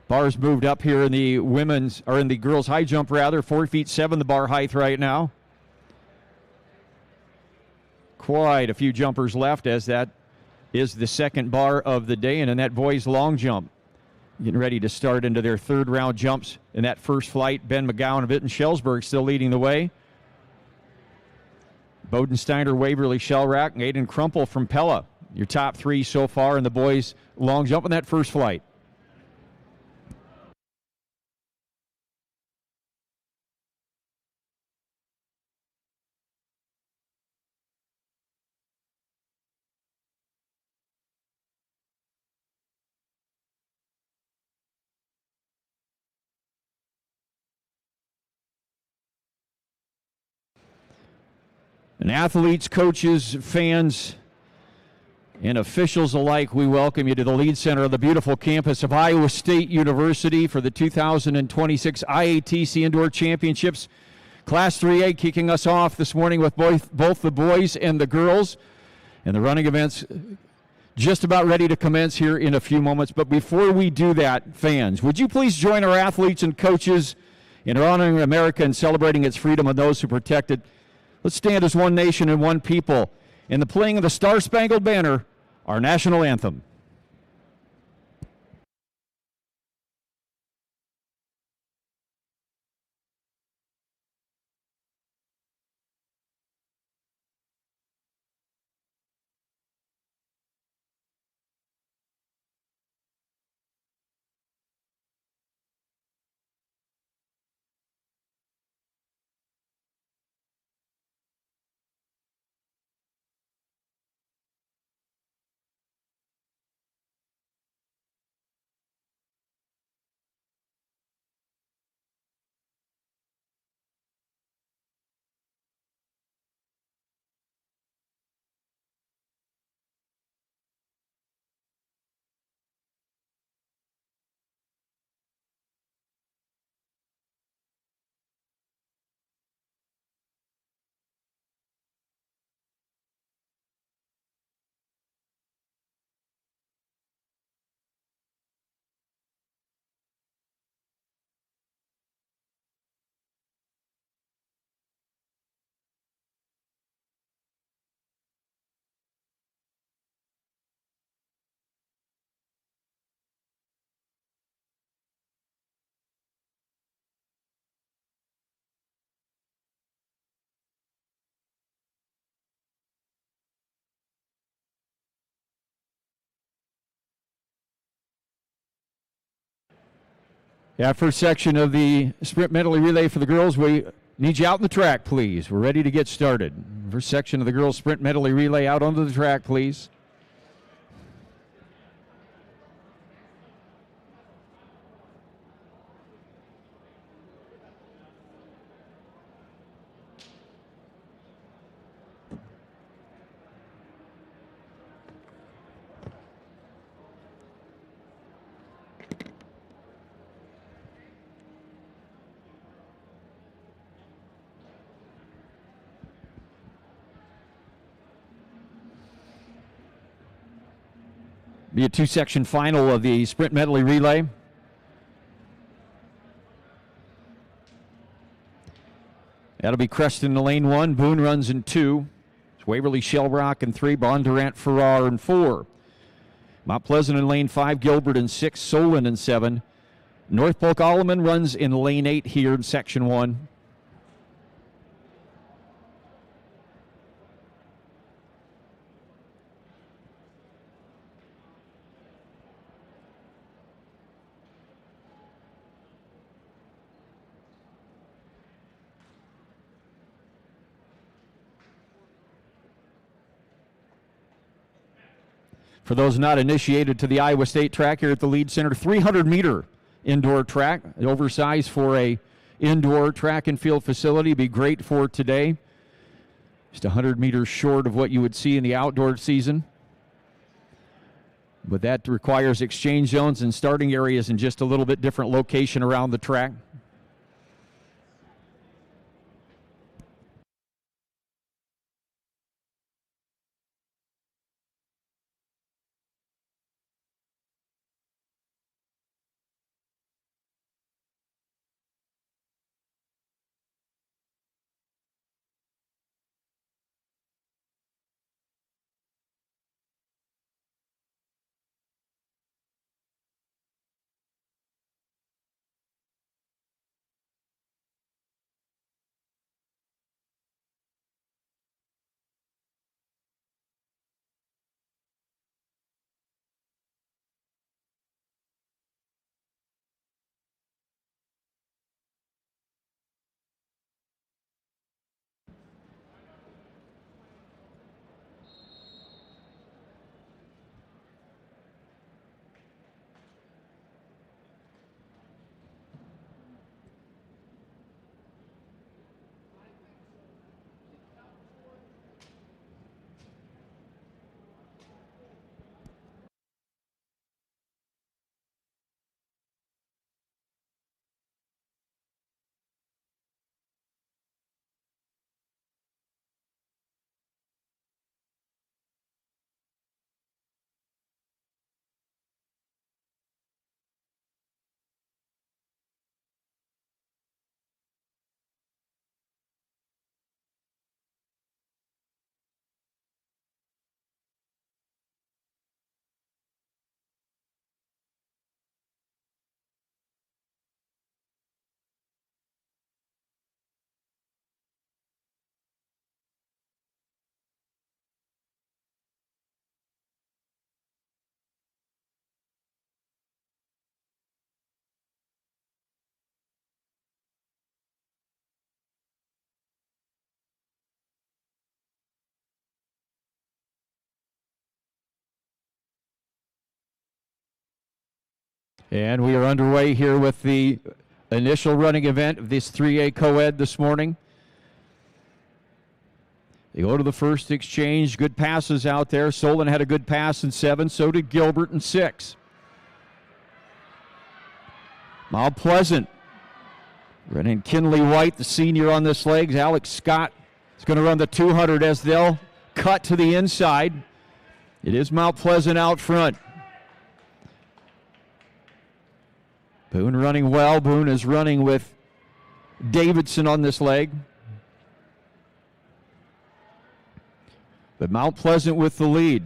Bars moved up here in the women's, or in the girls' high jump rather. 4 feet 7 the bar height right now. Quite a few jumpers left, as that is the second bar of the day. And in that boys' long jump, getting ready to start into their third round jumps in that first flight. Ben McGowan of Witten-Shellsburg still leading the way. Bodensteiner, Waverly, Shellrock, and Aiden Crumple from Pella. Your top three so far in the boys' long jump in that first flight. And athletes, coaches, fans, and officials alike, we welcome you to the Lead Center of the beautiful campus of Iowa State University for the 2026 IATC Indoor Championships. Class 3A kicking us off this morning with both the boys and the girls. And the running events just about ready to commence here in a few moments. But before we do that, fans, would you please join our athletes and coaches in honoring America and celebrating its freedom and those who protect it? Let's stand as one nation and one people in the playing of the Star-Spangled Banner, our national anthem. Yeah, first section of the sprint medley relay for the girls. We need you out on the track, please. We're ready to get started. First section of the girls sprint medley relay out onto the track, please. Be a two-section final of the sprint medley relay. That'll be Creston in lane 1. Boone runs in 2. It's Waverly, Shellrock in 3. Bondurant, Farrar in 4. Mount Pleasant in lane 5. Gilbert in 6. Solon in 7. North Polk Alleman runs in lane 8 here in section 1. For those not initiated to the Iowa State track here at the Lead Center, 300-meter indoor track, oversized for a indoor track and field facility. Be great for today. Just 100 meters short of what you would see in the outdoor season. But that requires exchange zones and starting areas in just a little bit different location around the track. And we are underway here with the initial running event of this 3A co-ed this morning. They go to the first exchange. Good passes out there. Solon had a good pass in 7. So did Gilbert in 6. Mount Pleasant running Kinley White, the senior on this leg. Alex Scott is going to run the 200 as they'll cut to the inside. It is Mount Pleasant out front. Boone running well. Boone is running with Davidson on this leg. But Mount Pleasant with the lead.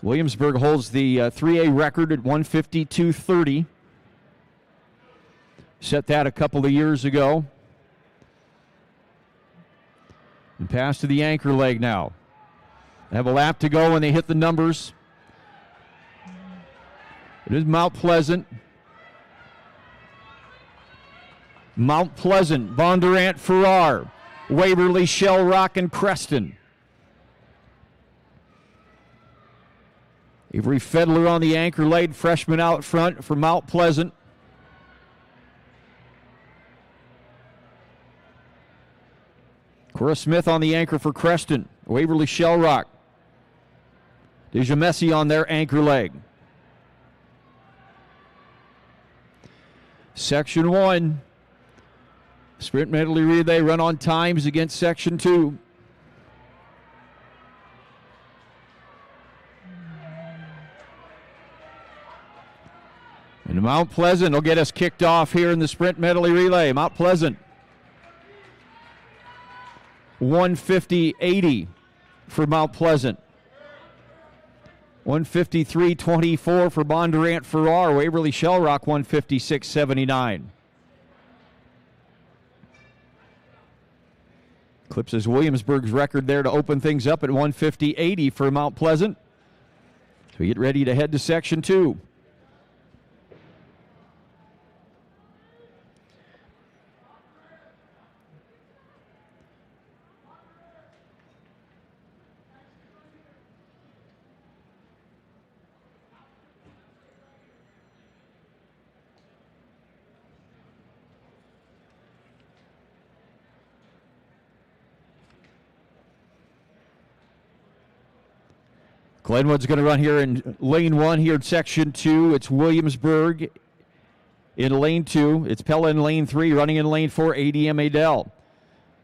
Williamsburg holds the 3A record at 152.30. Set that a couple of years ago. And pass to the anchor leg now. They have a lap to go when they hit the numbers. It is Mount Pleasant. Mount Pleasant, Bondurant, Farrar, Waverly, Shell Rock, and Creston. Avery Fedler on the anchor leg, freshman out front for Mount Pleasant. Cora Smith on the anchor for Creston. Waverly Shell Rock. Deja Messi on their anchor leg. Section 1. Sprint medley relay run on times against Section 2. And Mount Pleasant will get us kicked off here in the sprint medley relay. Mount Pleasant. 150.80 for Mount Pleasant. 153.24 for Bondurant Farrar. Waverly Shell Rock 156.79. Eclipses Williamsburg's record there to open things up at 150.80 for Mount Pleasant. So we get ready to head to Section 2. Glenwood's going to run here in lane 1 here in section 2. It's Williamsburg in lane 2. It's Pella in lane 3. Running in lane 4, ADM Adele.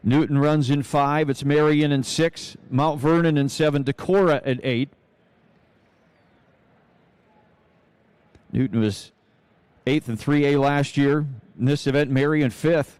Newton runs in 5. It's Marion in 6. Mount Vernon in 7. Decorah at 8. Newton was 8th in 3A last year. In this event, Marion 5th.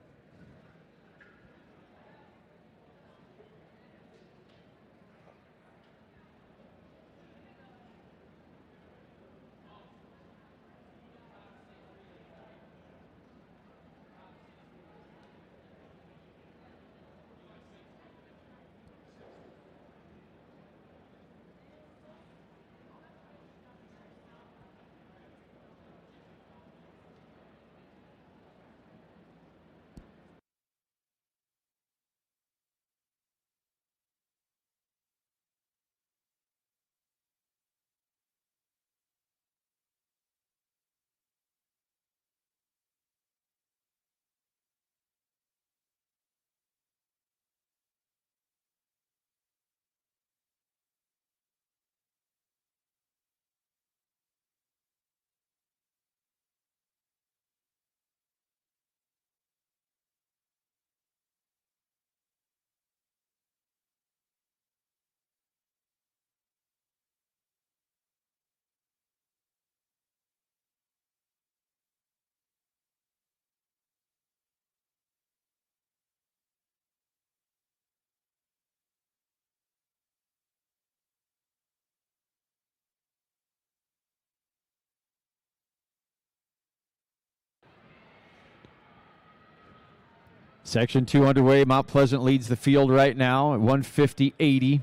Section 2 underway. Mount Pleasant leads the field right now at 150.80.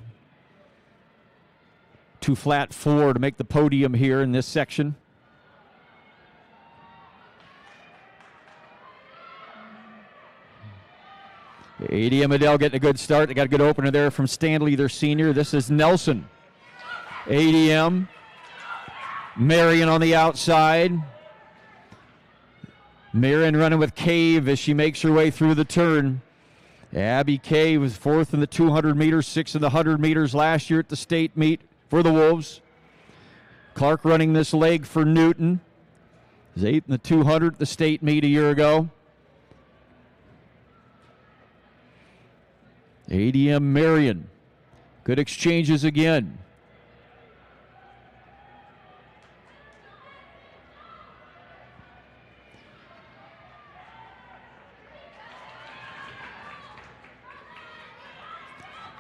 2 flat 4 to make the podium here in this section. ADM Adele getting a good start. They got a good opener there from Stanley, their senior. This is Nelson. ADM. Marion on the outside. Marion running with Cave as she makes her way through the turn. Abby Cave was 4th in the 200 meters, 6th in the 100 meters last year at the state meet for the Wolves. Clark running this leg for Newton. Was 8th in the 200 at the state meet a year ago. ADM Marion. Good exchanges again.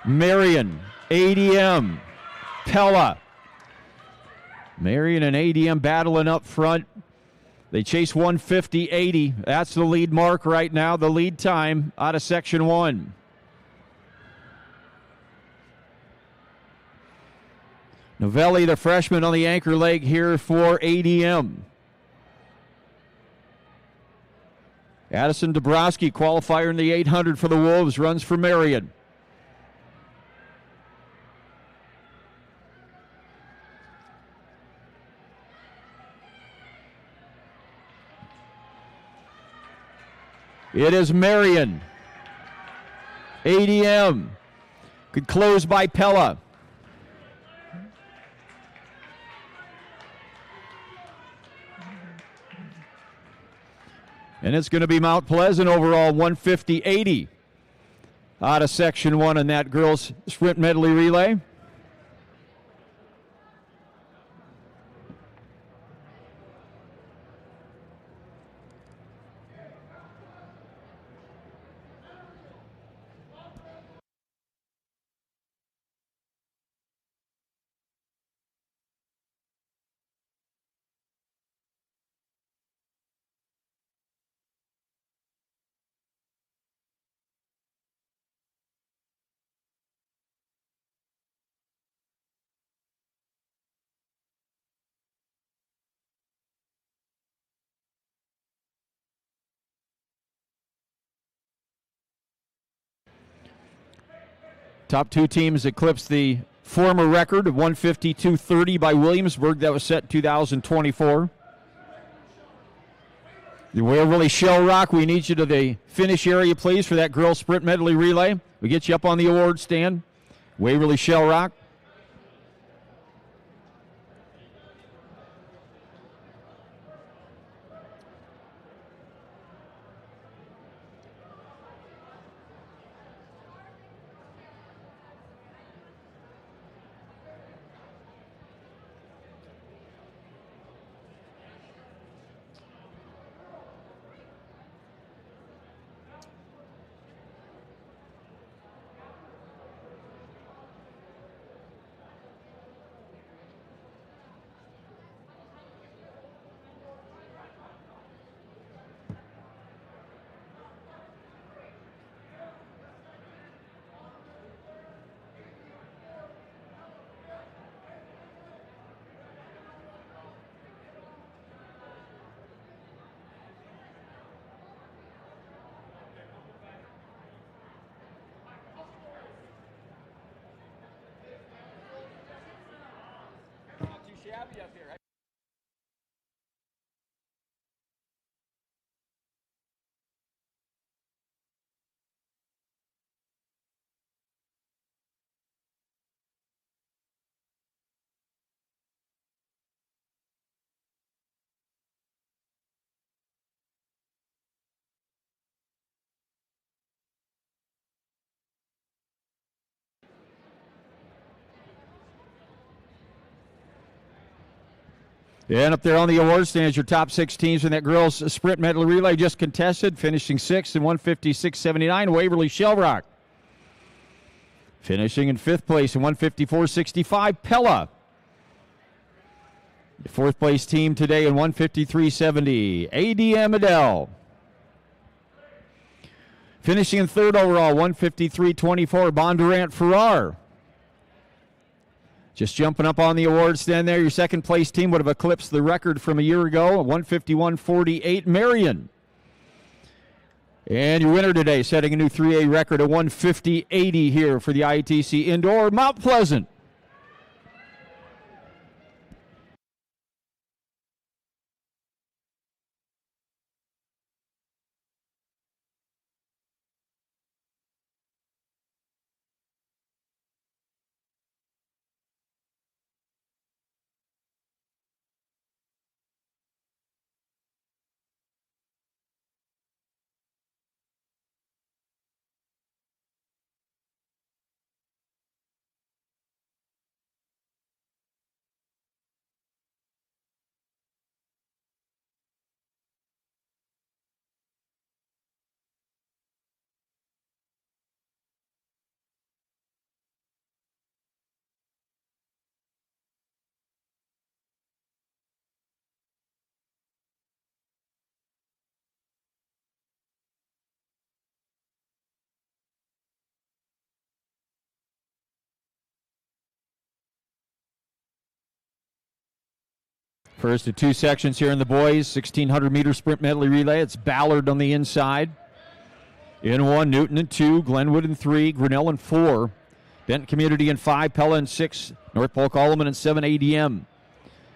Marion, ADM, Pella. Marion and ADM battling up front. They chase 150-80. That's the lead mark right now, the lead time out of Section 1. Novelli, the freshman, on the anchor leg here for ADM. Addison Dabrowski, qualifier in the 800 for the Wolves, runs for Marion. It is Marion. ADM. Could close by Pella. And it's going to be Mount Pleasant overall, 150-80 out of Section 1 in that girls' sprint medley relay. Top two teams eclipsed the former record of 152.30 by Williamsburg that was set in 2024. The Waverly Shell Rock, we need you to the finish area, please, for that girls sprint medley relay. We get you up on the award stand. Waverly Shell Rock. And up there on the award stand, your top 6 teams in that girls sprint medley relay just contested, finishing 6th in 156.79, Waverly Shell Rock. Finishing in 5th place in 154.65, Pella. The 4th place team today in 153.70, ADM Adele. Finishing in 3rd overall, 153.24, Bondurant Farrar. Just jumping up on the award stand there. Your 2nd place team would have eclipsed the record from a year ago, 151.48, Marion. And your winner today, setting a new 3A record of 150.80 here for the IATC Indoor, Mount Pleasant. First of two sections here in the boys, 1,600-meter sprint medley relay. It's Ballard on the inside. In 1, Newton in 2, Glenwood in 3, Grinnell in 4, Benton Community in 5, Pella in 6, North Polk Alleman in 7, ADM,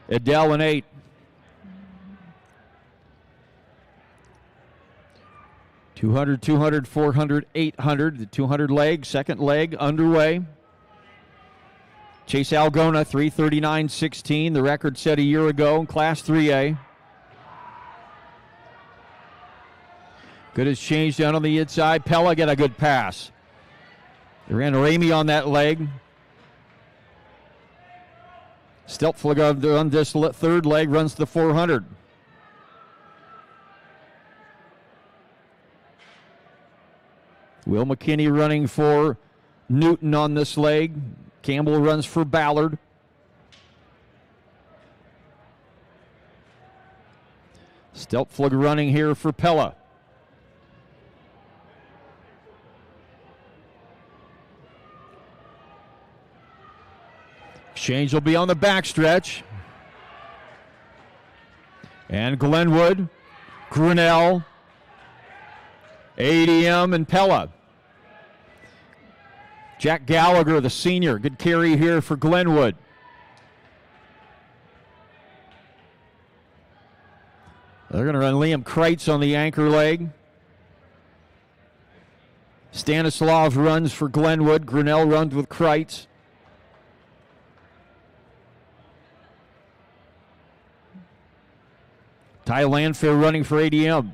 Adele in 8. $200, $200, $400, $800. The 200 leg, second leg underway. Chase Algona, 3:39.16, the record set a year ago in Class 3A. Good exchange down on the inside. Pella got a good pass. They ran Ramey on that leg. Steltflag on this third leg runs the 400. Will McKinney running for Newton on this leg. Campbell runs for Ballard. Steltflag running here for Pella. Exchange will be on the backstretch. And Glenwood, Grinnell, ADM, and Pella. Jack Gallagher, the senior. Good carry here for Glenwood. They're going to run Liam Kreitz on the anchor leg. Stanislav runs for Glenwood. Grinnell runs with Kreitz. Ty Landfair running for ADM.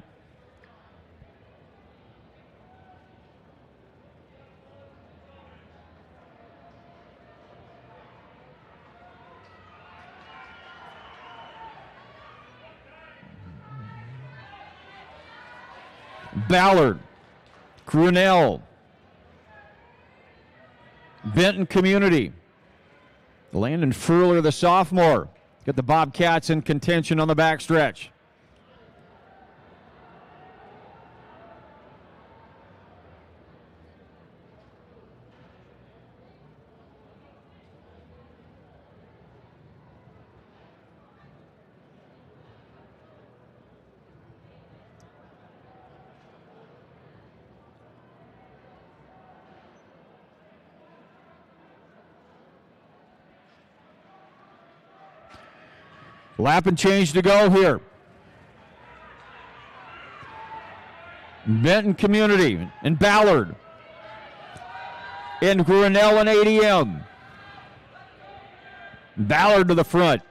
Ballard, Grinnell, Benton Community, Landon Furler, the sophomore. Got the Bobcats in contention on the backstretch. Lap and change to go here. Benton Community and Ballard. And Grinnell and ADM. Ballard to the front.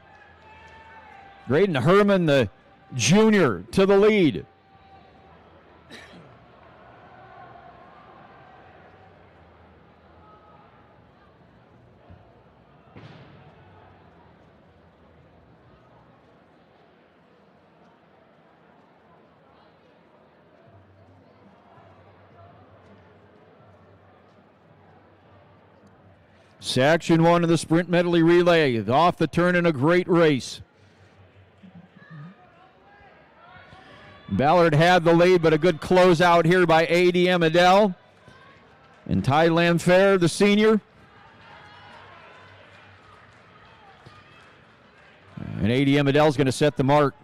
Graydon Herman, the junior, to the lead. Section 1 of the sprint medley relay. Off the turn in a great race. Ballard had the lead, but a good closeout here by ADM Adele. And Ty Landfair, the senior. And ADM Adele's going to set the mark.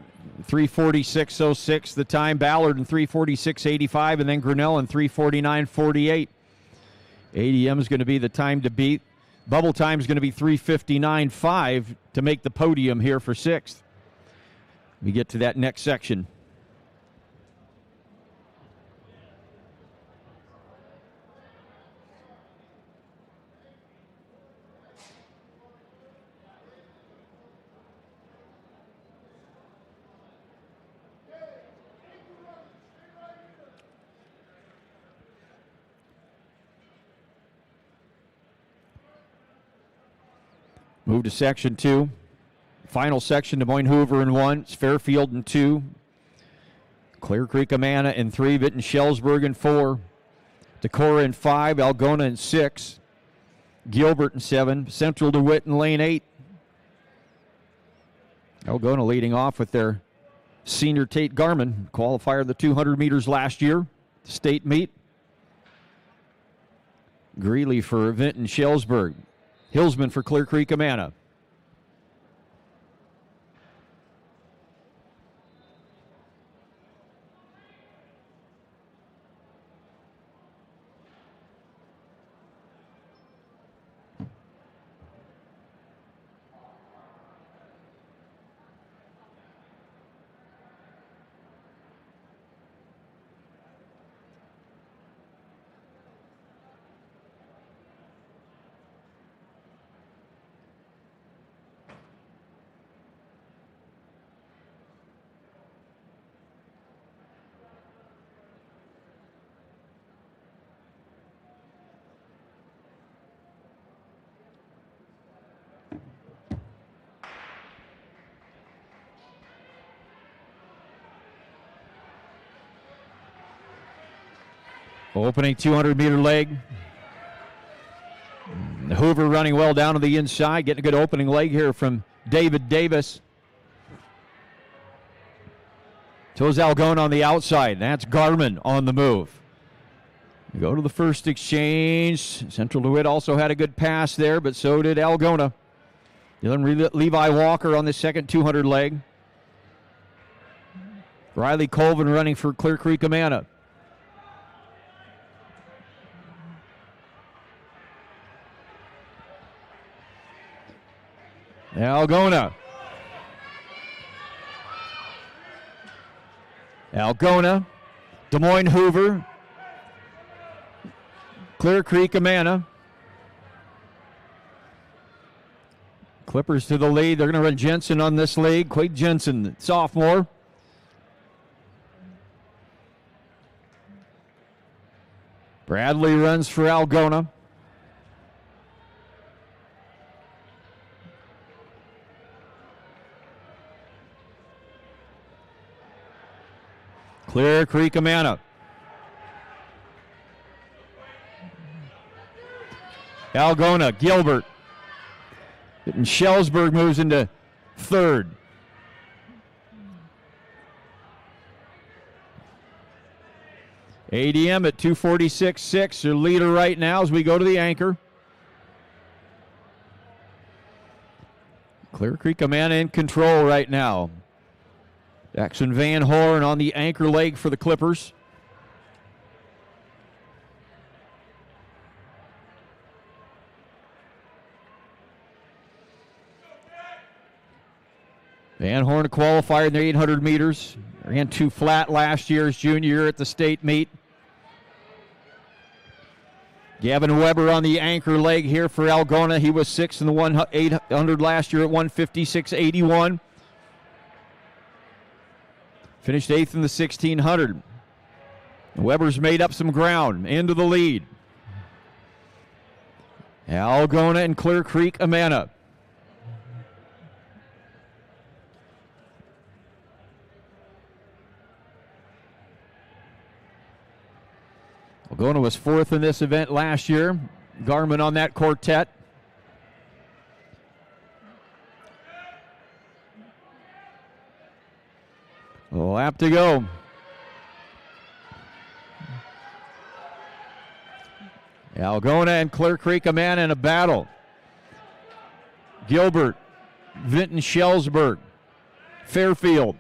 3:46.06 the time. Ballard in 3:46.85, and then Grinnell in 3:49.48. ADM is going to be the time to beat. Bubble time is going to be 3:59.5 to make the podium here for 6th. We get to that next section. Move to section 2. Final section, Des Moines Hoover in 1. It's Fairfield in 2. Clear Creek Amana in 3. Benton Shellsburg in 4. Decorah in 5. Algona in 6. Gilbert in 7. Central DeWitt in lane 8. Algona leading off with their senior Tate Garman, qualifier the 200 meters last year, state meet. Greeley for Benton Shellsburg. Hillsman for Clear Creek Amana. Opening 200-meter leg. Hoover running well down to the inside, getting a good opening leg here from David Davis. So is Algona on the outside. That's Garmin on the move. You go to the first exchange. Central DeWitt also had a good pass there, but so did Algona. Dylan Levi Walker on the second 200 leg. Riley Colvin running for Clear Creek Amana. Algona. Des Moines Hoover. Clear Creek Amana. Clippers to the lead. They're going to run Jensen on this league. Quade Jensen, sophomore. Bradley runs for Algona. Clear Creek Amana. Algona, Gilbert. And Shellsburg moves into third. ADM at 246.6, their leader right now as we go to the anchor. Clear Creek Amana in control right now. Jackson Van Horn on the anchor leg for the Clippers. Van Horn, a qualifier in the 800 meters. Ran 2 flat last year, his junior year at the state meet. Gavin Weber on the anchor leg here for Algona. He was 6th in the 800 last year at 156.81. Finished 8th in the 1600. Weber's made up some ground into the lead. Algona and Clear Creek Amana. Algona was 4th in this event last year. Garmin on that quartet. A lap to go. Algona and Clear Creek Amana in a battle. Gilbert, Vinton Shellsburg, Fairfield.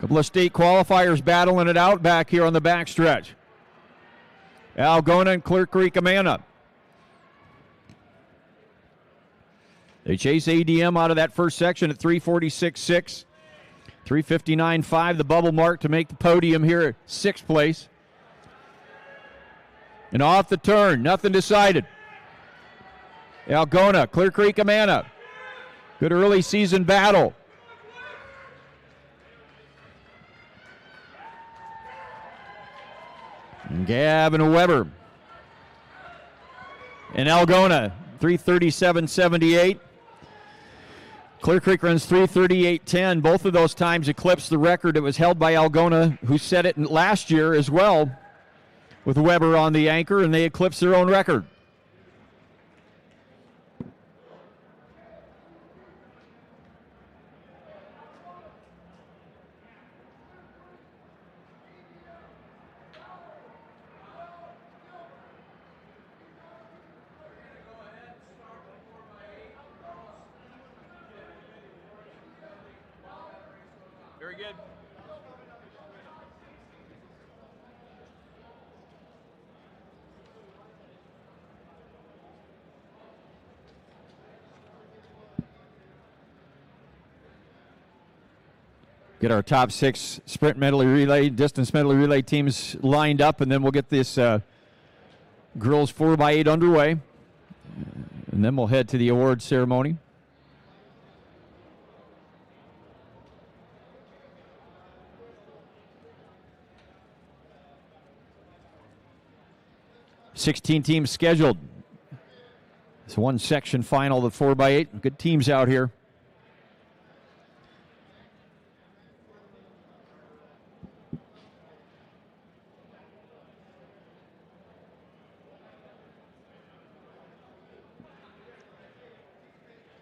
Couple of state qualifiers battling it out back here on the backstretch. Algona and Clear Creek Amana. They chase ADM out of that first section at 346.6. 359.5, the bubble mark to make the podium here at 6th place. And off the turn, nothing decided. Algona, Clear Creek Amana. Good early season battle. And Gavin Weber. And Algona, 337.78. Clear Creek runs 338.10. Both of those times eclipsed the record that was held by Algona, who set it last year as well, with Weber on the anchor, and they eclipsed their own record. Very good. Get our top 6 sprint medley relay, distance medley relay teams lined up, and then we'll get this girls 4x8 underway. And then we'll head to the award ceremony. $16 teams scheduled. It's one section final, the 4x8. Good teams out here.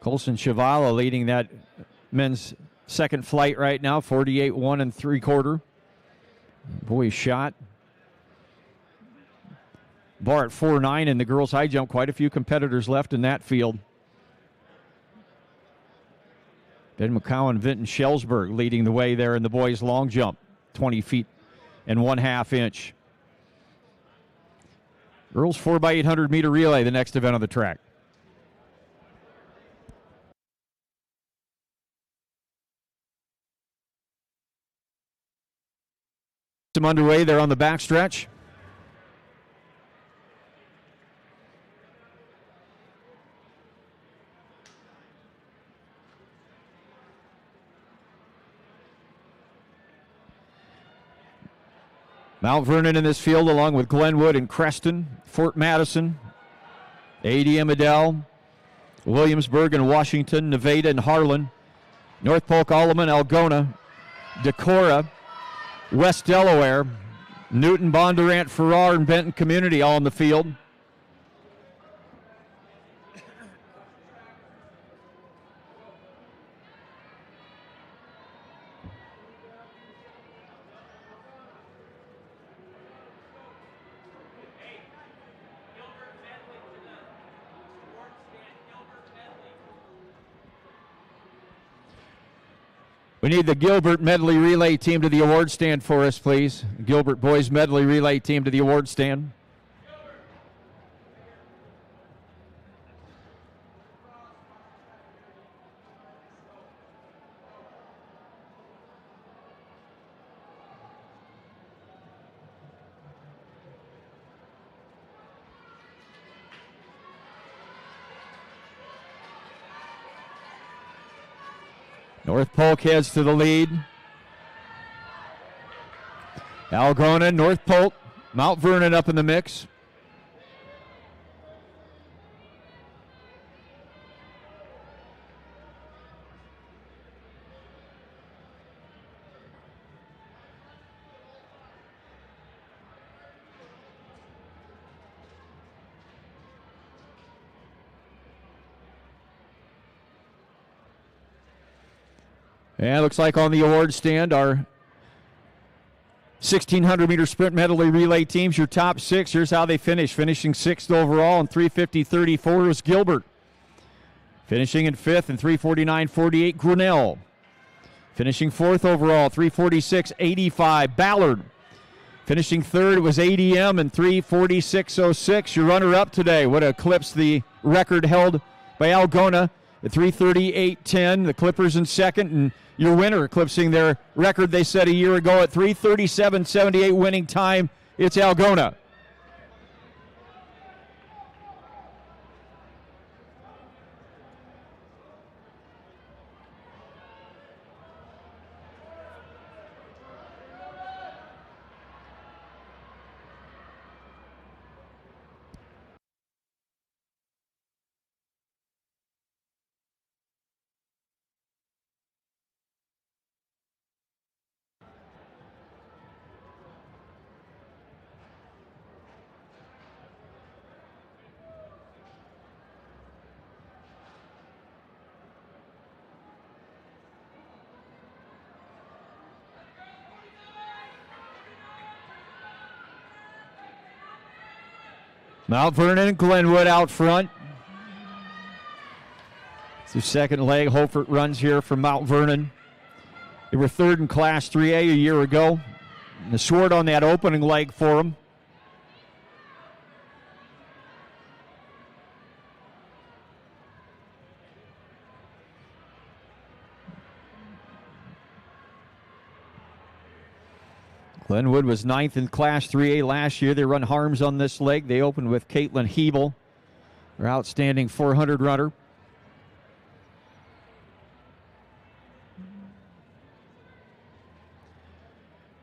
Colson Chavala leading that men's second flight right now, 48.1 3/4. Boys shot. Bar at 4.9 in the girls' high jump. Quite a few competitors left in that field. Ben McCowan, Vinton Schellsberg leading the way there in the boys' long jump, 20 feet and 1/2 inch. Girls 4x800 meter relay, the next event on the track. Some underway there on the backstretch. Mount Vernon in this field, along with Glenwood and Creston, Fort Madison, A.D. Emidell, Williamsburg and Washington, Nevada and Harlan, North Polk, Alleman, Algona, Decorah, West Delaware, Newton, Bondurant, Farrar, and Benton Community all in the field. We need the Gilbert Medley Relay team to the award stand for us, please. Gilbert Boys Medley Relay team to the award stand. North Polk heads to the lead. Algona, North Polk, Mount Vernon up in the mix. And it looks like on the award stand, our 1,600 meter sprint medley relay teams, your top six. Here's how they finished. Finishing sixth overall in 3:50.34 was Gilbert. Finishing in fifth in 3:49.48, Grinnell. Finishing fourth overall, 3:46.85, Ballard. Finishing third was ADM in 3:46.06. Your runner-up today would eclipse the record held by Algona at 3:38.10. The Clippers in second, and your winner eclipsing their record they set a year ago at 3:37.78 winning time. It's Algona. Mount Vernon and Glenwood out front. It's the second leg. Holford runs here from Mount Vernon. They were third in Class 3A a year ago. And the sword on that opening leg for them. Glenwood was ninth in Class 3A last year. They run harms on this leg. They opened with Caitlin Hebel, their outstanding 400 runner.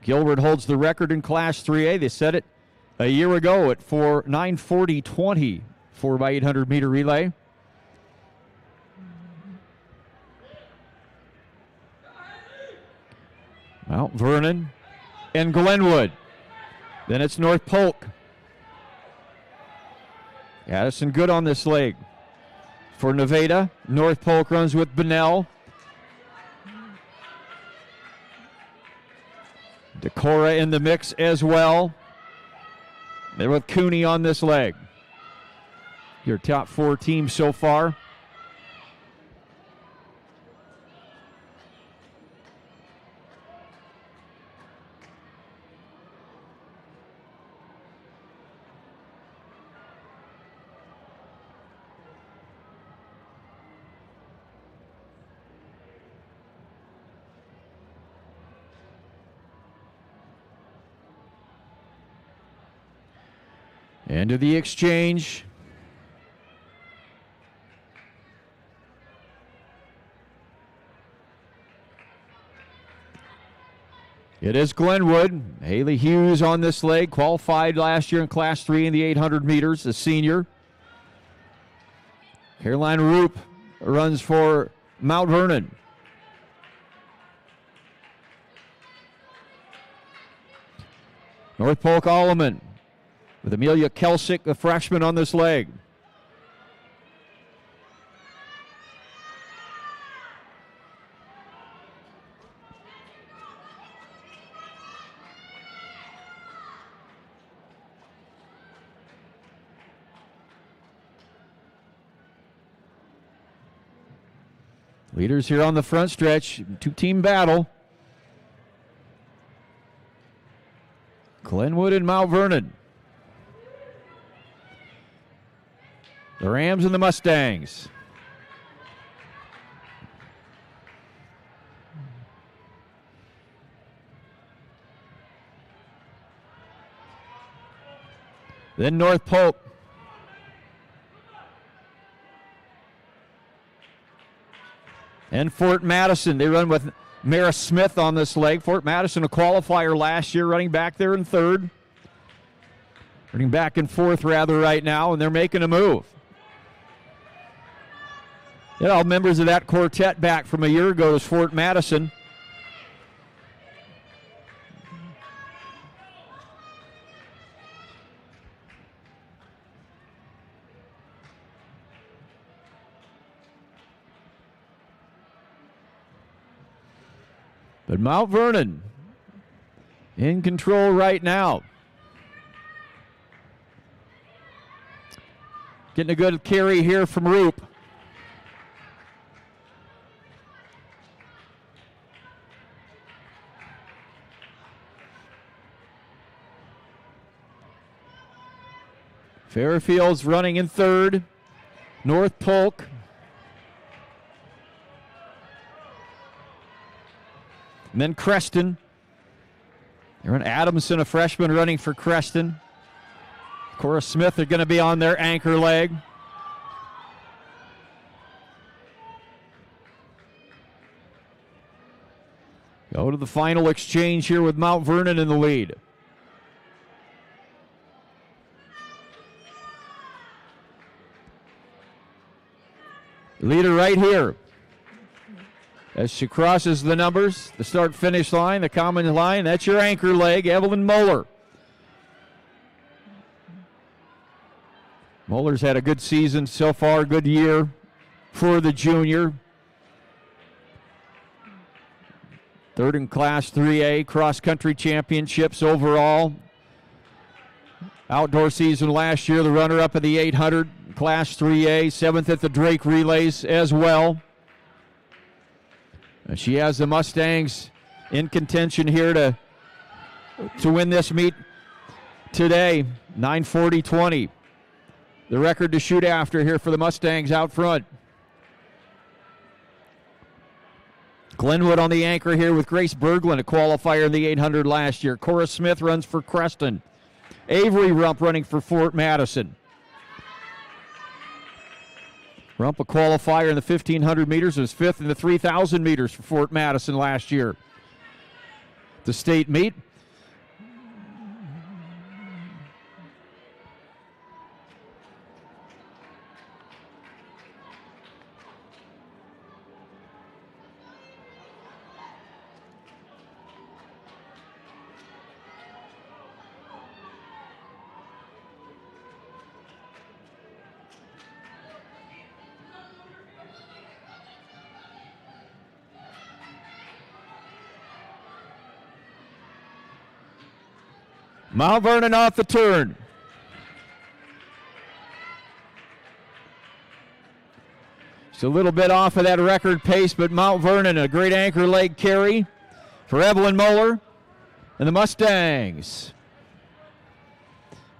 Gilbert holds the record in Class 3A. They set it a year ago at 9:40.20, 4x800 meter relay. Mount Vernon and Glenwood. Then it's North Polk. Addison good on this leg. for Nevada. North Polk runs with Bunnell. Decorah in the mix as well. They're with Cooney on this leg. Your top 4 teams so far. Into the exchange. It is Glenwood. Haley Hughes on this leg, qualified last year in Class 3 in the 800 meters, a senior. Caroline Roop runs for Mount Vernon. North Polk Alleman with Amelia Kelsick, the freshman, on this leg. Leaders here on the front stretch, 2-team battle. Glenwood and Mount Vernon. The Rams and the Mustangs. Then North Polk. And Fort Madison. They run with Mara Smith on this leg. Fort Madison, a qualifier last year, running back there in third. Running back and forth, rather, right now, and they're making a move. You know, members of that quartet back from a year ago is Fort Madison. But Mount Vernon in control right now. Getting a good carry here from Roop. Fairfield's running in third. North Polk. And then Creston. Aaron Adamson, a freshman, running for Creston. Cora Smith are going to be on their anchor leg. Go to the final exchange here with Mount Vernon in the lead. Leader right here. As she crosses the numbers, the start-finish line, the common line, that's your anchor leg, Evelyn Moeller. Moeller's had a good season so far, good year for the junior. Third in Class 3A, cross-country championships overall. Outdoor season last year, the runner-up in the 800, Class 3A, 7th at the Drake Relays as well. And she has the Mustangs in contention here to win this meet today, 9:40-20. The record to shoot after here for the Mustangs out front. Glenwood on the anchor here with Grace Berglund, a qualifier in the 800 last year. Cora Smith runs for Creston. Avery Rump running for Fort Madison. Rump, a qualifier in the 1,500 meters, was 5th in the 3,000 meters for Fort Madison last year. The state meet. Mount Vernon off the turn. Just a little bit off of that record pace, but Mount Vernon, a great anchor leg carry for Evelyn Moeller and the Mustangs.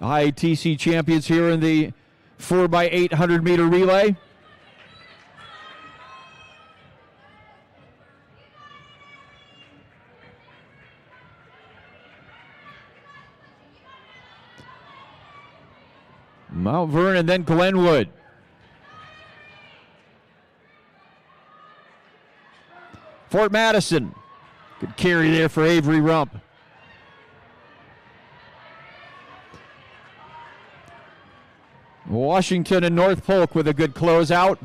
IATC champions here in the 4x800 meter relay. Mount Vernon, then Glenwood. Fort Madison. Good carry there for Avery Rump. Washington and North Polk with a good closeout.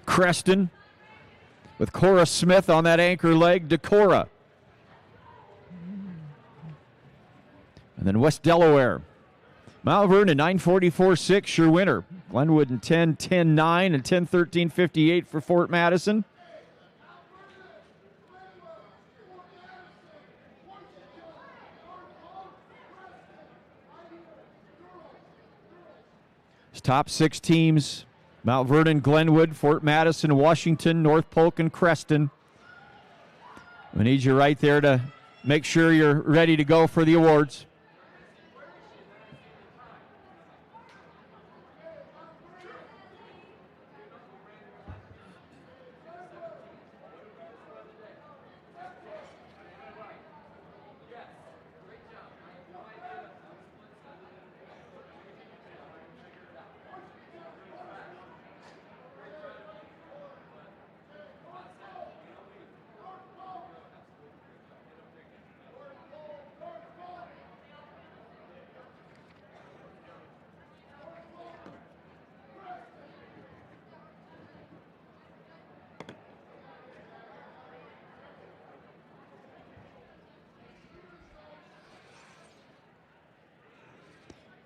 Creston with Cora Smith on that anchor leg. Decorah. And then West Delaware. Mount Vernon 9:44.6, your winner. Glenwood in 10:10.9 and 10:13.58 for Fort Madison. Top 6 teams: Mount Vernon, Glenwood, Fort Madison, Washington, North Polk, and Creston. We need you right there to make sure you're ready to go for the awards.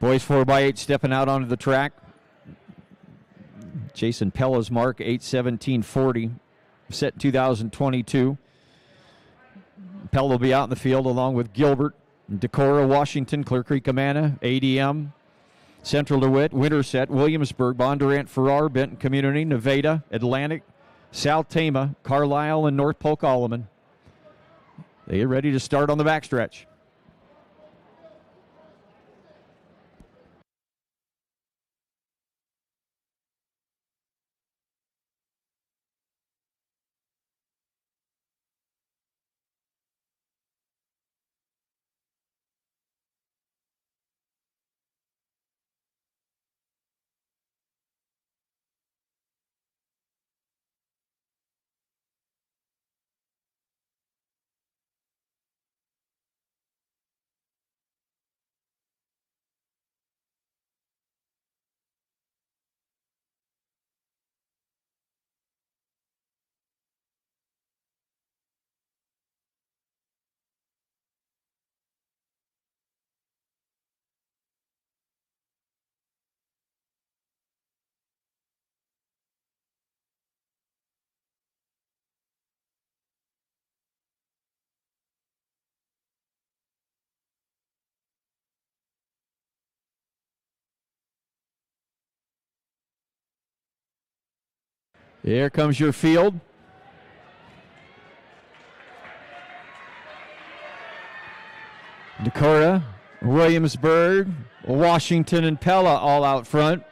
Boys 4x8 stepping out onto the track. Jason Pella's mark, 8:17.40, set in 2022. Pella will be out in the field along with Gilbert, Decorah, Washington, Clear Creek, Amana, ADM, Central DeWitt, Winterset, Williamsburg, Bondurant, Farrar, Benton Community, Nevada, Atlantic, South Tama, Carlisle, and North Polk Alleman. They are ready to start on the backstretch. Here comes your field. Decorah, Williamsburg, Washington, and Pella all out front.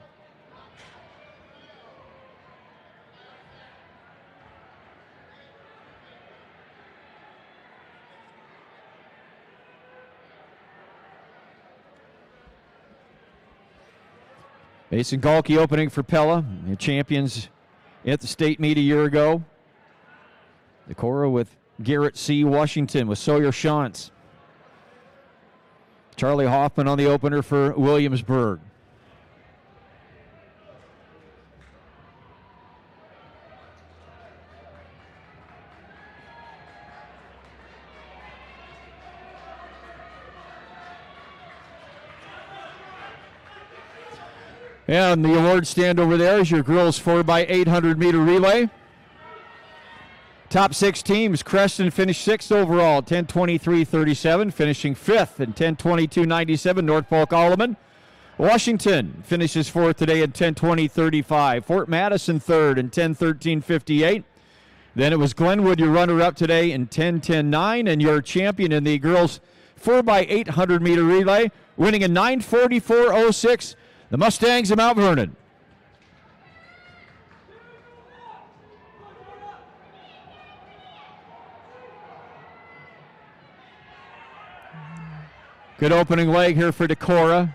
Mason Galkey opening for Pella, the champions at the state meet a year ago. Decorah with Garrett C. Washington with Sawyer Shantz. Charlie Hoffman on the opener for Williamsburg. And the award stand over there is your girls 4x800 meter relay. Top 6 teams, Creston finished 6th overall, 10:23.37, finishing 5th in 10:22.97, North Polk Alleman. Washington finishes 4th today at 10:20.35. Fort Madison 3rd in 10:13.58. Then it was Glenwood, your runner-up today in 10:10.9, and your champion in the girls 4x8 100-meter relay, winning in 9:44.06, the Mustangs of Mount Vernon. Good opening leg here for Decorah.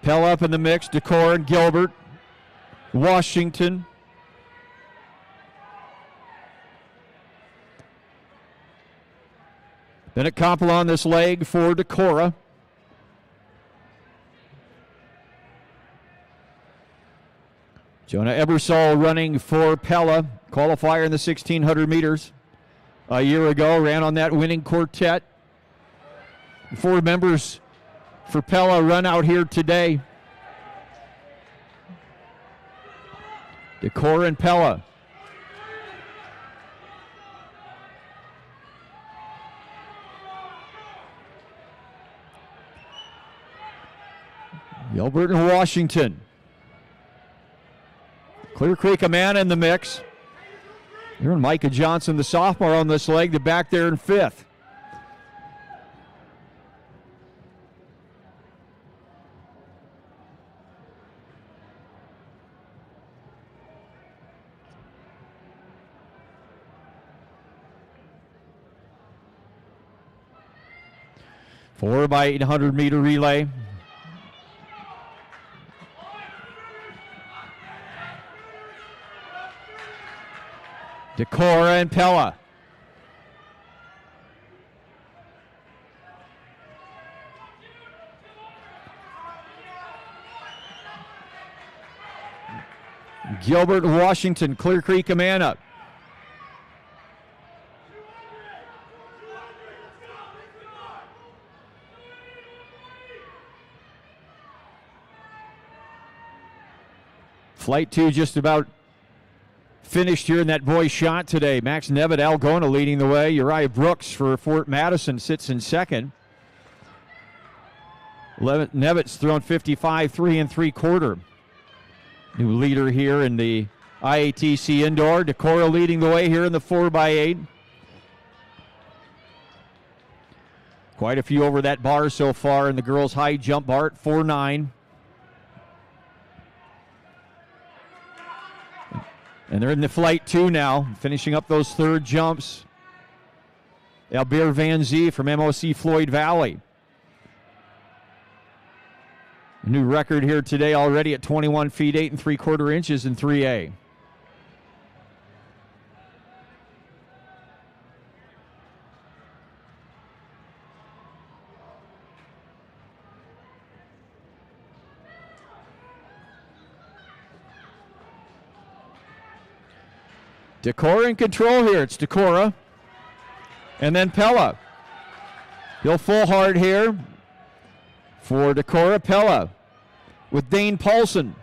Pell up in the mix, Decorah and Gilbert. Washington. Then at Koppel on this leg for Decorah. Jonah Ebersol running for Pella, qualifier in the 1,600 meters. A year ago, ran on that winning quartet. 4 members for Pella run out here today. Decorah and Pella. Gilbert and Washington. Clear Creek, a man in the mix. Here, Micah Johnson, the sophomore, on this leg, the back there in 5th. Four by 800-meter relay. Decorah and Pella. Gilbert and Washington, Clear Creek, a man up. Flight 2 just about finished here in that boys shot today. Max Nevitt, Algona leading the way. Uriah Brooks for Fort Madison sits in second. Nevitt's thrown 55, 3 3/4. New leader here in the IATC indoor. Decorah leading the way here in the 4x8. Quite a few over that bar so far in the girls' high jump bar at 4.9. And they're in the flight 2 now, finishing up those third jumps. Albert Van Zee from MOC Floyd Valley. A new record here today already at 21 feet 8 3/4 inches in 3A. Decorah in control here. It's Decorah. And then Pella. He'll full hard here for Decorah. Pella with Dane Paulson.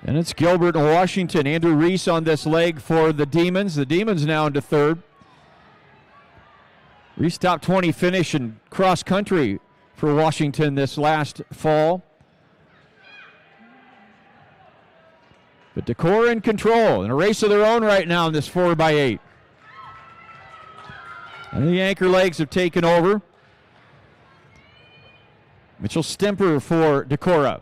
And it's Gilbert and Washington. Andrew Reese on this leg for the Demons. The Demons now into third. Reese top 20 finish in cross country for Washington this last fall. But Decorah in control, in a race of their own right now in this 4x8. And the anchor legs have taken over. Mitchell Stemper for Decorah.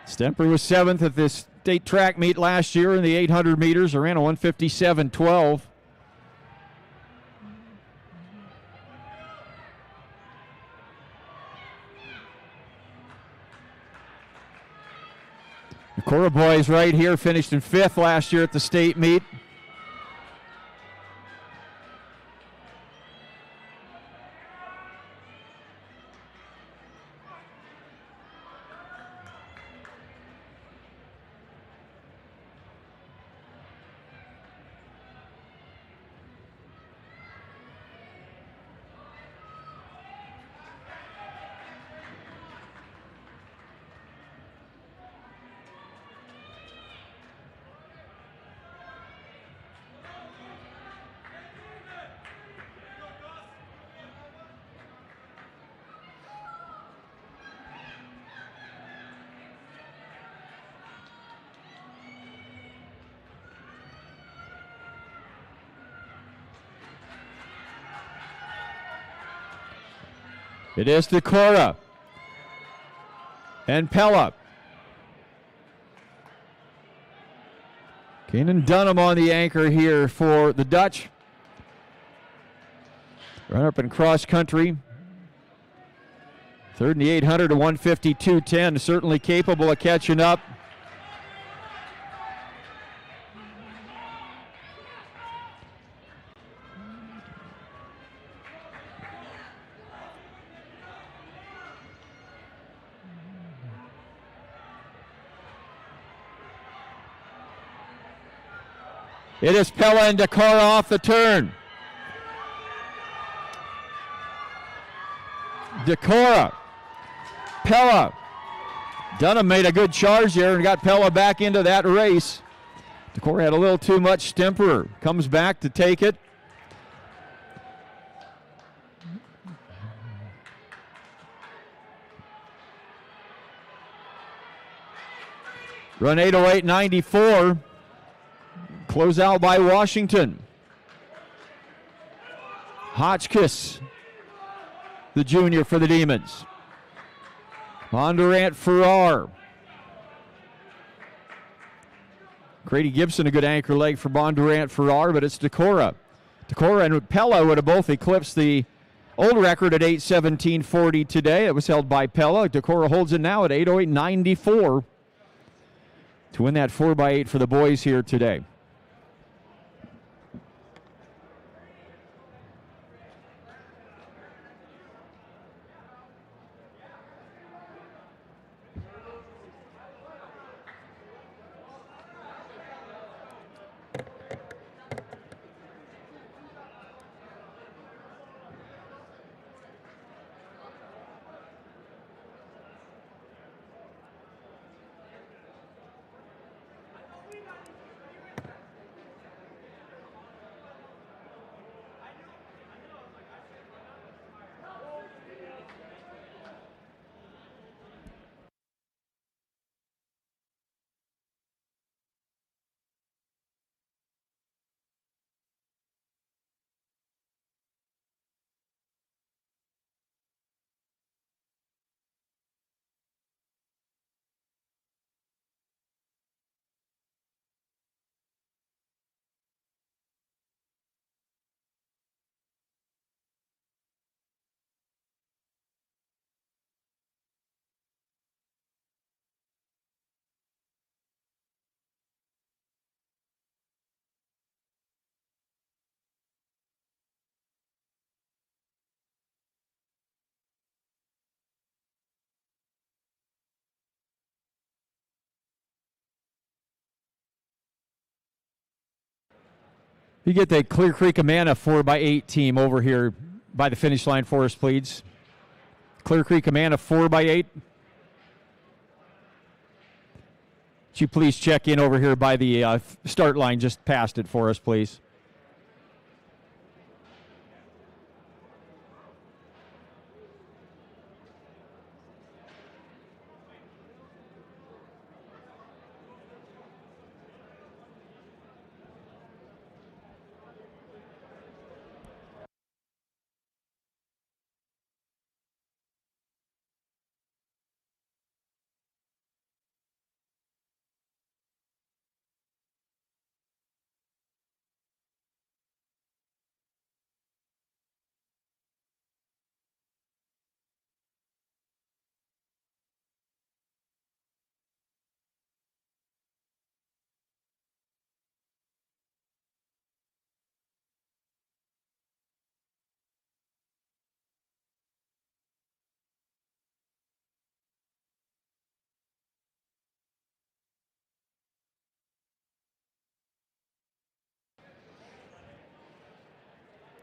Stemper was 7th at this state track meet last year in the 800 meters. Ran a 1:57.12. The Cora boys right here finished in 5th last year at the state meet. It is Decora and Pella. Keenan Dunham on the anchor here for the Dutch. Run up in cross country. Third in the 800 to 152.10. Certainly capable of catching up. It is Pella and Decora off the turn. Decora, Pella. Dunham made a good charge there and got Pella back into that race. Decora had a little too much temper. Comes back to take it. Run 8:08.94. Close out by Washington. Hotchkiss, the junior for the Demons. Bondurant Farrar. Grady Gibson, a good anchor leg for Bondurant Farrar, but it's Decora. Decora and Pella would have both eclipsed the old record at 8:17.40 today. It was held by Pella. Decora holds it now at 8:08.94 to win that 4x8 for the boys here today. You get the Clear Creek Amana 4x8 team over here by the finish line for us, please. Clear Creek Amana 4x8. Would you please check in over here by the start line just past it for us, please?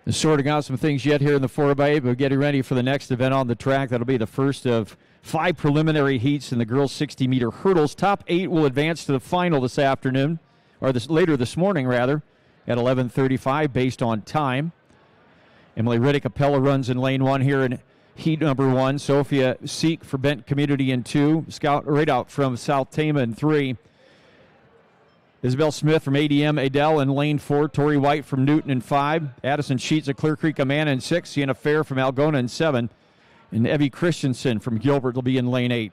Sorting out some things yet here in the 4x8, but getting ready for the next event on the track. That'll be the first of 5 preliminary heats in the girls' 60-meter hurdles. Top 8 will advance to the final this afternoon, or later this morning, rather, at 11:35 based on time. Emily Riddick-Capella runs in lane 1 here in heat number 1. Sophia Seek for Bent Community in 2. Scout right out from South Tama in 3. Isabel Smith from ADM Adele in lane 4. Tori White from Newton in 5. Addison Sheets of Clear Creek Amana in 6. Sienna Fair from Algona in 7. And Evie Christensen from Gilbert will be in lane 8.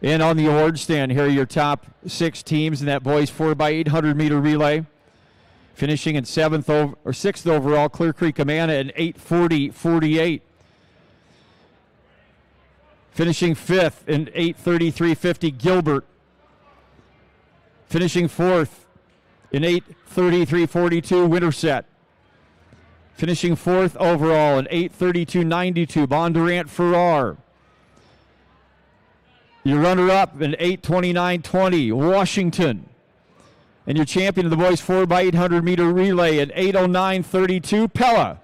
And on the award stand, here are your top 6 teams in that boys 4x800 meter relay. Finishing in 6th overall, Clear Creek Amana at 8:40.48. Finishing 5th in 8:33.50, Gilbert. Finishing 4th in 8:33.42, Winterset. Finishing 4th overall in 8:32.92, Bondurant Farrar. Your runner-up in 8:29.20, Washington. And your champion of the boys 4x800 meter relay at 8:09.32, Pella.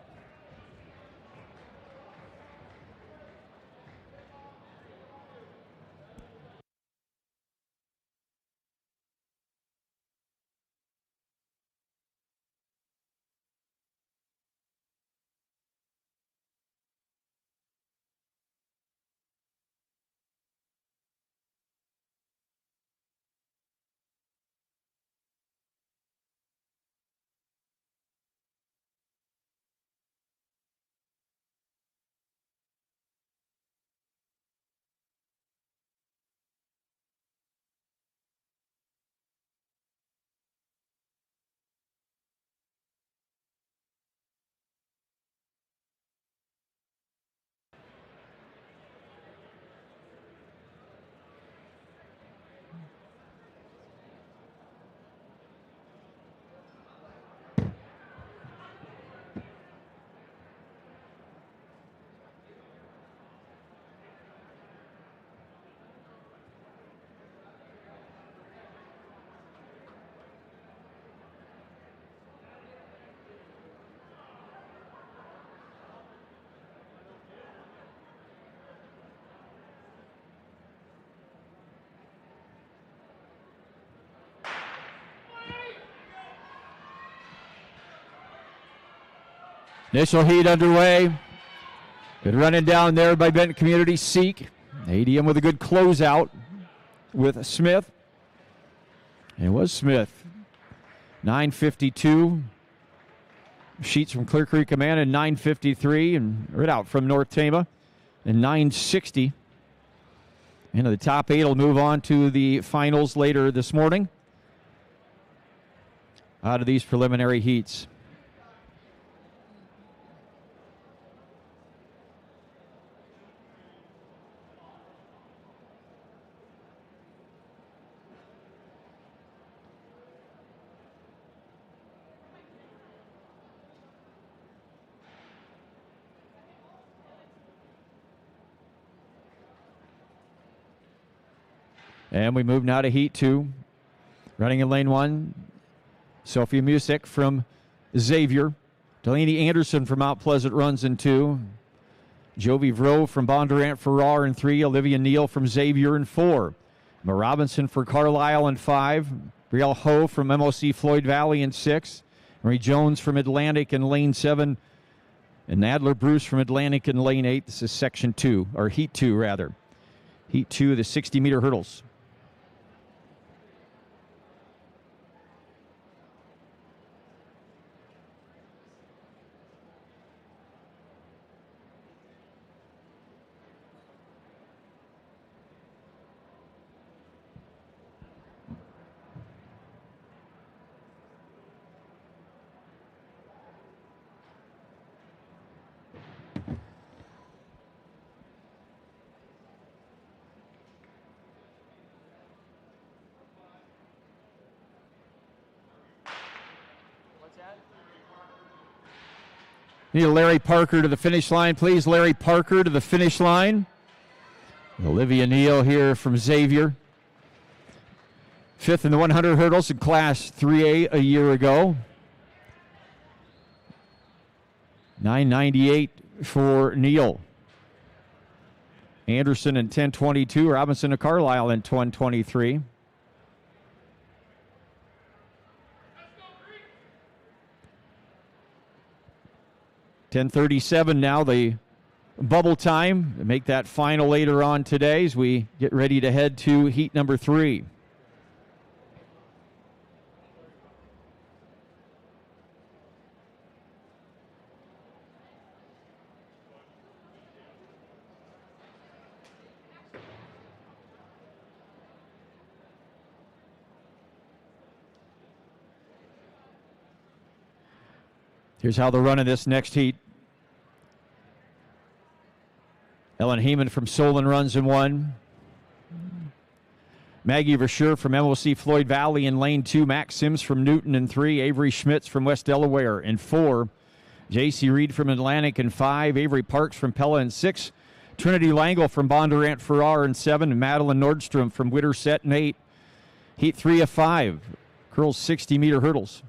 Initial heat underway. Good running down there by Benton Community. Seek. ADM with a good closeout with Smith. It was Smith. 9:52. Sheets from Clear Creek Amana, 9:53. And right out from North Tama in 9:60. And the top 8 will move on to the finals later this morning out of these preliminary heats. And we move now to Heat 2. Running in lane 1, Sophia Music from Xavier. Delaney Anderson from Mount Pleasant runs in 2. Jovi Vro from Bondurant Farrar in 3. Olivia Neal from Xavier in 4. Emma Robinson for Carlisle in 5. Brielle Ho from MOC Floyd Valley in 6. Marie Jones from Atlantic in lane 7. And Nadler Bruce from Atlantic in lane 8. This is section 2, or Heat 2 rather. Heat 2, the 60-meter hurdles. Need Larry Parker to the finish line, please. Larry Parker to the finish line. Olivia Neal here from Xavier. Fifth in the 100 hurdles in Class 3A a year ago. 9:98 for Neal. Anderson in 10:22. Robinson of Carlisle in 10:23. $10:37 now, the bubble time. Make that final later on today as we get ready to head to heat number 3. Here's how they'll run in this next heat. Ellen Heeman from Solon runs in 1. Maggie Verschure from MOC Floyd Valley in lane 2. Max Sims from Newton in 3. Avery Schmitz from West Delaware in 4. J.C. Reed from Atlantic in 5. Avery Parks from Pella in 6. Trinity Langle from Bondurant Farrar in 7. And Madeline Nordstrom from Widderset in 8. Heat 3 of 5. Girls 60-meter hurdles.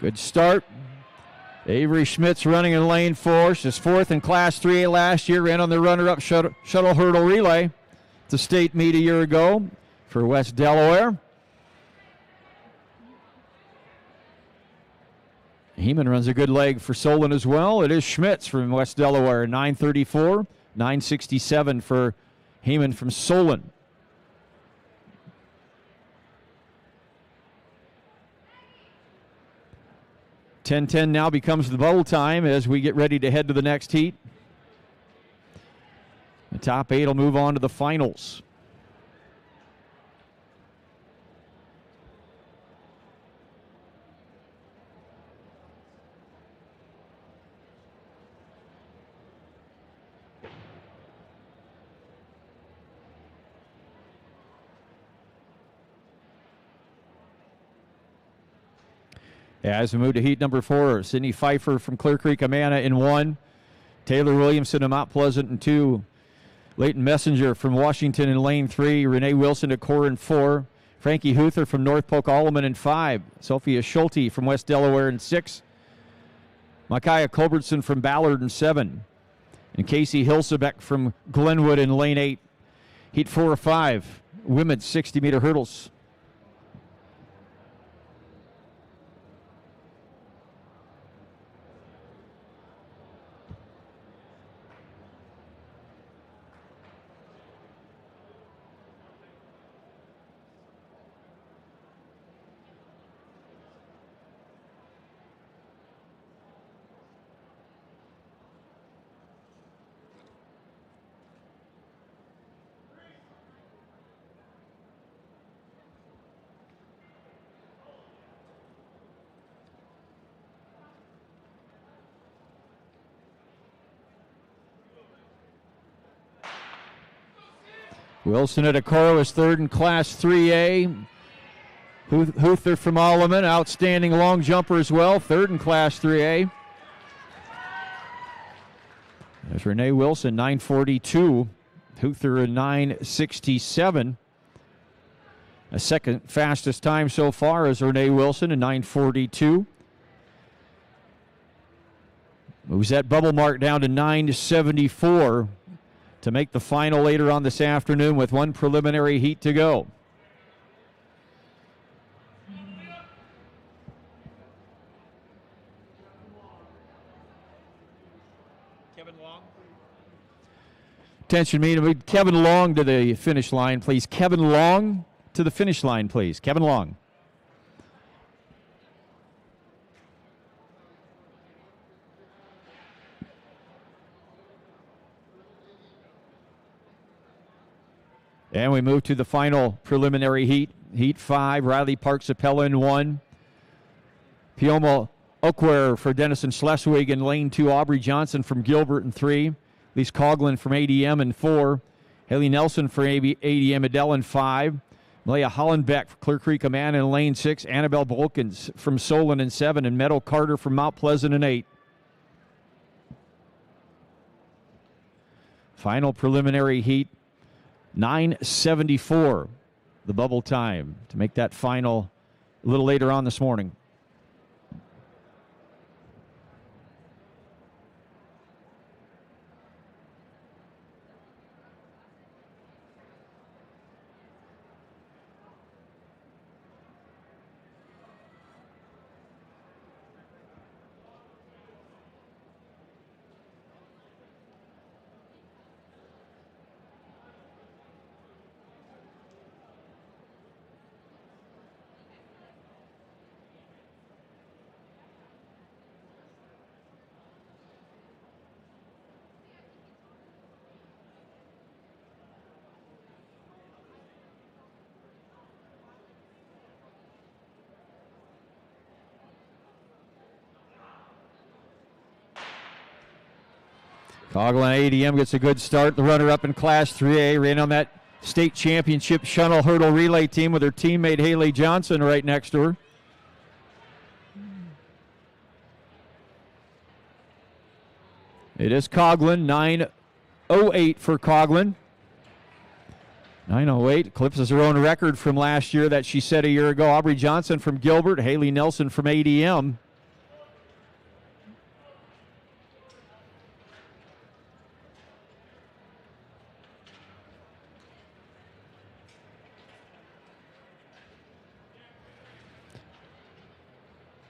Good start. Avery Schmitz running in lane 4. She's 4th in Class 3A last year. Ran on the runner-up shuttle hurdle relay at the state meet a year ago for West Delaware. Heeman runs a good leg for Solon as well. It is Schmitz from West Delaware, 9:34, 9:67 for Heeman from Solon. $10:10 now becomes the bubble time as we get ready to head to the next heat. The top 8 will move on to the finals. As we move to heat number 4, Sydney Pfeiffer from Clear Creek Amana in 1. Taylor Williamson of Mount Pleasant in 2. Leighton Messenger from Washington in lane 3. Renee Wilson at Core in 4. Frankie Huther from North Polk Alleman in 5. Sophia Schulte from West Delaware in 6. Micaiah Culbertson from Ballard in 7. And Casey Hilsebeck from Glenwood in lane 8. Heat 4 of 5. Women's 60-meter hurdles. Wilson at Okoro is 3rd in Class 3A. Huther from Alleman, outstanding long jumper as well, 3rd in Class 3A. There's Renee Wilson, 9:42. Huther in 9:67. A second fastest time so far is Renee Wilson in 9:42. Moves that bubble mark down to 9:74 to make the final later on this afternoon with one preliminary heat to go. Attention meeting, Kevin Long to the finish line, please. Kevin Long to the finish line, please. Kevin Long. And we move to the final preliminary heat. Heat 5, Riley Parks Appella in 1. Pioma Okware for Denison Schleswig in lane 2. Aubrey Johnson from Gilbert in 3. Lise Coughlin from ADM in 4. Haley Nelson for ADM Adele in 5. Malaya Hollenbeck for Clear Creek Amana in lane 6. Annabelle Bolkins from Solon in 7. And Meadow Carter from Mount Pleasant in 8. Final preliminary heat, 9:74, the bubble time to make that final a little later on this morning. Coughlin ADM gets a good start. The runner-up in Class 3A ran on that state championship shuttle hurdle relay team with her teammate Haley Johnson right next to her. It is Coughlin, 9:08 for Coughlin. 9:08 eclipses her own record from last year that she set a year ago. Aubrey Johnson from Gilbert, Haley Nelson from ADM.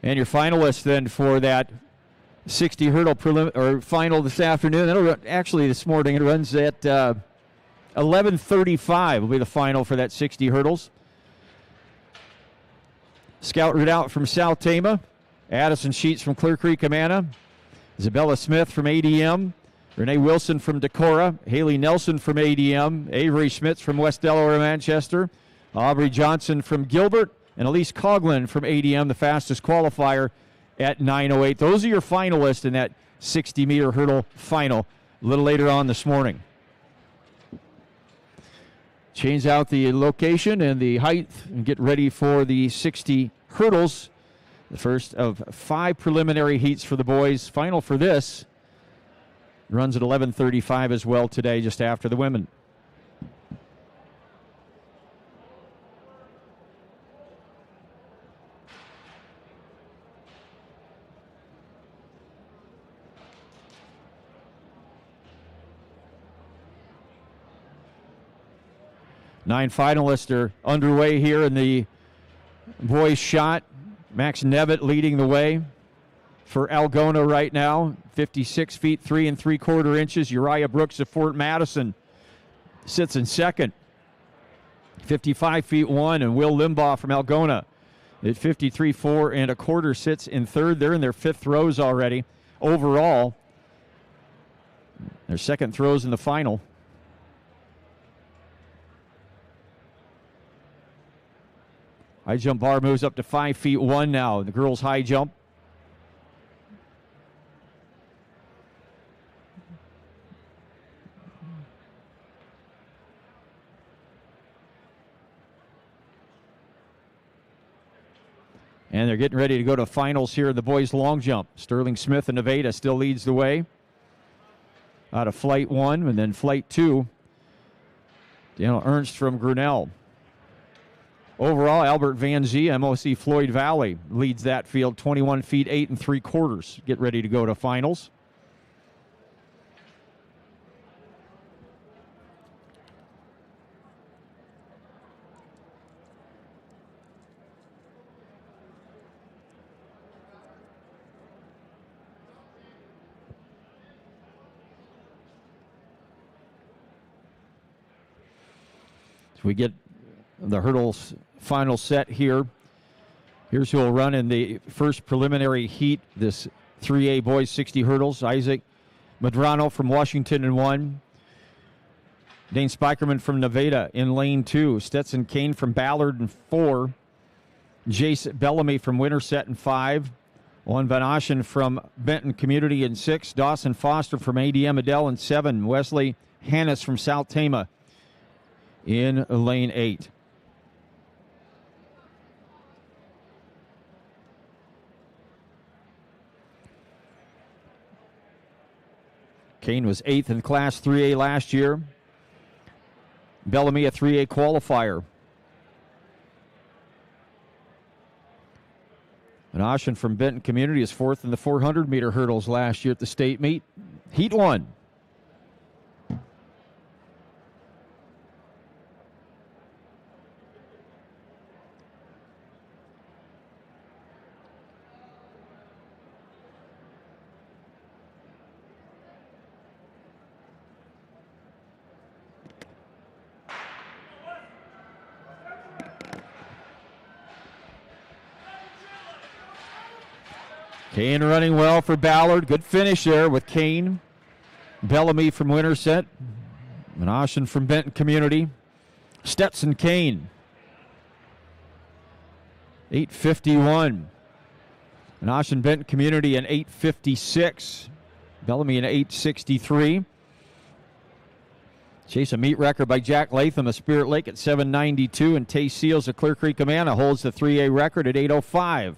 And your finalists then for that 60 hurdle final this afternoon. Actually, this morning it runs at 11:35 will be the final for that 60 hurdles. Scout Redoubt from South Tama. Addison Sheets from Clear Creek Amana. Isabella Smith from ADM. Renee Wilson from Decorah. Haley Nelson from ADM. Avery Schmitz from West Delaware, Manchester. Aubrey Johnson from Gilbert. And Elise Coughlin from ADM, the fastest qualifier at 9:08. Those are your finalists in that 60-meter hurdle final a little later on this morning. Change out the location and the height and get ready for the 60 hurdles. The first of 5 preliminary heats for the boys. Final for this runs at 11:35 as well today, just after the women. Nine finalists are underway here in the boys' shot. Max Nevitt leading the way for Algona right now. 56 feet 3 3/4 inches. Uriah Brooks of Fort Madison sits in second. 55 feet 1, and Will Limbaugh from Algona at 53 4 1/4 sits in third. They're in their 5th throws already. Overall, their 2nd throws in the final. High jump bar moves up to 5 feet 1 now. The girls' high jump. And they're getting ready to go to finals here in the boys' long jump. Sterling Smith of Nevada still leads the way out of flight 1, and then flight 2, Daniel Ernst from Grinnell. Overall, Albert Van Zee, MOC Floyd Valley, leads that field, 21 feet 8 3/4. Get ready to go to finals. As we get the hurdles final set here. Here's who will run in the first preliminary heat, this 3A boys 60 hurdles. Isaac Medrano from Washington in 1. Dane Spikerman from Nevada in lane 2. Stetson Kane from Ballard in 4. Jace Bellamy from Winterset in 5. Owen Van Oschen from Benton Community in 6. Dawson Foster from ADM Adele in 7. Wesley Hannes from South Tama in lane 8. Kane was 8th in Class 3A last year. Bellamy a 3A qualifier. And Ocean from Benton Community is 4th in the 400-meter hurdles last year at the state meet. Heat 1. Kane running well for Ballard. Good finish there with Kane. Bellamy from Winterset. Menashen from Benton Community. Stetson Kane. 8:51. Menashen Benton Community in 8:56. Bellamy in 8:63. Chase a meet record by Jack Latham of Spirit Lake at 7:92. And Tay Seals of Clear Creek Amana holds the 3A record at 8:05.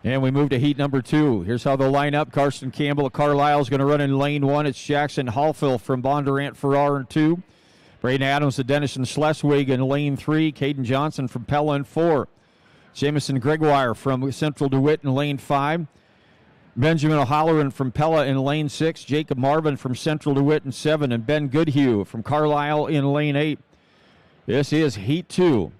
And we move to heat number 2. Here's how they'll line up. Karsten Campbell of Carlisle is going to run in lane 1. It's Jackson Hallfill from Bondurant Farrar in 2. Braden Adams of Denison Schleswig in lane 3. Caden Johnson from Pella in 4. Jamison Gregoire from Central DeWitt in lane 5. Benjamin O'Halloran from Pella in lane 6. Jacob Marvin from Central DeWitt in 7. And Ben Goodhue from Carlisle in lane 8. This is heat 2.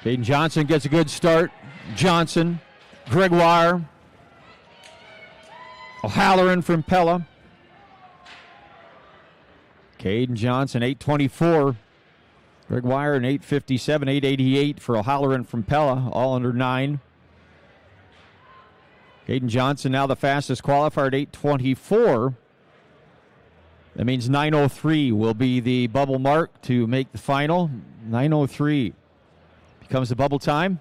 Caden Johnson gets a good start. Johnson, Gregoire, O'Halloran from Pella. Caden Johnson, 8:24. Gregoire in 8:57, 8:88 for O'Halloran from Pella, all under 9. Caden Johnson now the fastest qualifier at 8:24. That means 9:03 will be the bubble mark to make the final. 9:03 becomes the bubble time.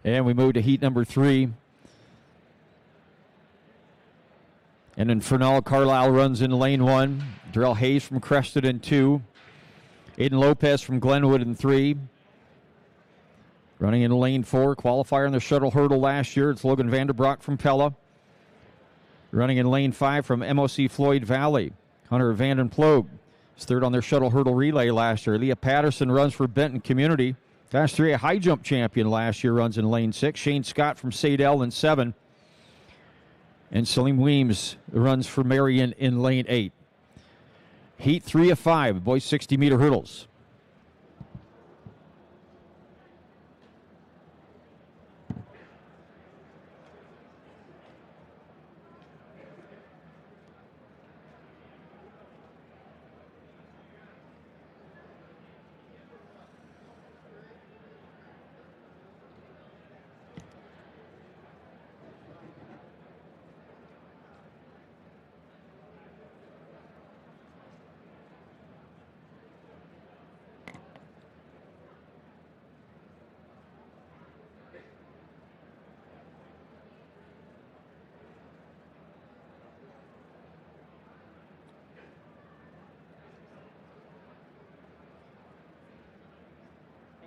And we move to heat number 3. And then Fernald Carlisle runs in lane 1. Darrell Hayes from Crested in 2. Aiden Lopez from Glenwood in 3. Running in lane 4, qualifier in the shuttle hurdle last year, it's Logan Vanderbroek from Pella. Running in lane 5 from MOC Floyd Valley, Hunter Vanden Ploeg. He's third on their shuttle hurdle relay last year. Leah Patterson runs for Benton Community. Class 3A high jump champion last year, runs in lane 6. Shane Scott from Sadell in 7. And Salim Weems runs for Marion in lane 8. Heat 3 of 5, boys 60-meter hurdles.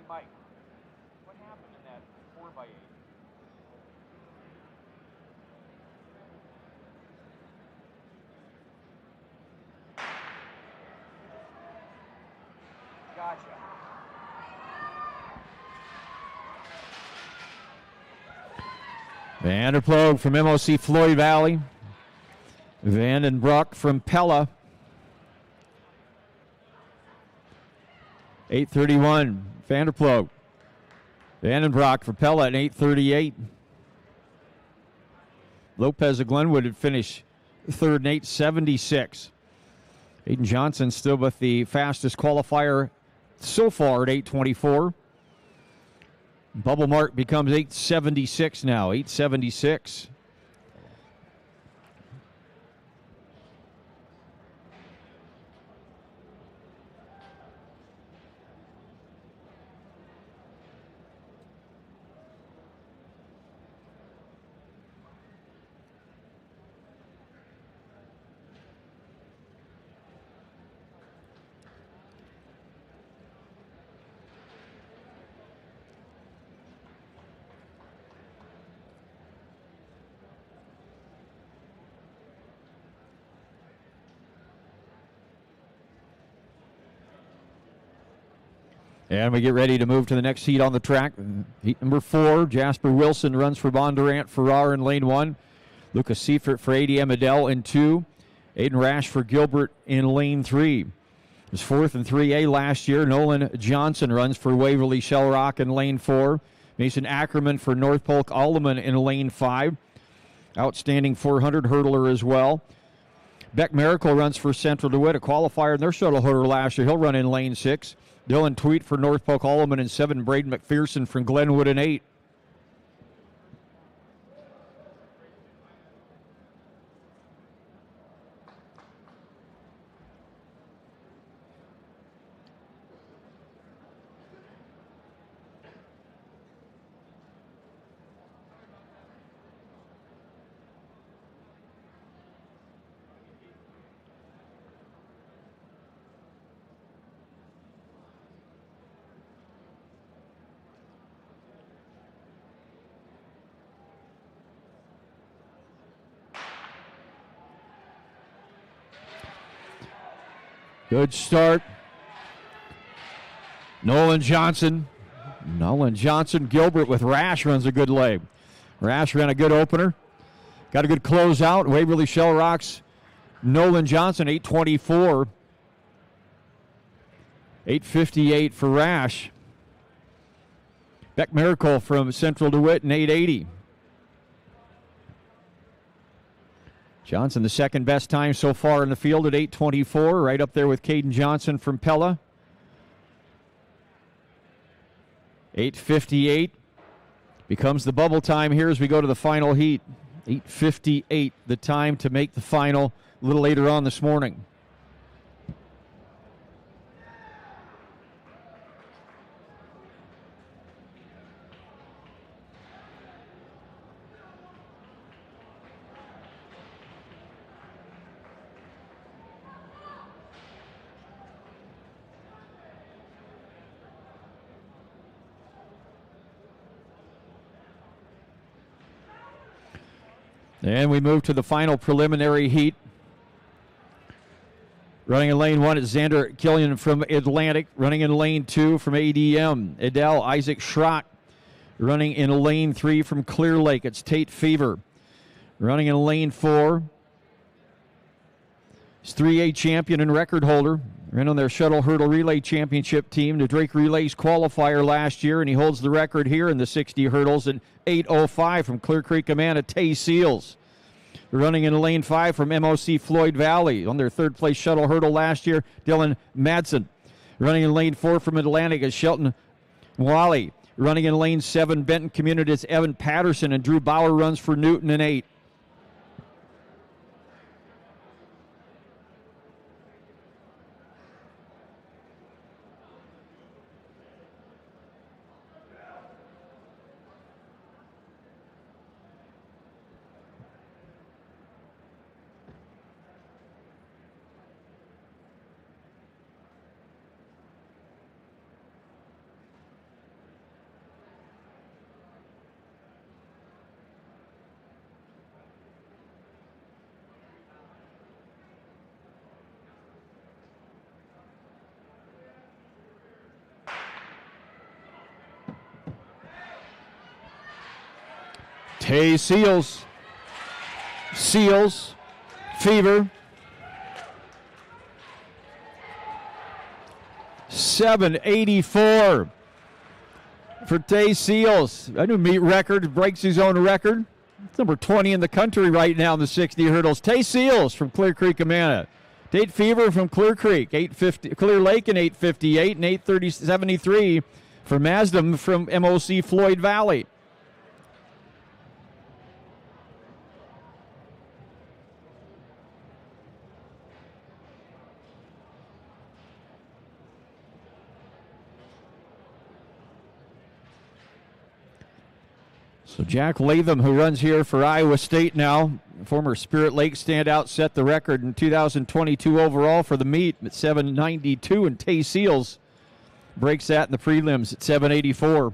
Mike, what happened in that 4x8? Gotcha. Vanden Ploeg from MOC Floyd Valley. Vandenbroek from Pella. 8:31, Vanden Ploeg. Vandenbroek for Pella at 8:38. Lopez of Glenwood had finished third in 8:76. Aiden Johnson still with the fastest qualifier so far at 8:24. Bubble mark becomes 8:76 now, 8:76. And we get ready to move to the next heat on the track. Heat number 4, Jasper Wilson runs for Bondurant Farrar in lane 1. Lucas Seifert for ADM Adele in 2. Aiden Rash for Gilbert in lane 3. He was 4th in 3A last year. Nolan Johnson runs for Waverly Shell Rock in lane 4. Mason Ackerman for North Polk Alleman in lane 5. Outstanding 400 hurdler as well. Beck Miracle runs for Central DeWitt, a qualifier in their shuttle hurdler last year. He'll run in lane 6. Dylan Tweet for North Polk Alleman in 7. Braden McPherson from Glenwood in 8. Good start. Nolan Johnson, Gilbert with Rash runs a good leg. Rash ran a good opener. Got a good closeout. Waverly Shell Rocks, Nolan Johnson, 8:24. 8:58 for Rash. Beck Miracle from Central DeWitt in 8:80. Johnson, the second best time so far in the field at 8:24, right up there with Caden Johnson from Pella. 8:58 becomes the bubble time here as we go to the final heat. 8:58, the time to make the final a little later on this morning. And we move to the final preliminary heat. Running in lane 1 is Xander Killian from Atlantic. Running in lane 2 from ADM, Adele Isaac Schrock. Running in lane 3 from Clear Lake, it's Tate Fever. Running in lane 4 is 3A champion and record holder. Ran on their shuttle hurdle relay championship team, the Drake Relays qualifier last year, and he holds the record here in the 60 hurdles at 8:05 from Clear Creek, Amana, Tay Seals. Running in lane 5 from MOC Floyd Valley on their third place shuttle hurdle last year, Dylan Madsen. Running in lane 4 from Atlantic is Shelton Wally. Running in lane 7, Benton Community, it's Evan Patterson, and Drew Bauer runs for Newton in 8. Tay Seals. Seals. Fever. 7:84 for Tay Seals. A new meet record, breaks his own record. It's number 20 in the country right now in the 60 hurdles. Tay Seals from Clear Creek, Amana. Tate Fever from Clear Creek, 850, Clear Lake in 8:58 and 8:73 for Masdam from MOC Floyd Valley. So Jack Latham, who runs here for Iowa State now, former Spirit Lake standout, set the record in 2022 overall for the meet at 7:92, and Tay Seals breaks that in the prelims at 7:84.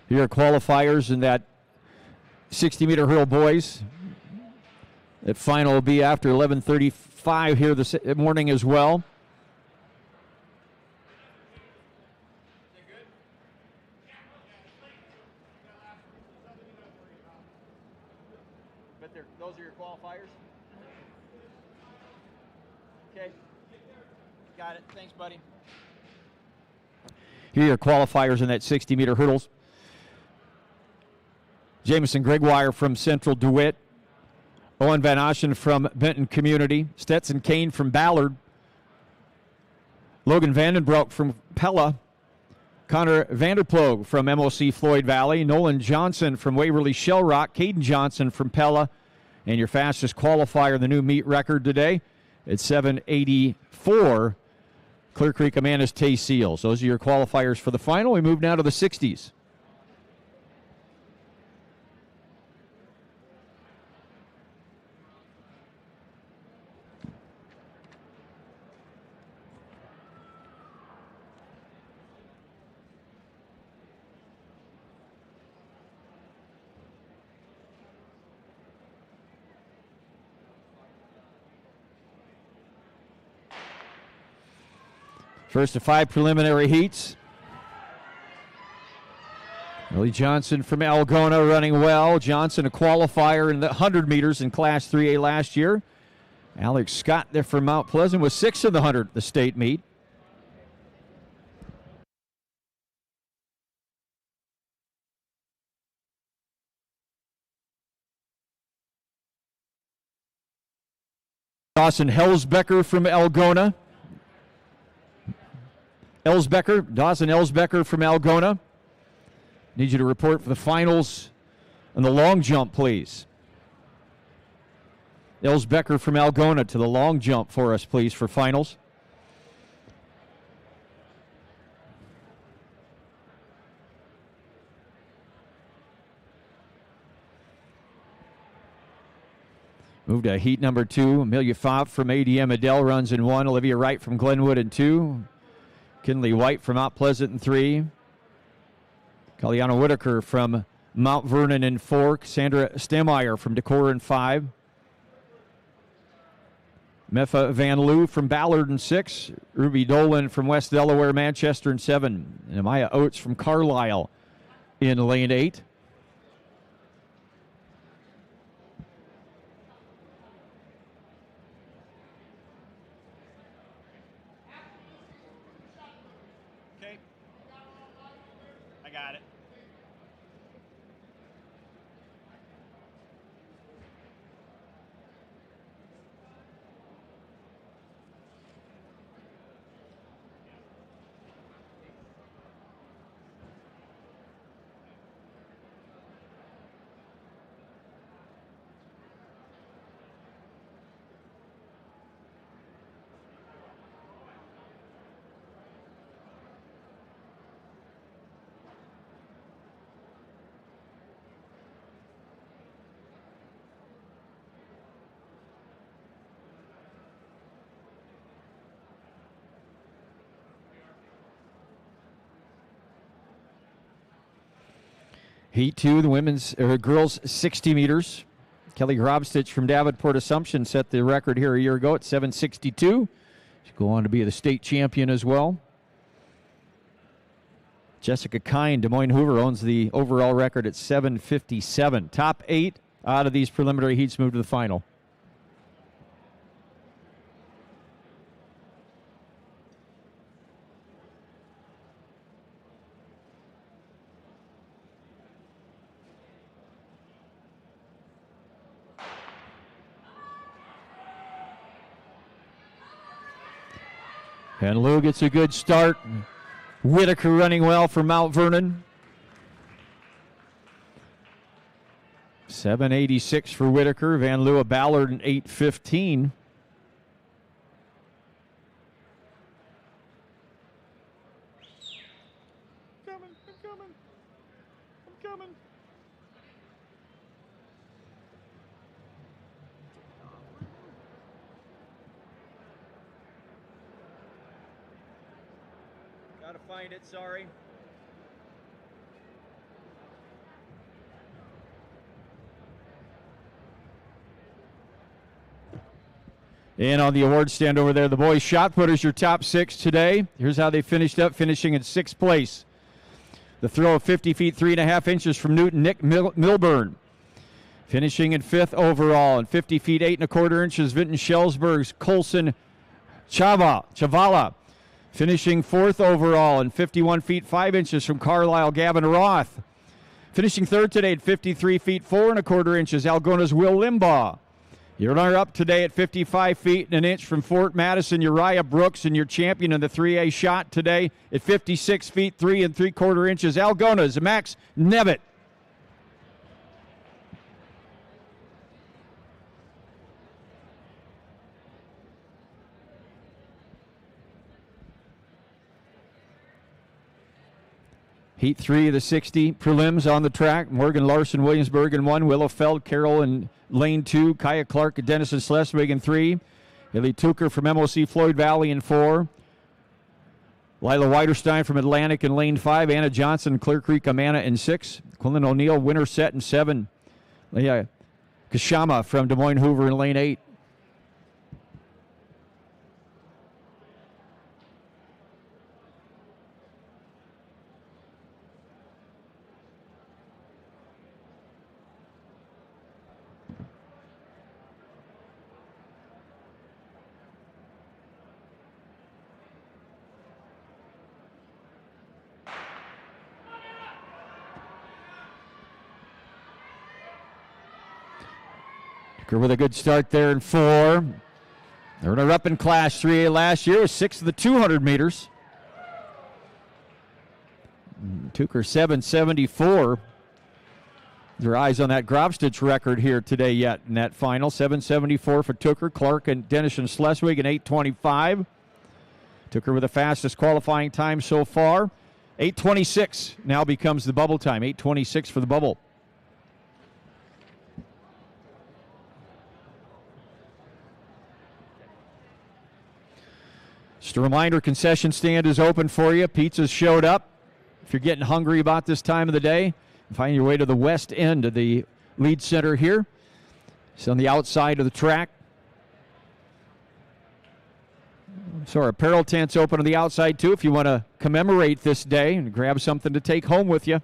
Here are qualifiers in that 60-meter hurdle, boys. That final will be after 11:35 here this morning as well. But those are your qualifiers? Okay. Got it. Thanks, buddy. Here are qualifiers in that 60-meter hurdles. Jameson Gregoire from Central DeWitt. Owen Van Oschen from Benton Community. Stetson Kane from Ballard. Logan Vandenbroek from Pella. Connor Vanderploeg from MOC Floyd Valley. Nolan Johnson from Waverly Shell Rock. Caden Johnson from Pella. And your fastest qualifier, the new meet record today, at 7:84. Clear Creek Amana's Tay Seals. Those are your qualifiers for the final. We move now to the 60s. First of 5 preliminary heats. Willie Johnson from Algona running well. Johnson, a qualifier in the 100 meters in Class 3A last year. Alex Scott there from Mount Pleasant was 6th in the 100 at the state meet. Dawson Helsbecker from Algona. Dawson Elsbecker from Algona. Need you to report for the finals And the long jump, please. Elsbecker from Algona to the long jump for us, please, for finals. Move to heat number 2. Amelia Fopp from ADM Adele runs in 1. Olivia Wright from Glenwood in 2. Kinley White from Mount Pleasant in 3. Kalyana Whitaker from Mount Vernon in 4. Sandra Stemmeyer from Decorah in 5. Meffa Van Loo from Ballard in 6. Ruby Dolan from West Delaware, Manchester in 7. And Amaya Oates from Carlisle in lane 8. Got it. Heat 2, the girls 60 meters. Kelly Grobstich from Davenport Assumption set the record here a year ago at 7:62. She'll go on to be the state champion as well. Jessica Kine, Des Moines Hoover, owns the overall record at 7:57. Top 8 out of these preliminary heats move to the final. And Lou gets a good start. Whitaker running well for Mount Vernon. 7:86 for Whitaker. Van Leeuwen Ballard in 8:15. I'm coming. Gotta find it, sorry. And on the award stand over there, the boys shot putters, your top 6 today. Here's how they finished up, finishing in 6th place. The throw of 50 feet, 3.5 inches from Newton, Nick Milburn. Finishing in 5th overall, and 50 feet, 8.25 inches, Vinton Schellsberg's Colson Chavala. Finishing 4th overall, and 51 feet, 5 inches from Carlisle, Gavin Roth. Finishing 3rd today at 53 feet, 4.25 inches, Algona's Will Limbaugh. Your runner-up today at 55 feet and an inch from Fort Madison, Uriah Brooks, and your champion in the 3A shot today at 56 feet, 3.75 inches, Algona's Max Nevitt. Heat 3 of the 60 prelims on the track. Morgan Larson, Williamsburg in 1. Willow Feld, Carroll in lane 2. Kaya Clark and Denison Schleswig in 3. Haley Tucker from MOC Floyd Valley in 4. Lila Weiderstein from Atlantic in lane 5. Anna Johnson, Clear Creek, Amana in 6. Quinlan O'Neill, winner set in 7. Leah Kashama from Des Moines Hoover in lane 8. With a good start there in 4. The runner-up in Class 3A last year was 6th of the 200 meters. Tucker 7:74. Your eyes on that Grobstich record here today yet in that final. 774 for Tooker, Clark, and Dennis and Schleswig in 825. Tooker with the fastest qualifying time so far. 826 now becomes the bubble time. 826 for the bubble. Just a reminder, concession stand is open for you. Pizza's showed up. If you're getting hungry about this time of the day, find your way to the west end of the Lead Center here. It's on the outside of the track. So our apparel tent's open on the outside too if you want to commemorate this day and grab something to take home with you.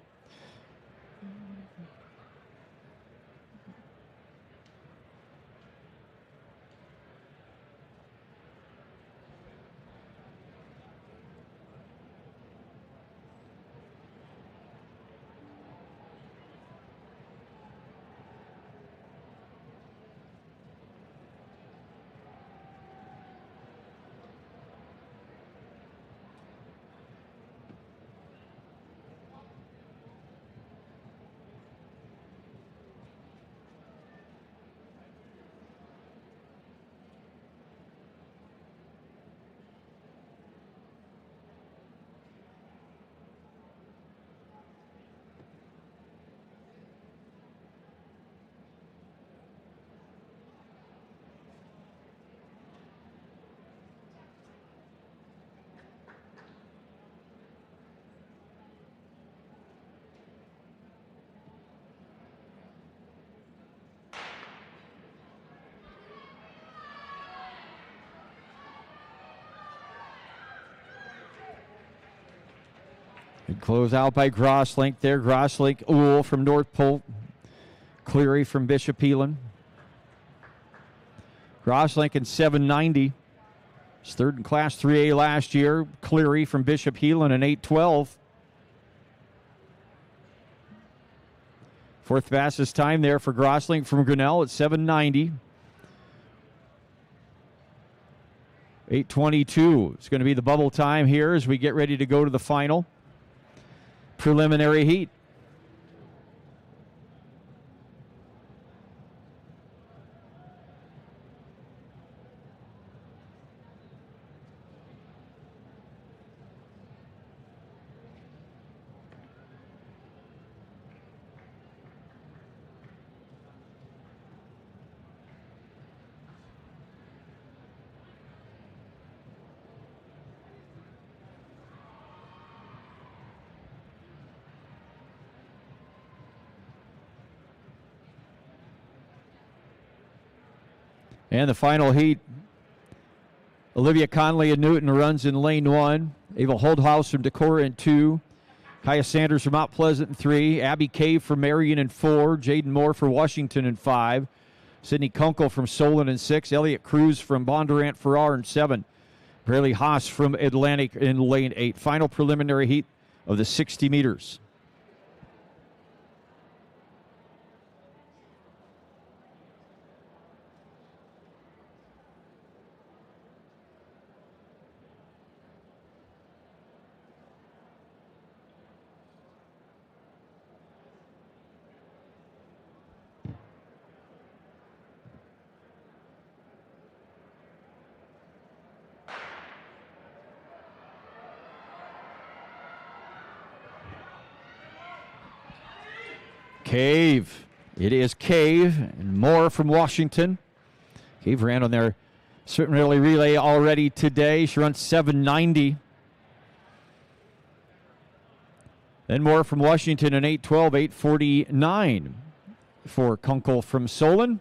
Close out by Grosslink there. Grosslink, Uhl from North Polk. Cleary from Bishop Heelan. Grosslink in 790. He's third in Class 3A last year. Cleary from Bishop Heelan in 812. Fourth fastest time there for Grosslink from Grinnell at 790. 822 is going to be the bubble time here as we get ready to go to the final preliminary heat. And the final heat, Olivia Conley of Newton runs in lane 1. Ava Holdhouse from Decorah in 2. Kaya Sanders from Mount Pleasant in 3. Abby Cave from Marion in 4. Jaden Moore for Washington in 5. Sydney Kunkel from Solon in 6. Elliott Cruz from Bondurant Farrar in 7. Braley Haas from Atlantic in lane 8. Final preliminary heat of the 60 meters. Cave. It is Cave and Moore from Washington. Cave ran on their certain relay already today. She runs 790. Then Moore from Washington in 812, 849 for Kunkel from Solon.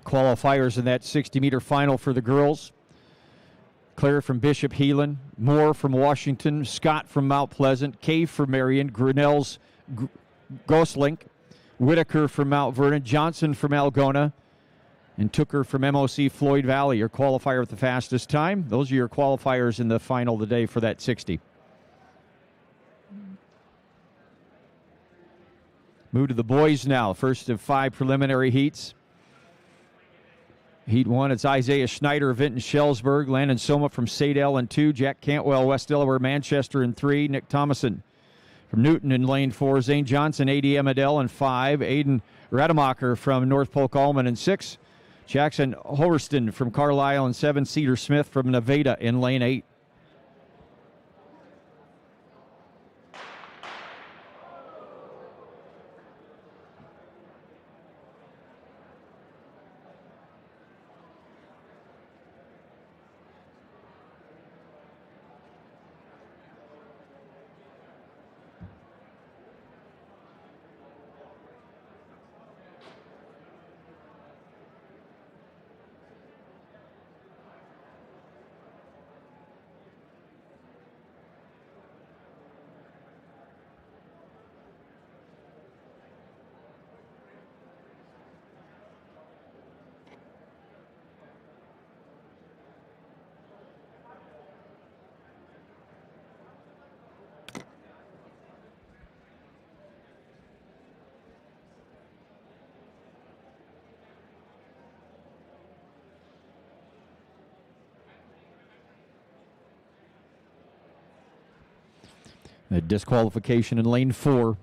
qualifiers in that 60-meter final for the girls. Claire from Bishop Heelan, Moore from Washington, Scott from Mount Pleasant, Kay from Marion, Grinnell's Goslink, Whitaker from Mount Vernon, Johnson from Algona, and Tooker from MOC Floyd Valley, your qualifier with the fastest time. Those are your qualifiers in the final today for that 60. Move to the boys now. First of 5 preliminary heats. Heat 1, it's Isaiah Schneider, Vinton Shellsburg, Landon Soma from Sadell in 2, Jack Cantwell, West Delaware, Manchester in 3, Nick Thomason from Newton in lane 4, Zane Johnson, ADM Adele in 5, Aiden Rademacher from North Polk Allman in 6, Jackson Hoverston from Carlisle in 7, Cedar Smith from Nevada in lane 8. A disqualification in lane 4.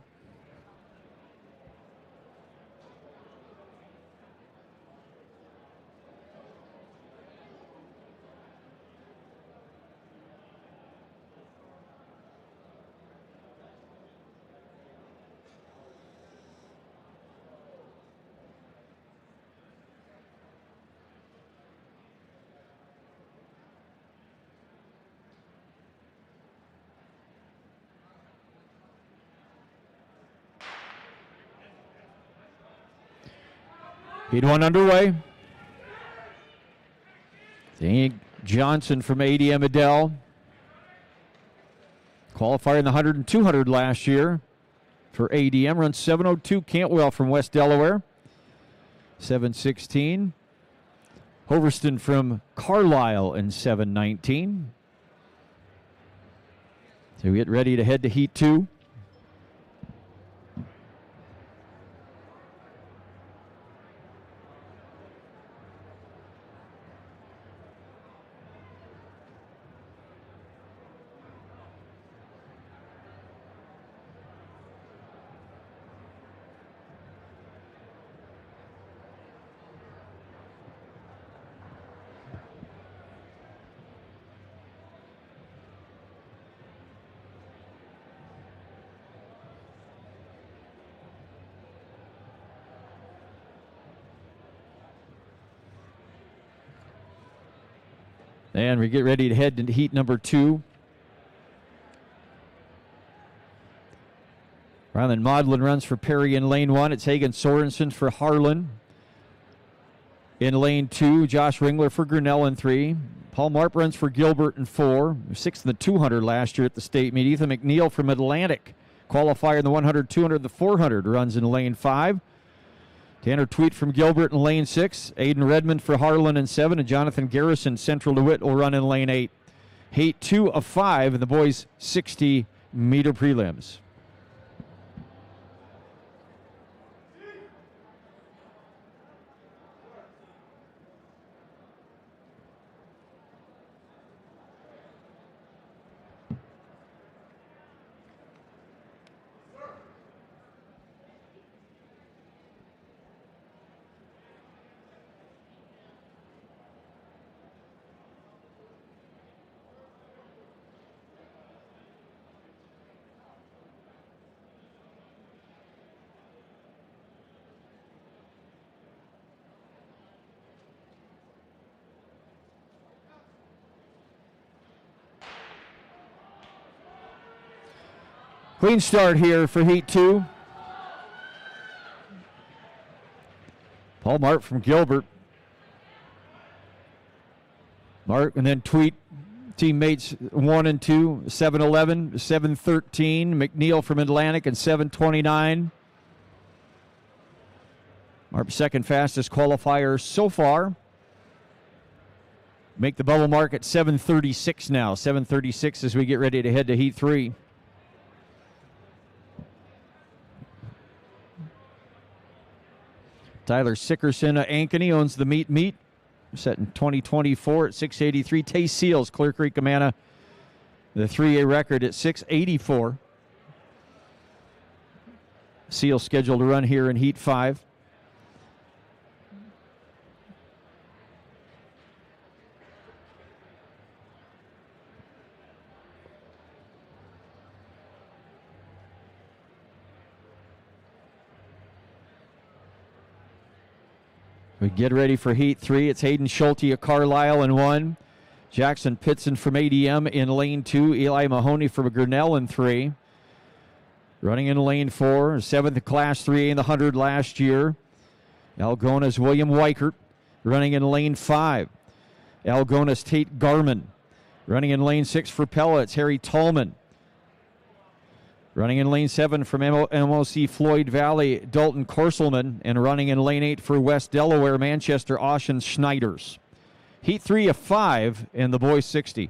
Heat 1 underway. Zane Johnson from ADM Adele. Qualifier in the 100 and 200 last year for ADM. Runs 7:02. Cantwell from West Delaware. 7:16. Hoverston from Carlisle in 7:19. So we get ready to head to Heat 2. And we get ready to head into heat number 2. Rylan Maudlin runs for Perry in lane 1. It's Hagen Sorensen for Harlan in lane 2. Josh Ringler for Grinnell in 3. Paul Marp runs for Gilbert in 4. 6th in the 200 last year at the state meet. Ethan McNeil from Atlantic, qualifier in the 100, 200, the 400, runs in lane 5. Tanner Tweet from Gilbert in lane 6. Aiden Redmond for Harlan in 7. And Jonathan Garrison, Central DeWitt, will run in lane 8. Heat 2 of 5 in the boys' 60-meter prelims. Clean start here for Heat 2. Paul Marp from Gilbert Mark, and then Tweet teammates 1 and 2, 7:11, 7:13. McNeil from Atlantic and 7:29. Our second fastest qualifier so far. Make the bubble mark at 7:36 now. 7:36 as we get ready to head to Heat 3. Tyler Sickerson of Ankeny owns the meet. Set in 2024 at 6:83. Tay Seals, Clear Creek, Amana, the 3A record at 6:84. Seals scheduled to run here in Heat 5. We get ready for Heat 3. It's Hayden Schulte of Carlisle in 1. Jackson Pitson from ADM in lane 2. Eli Mahoney from Grinnell in 3. Running in lane 4. 7th class 3A in the 100 last year. Algona's William Weichert running in lane 5. Algona's Tate Garman running in lane 6 for Pella. It's Harry Tallman. Running in lane 7 from MOC Floyd Valley, Dalton Korselman. And running in lane 8 for West Delaware, Manchester, Ocean Schneiders. Heat 3 of 5 in the boys 60.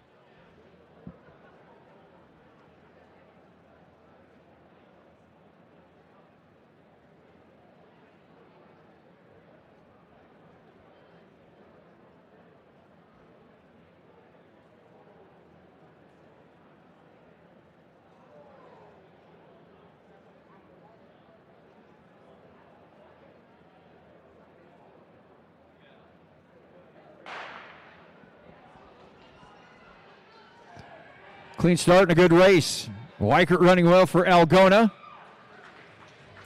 Clean start and a good race. Weichert running well for Algona.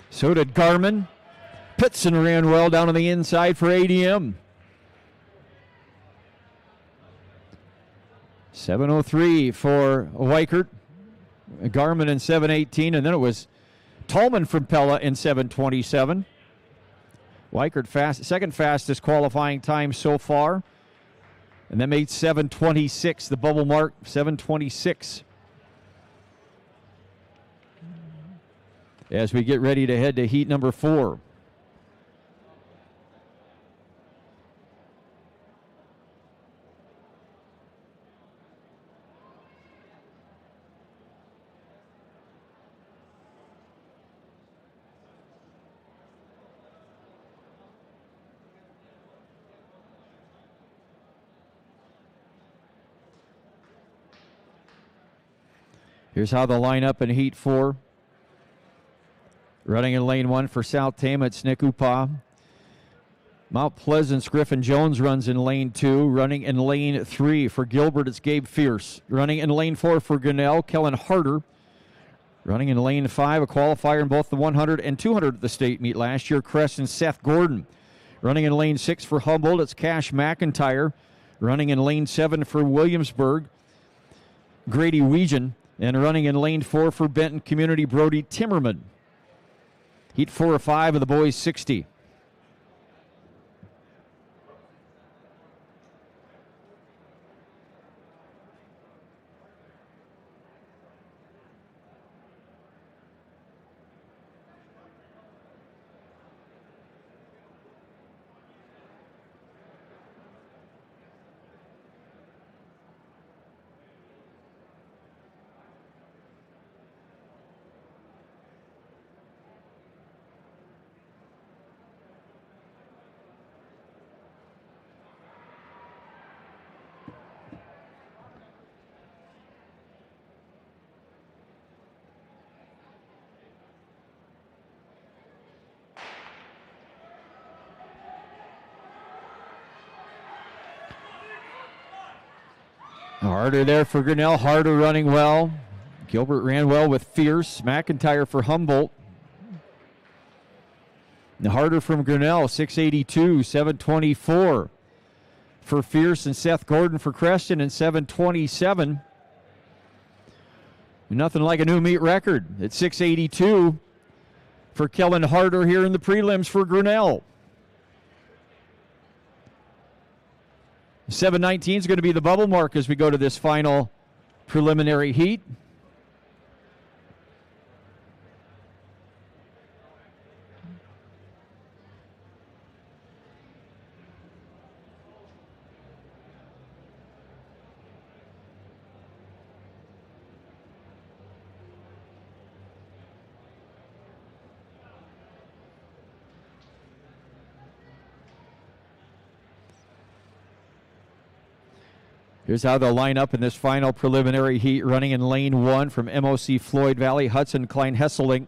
So did Garman. Pitson ran well down on the inside for ADM. 7:03 for Weichert. Garman in 7:18, and then it was Tallman from Pella in 7:27. Weichert second fastest qualifying time so far. And that made 7:26 the bubble mark, 7:26. As we get ready to head to heat number 4. Here's how they'll line up in Heat 4. Running in lane 1 for South Tama, it's Nick Upa. Mount Pleasant's Griffin Jones runs in lane 2. Running in lane 3 for Gilbert, it's Gabe Fierce. Running in lane 4 for Grinnell, Kellen Harder. Running in lane 5, a qualifier in both the 100 and 200 at the state meet last year, Creston Seth Gordon. Running in lane 6 for Humboldt, it's Cash McIntyre. Running in lane 7 for Williamsburg, Grady Wiegand. And running in lane 4 for Benton Community, Brody Timmerman. Heat 4 of 5 of the boys 60. Harder there for Grinnell. Harder running well. Gilbert ran well with Fierce. McIntyre for Humboldt. And Harder from Grinnell, 682, 724 for Fierce, and Seth Gordon for Creston in 727. Nothing like a new meet record at 682 for Kellen Harder here in the prelims for Grinnell. 7:19 is going to be the bubble mark as we go to this final preliminary heat. Here's how they'll line up in this final preliminary heat. Running in lane 1 from MOC Floyd Valley, Hudson Klein Hesselink.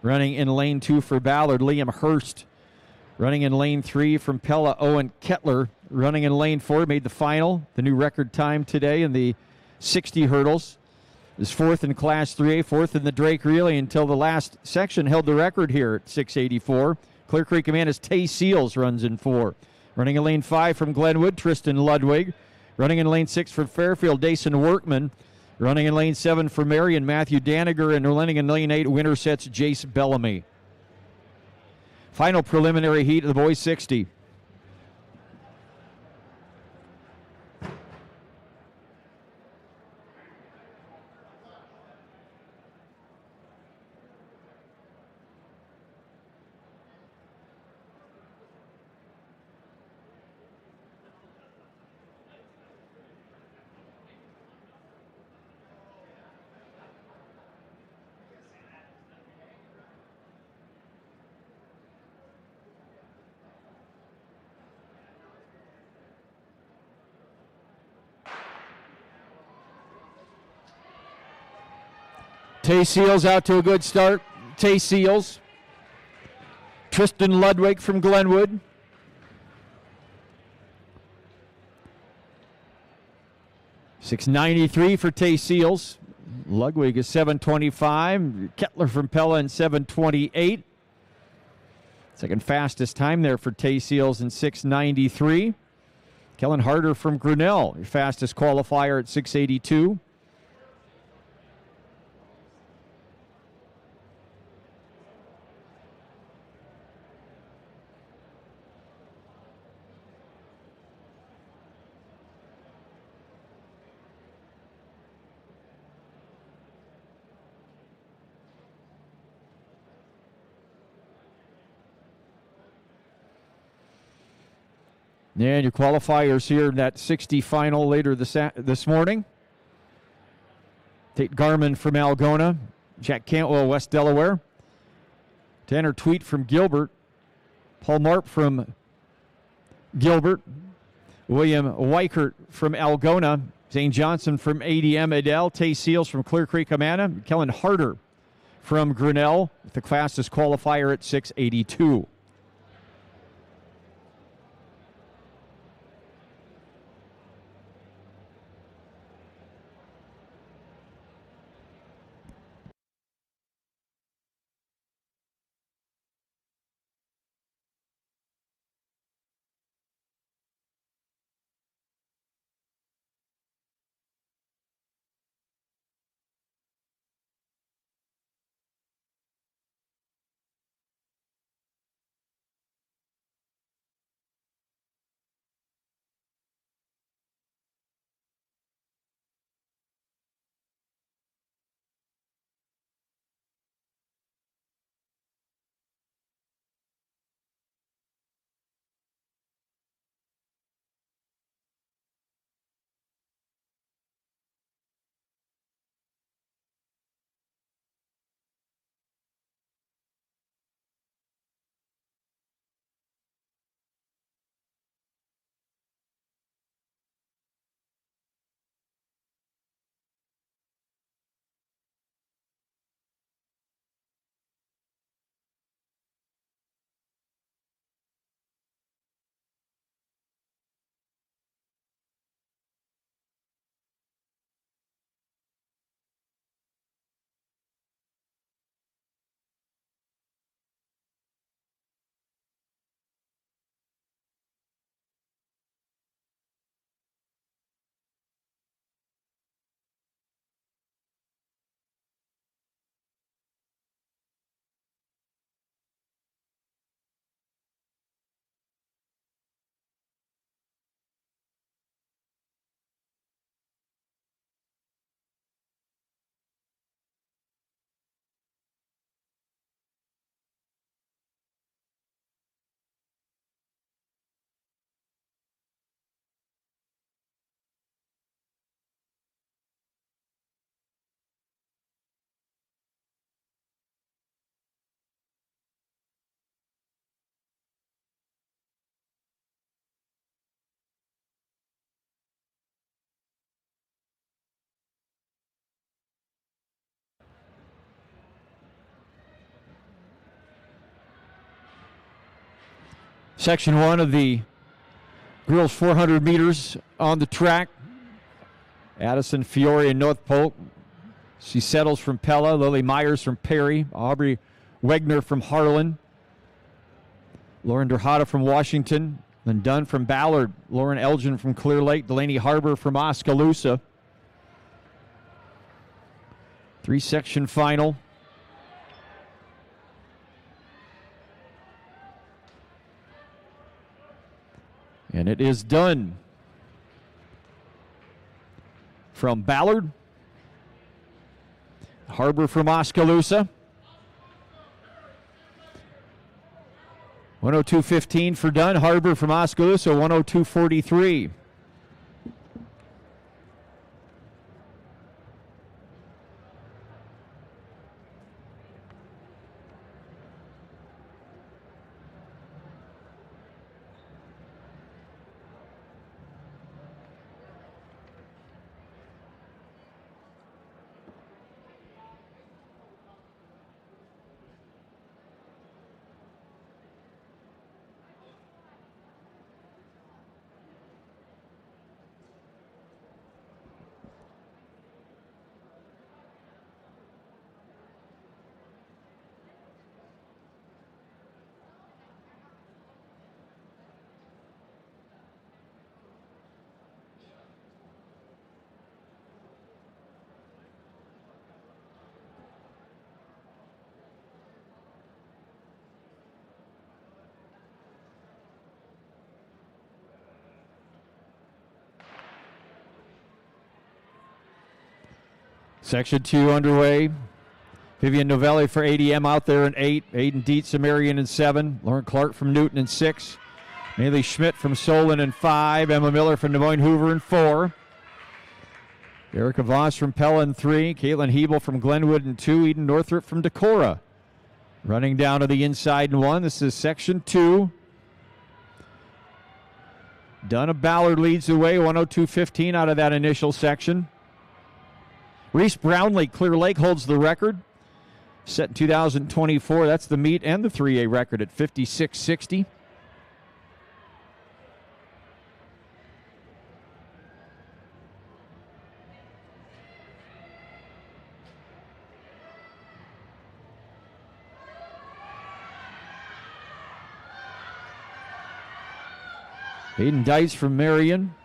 Running in lane 2 for Ballard, Liam Hurst. Running in lane 3 from Pella, Owen Kettler. Running in lane 4, made the final. The new record time today in the 60 hurdles. Is fourth in Class 3A, fourth in the Drake Relay until the last section. Held the record here at 6:84. Clear Creek Amanda's Tay Seals runs in 4. Running in lane 5 from Glenwood, Tristan Ludwig. Running in lane 6 for Fairfield, Dason Workman. Running in lane 7 for Marion, Matthew Daniger. And running in lane 8, winner sets Jace Bellamy. Final preliminary heat of the boys 60. Tay Seals out to a good start. Tay Seals. Tristan Ludwig from Glenwood. $6.93 for Tay Seals. Ludwig is $7.25. Kettler from Pella in $7.28. Second fastest time there for Tay Seals in $6.93. Kellen Harder from Grinnell, your fastest qualifier at $6.82. And your qualifiers here in that 60 final later this morning. Tate Garman from Algona. Jack Cantwell, West Delaware. Tanner Tweet from Gilbert. Paul Marp from Gilbert. William Weichert from Algona. Zane Johnson from ADM Adel. Tay Seals from Clear Creek Amana. Kellen Harder from Grinnell with the fastest qualifier at 6:82. Section 1 of the girls 400 meters on the track. Addison Fiore and North Polk. She settles from Pella. Lily Myers from Perry. Aubrey Wegner from Harlan. Lauren Derhada from Washington. Lynn Dunn from Ballard. Lauren Elgin from Clear Lake. Delaney Harbor from Oskaloosa. 3-section final. And it is done. From Ballard. Harbor from Oskaloosa. 102.15 for Dunn. Harbor from Oskaloosa, 102.43. Section 2 underway. Vivian Novelli for ADM out there in 8. Aiden Dietz of Marion in 7. Lauren Clark from Newton in 6. Maylee Schmidt from Solon in 5. Emma Miller from Des Moines Hoover in 4. Erica Voss from Pella in 3. Caitlin Hebel from Glenwood in 2. Eden Northrop from Decorah. Running down to the inside in 1. This is Section 2. Donna Ballard leads the way, 102.15 out of that initial section. Reese Brownlee, Clear Lake, holds the record. Set in 2024. That's the meet and the 3A record at 56.60. Hayden Dice from Marion.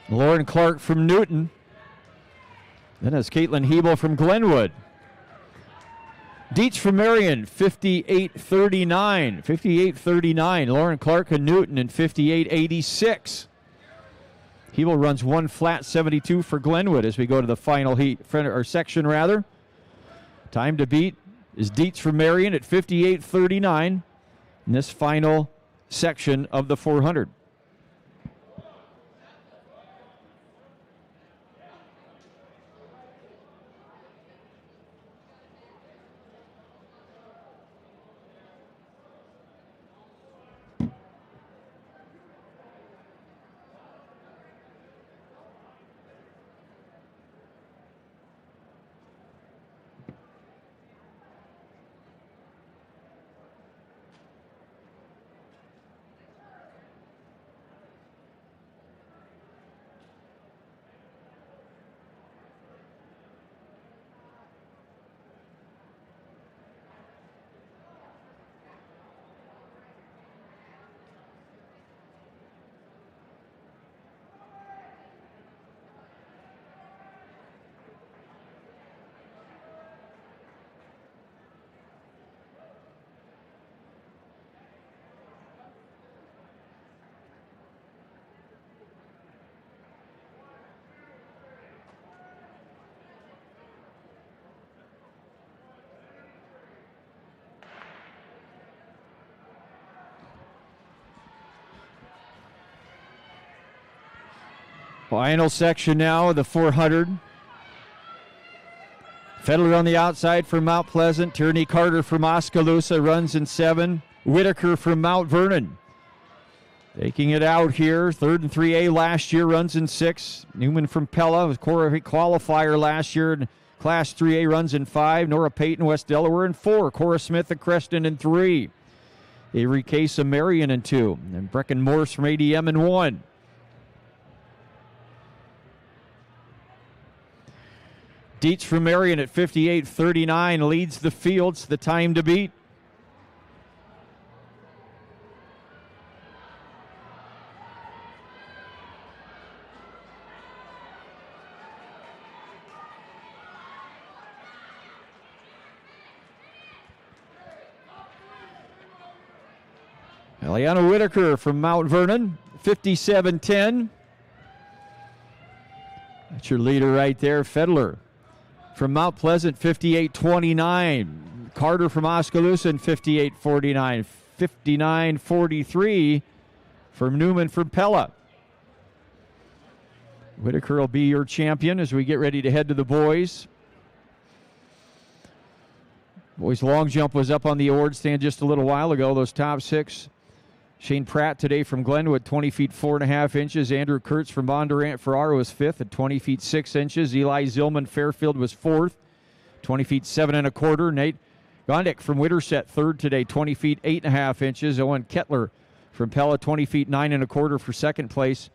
Lauren Clark from Newton. Then has Caitlin Hebel from Glenwood. Dietz from Marion, 58.39. 58.39. Lauren Clark and Newton in 58.86. Hebel runs 1 flat 72 for Glenwood as we go to the final heat, or section rather. Time to beat is Dietz from Marion at 58.39 in this final section of the 400. Final section now of the 400. Fedler on the outside from Mount Pleasant. Tierney Carter from Oskaloosa runs in 7. Whitaker from Mount Vernon. Taking it out here. Third and 3A last year, runs in 6. Newman from Pella was qualifier last year in Class 3A, runs in 5. Nora Payton, West Delaware in 4. Cora Smith of Creston in 3. Avery Case Marion in 2. And Brecken Morse from ADM in 1. Dietz from Marion at 58.39 leads the field. It's the time to beat. Eliana Whitaker from Mount Vernon, 57.10. That's your leader right there, Fedler. From Mount Pleasant, 58.29. Carter from Oskaloosa, 58.49. 59.43 from Newman from Pella. Whitaker will be your champion as we get ready to head to the boys. Boys long jump was up on the award stand just a little while ago, those top 6. Shane Pratt today from Glenwood, 20 feet 4.5 inches. Andrew Kurtz from Bondurant Ferraro was 5th at 20 feet 6 inches. Eli Zillman Fairfield was 4th, 20 feet 7.25. Nate Gondik from Winterset 3rd today, 20 feet 8.5 inches. Owen Kettler from Pella, 20 feet 9.25 for 2nd place.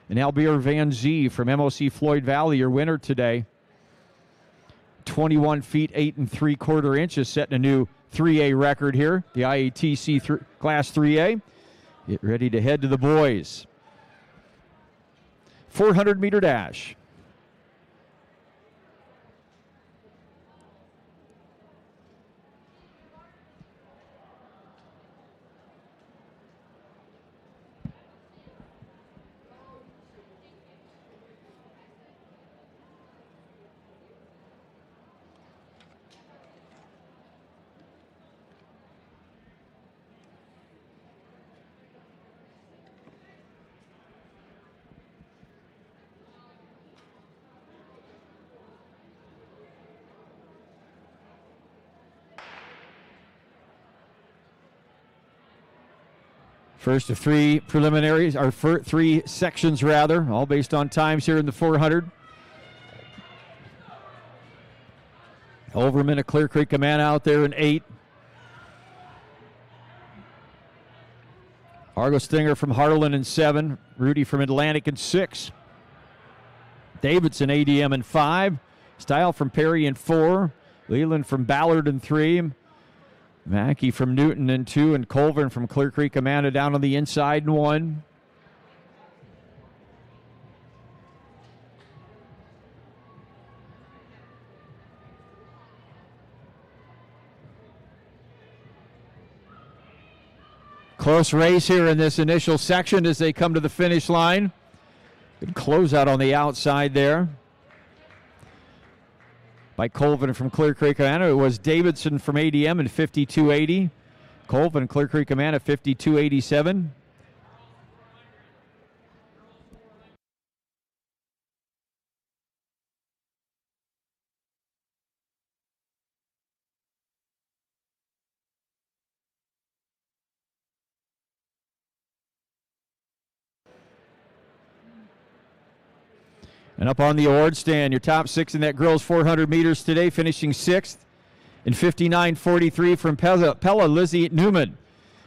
And Albert Van Zee from MOC Floyd Valley, your winner today, 21 feet 8.75 inches, setting a new 3A record here, the IATC Class 3A. Get ready to head to the boys. 400-meter dash. First of 3 preliminaries, or 3 sections rather, all based on times here in the 400. Overman of Clear Creek, a man out there in 8. Argo Stinger from Harlan in 7. Rudy from Atlantic in 6. Davidson ADM in 5. Style from Perry in 4. Leland from Ballard in 3. Mackey from Newton in 2, and Colvin from Clear Creek Amanda down on the inside in 1. Close race here in this initial section as they come to the finish line. Good closeout on the outside there by Colvin from Clear Creek, Amana. It was Davidson from ADM in 52.80. Colvin, Clear Creek, Amana, 52.87. And up on the award stand, your top 6 in that girls 400 meters today, finishing 6th in 59.43 from Pella, Lizzie Newman.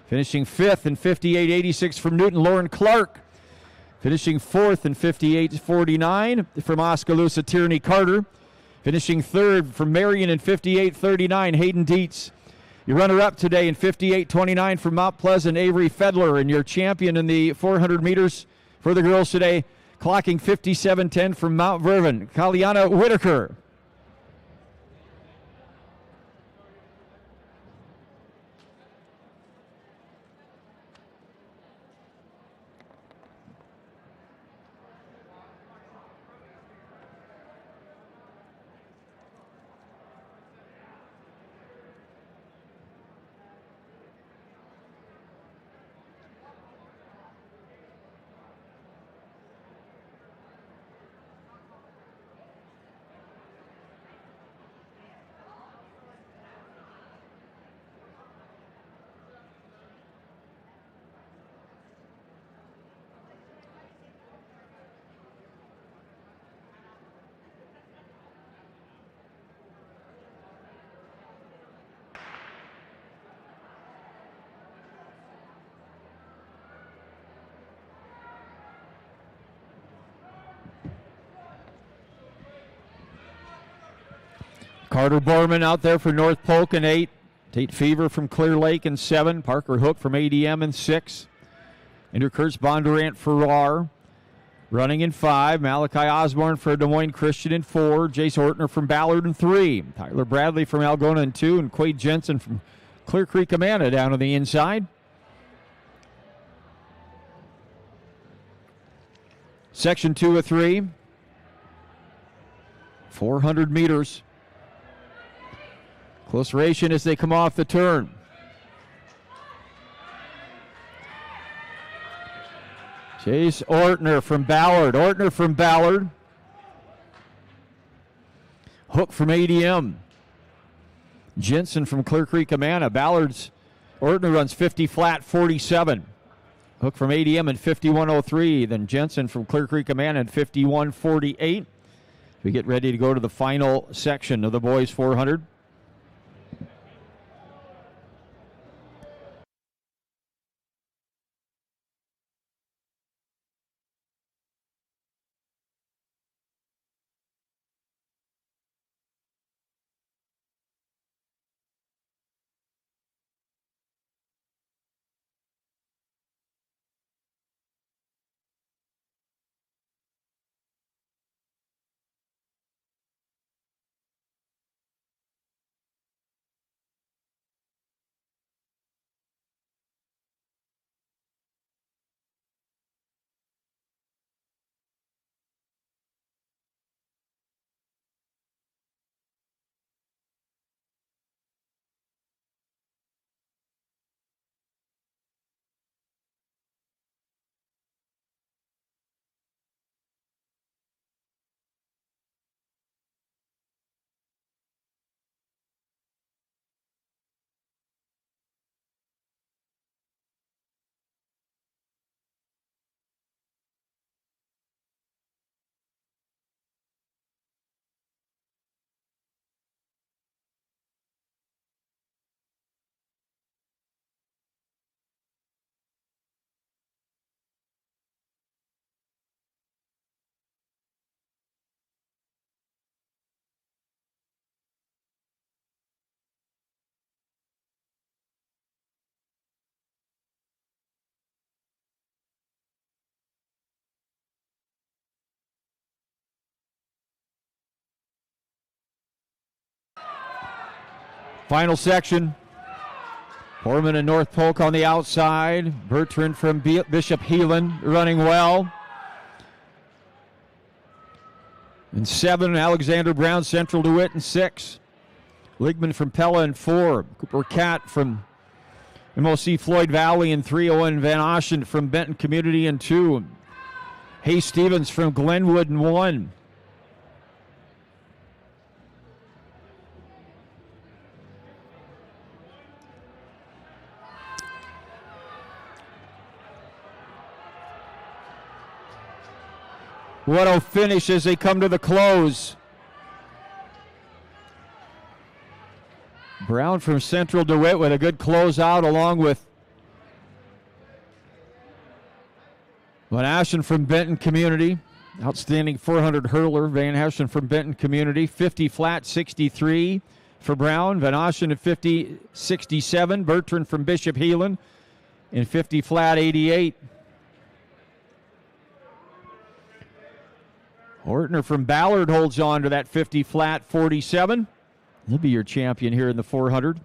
Finishing 5th in 58.86 from Newton, Lauren Clark. Finishing 4th in 58.49 from Oskaloosa, Tierney Carter. Finishing 3rd from Marion in 58.39, Hayden Dietz. Your runner-up today in 58.29 from Mount Pleasant, Avery Fedler. And your champion in the 400 meters for the girls today, clocking 57.10 from Mount Vernon, Kaliana Whitaker. Carter Borman out there for North Polk in 8. Tate Fever from Clear Lake in 7. Parker Hook from ADM in 6. Enter Kurtz Bondurant Farrar running in 5. Malachi Osborne for Des Moines Christian in 4. Jace Ortner from Ballard in 3. Tyler Bradley from Algona in 2. And Quade Jensen from Clear Creek Amana down on the inside. Section 2 of 3. 400 meters. Close ration as they come off the turn. Chase Ortner from Ballard. Hook from ADM. Jensen from Clear Creek Amana. Ortner runs 50 flat 47. Hook from ADM in 51.03. Then Jensen from Clear Creek Amana in 51.48. We get ready to go to the final section of the boys 400. Final section. Portman and North Polk on the outside. Bertrand from Bishop Heelan running well. In 7, Alexander Brown, Central DeWitt in 6. Ligman from Pella in 4. Cooper Cat from MOC Floyd Valley in 3. Owen Van Oschen from Benton Community in 2. Hayes Stevens from Glenwood in 1. What a finish as they come to the close. Brown from Central DeWitt with a good closeout along with Van Ashen from Benton Community. Outstanding 400 hurler. Van Ashen from Benton Community. 50 flat 63 for Brown. Van Ashen at 50 67. Bertrand from Bishop Heelan in 50 flat 88. Ortner from Ballard holds on to that 50 flat 47. He'll be your champion here in the 400.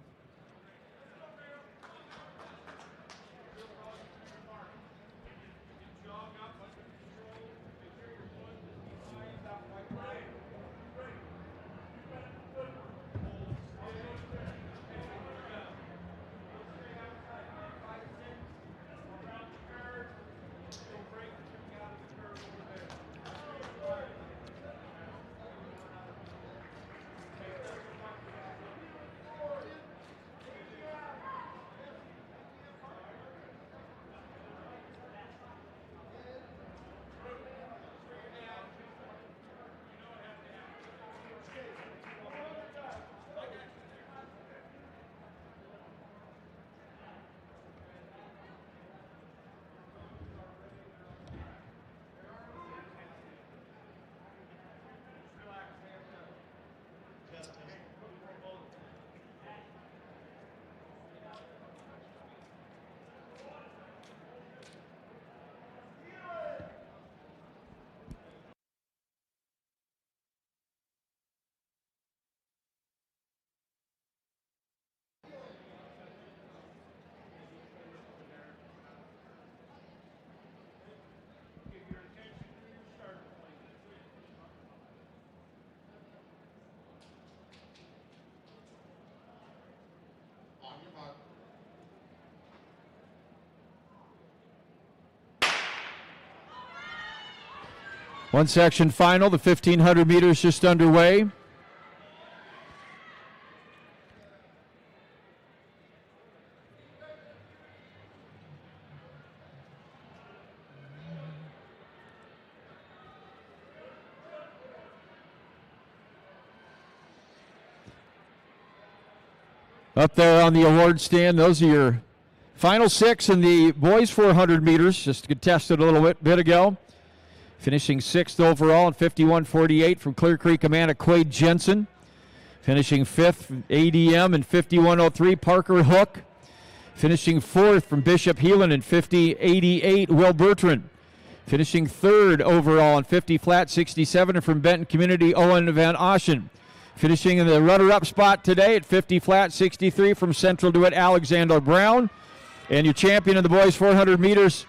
One section final, the 1,500 meters just underway. Up there on the award stand, those are your final 6 in the boys 400 meters, just contested a little bit ago. Finishing 6th overall in 51.48 from Clear Creek, Amanda Quaid Jensen. Finishing 5th, ADM in 51.03, Parker Hook. Finishing 4th from Bishop Heelan in 50.88, Will Bertrand. Finishing 3rd overall in 50 flat 67 from Benton Community, Owen Van Oschen. Finishing in the runner-up spot today at 50 flat 63 from Central DeWitt, Alexander Brown. And your champion in the boys 400 meters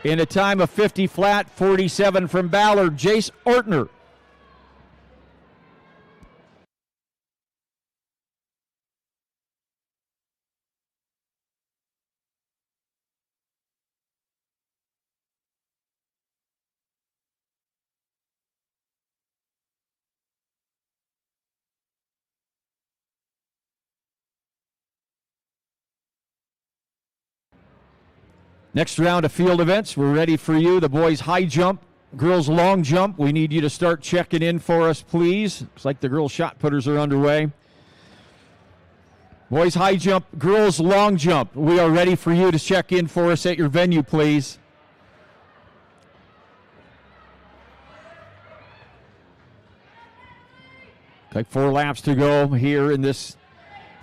in a time of 50 flat 47 from Ballard, Jace Ortner. Next round of field events, we're ready for you. The boys high jump, girls long jump. We need you to start checking in for us, please. Looks like the girls shot putters are underway. Boys high jump, girls long jump. We are ready for you to check in for us at your venue, please. Like 4 laps to go here in this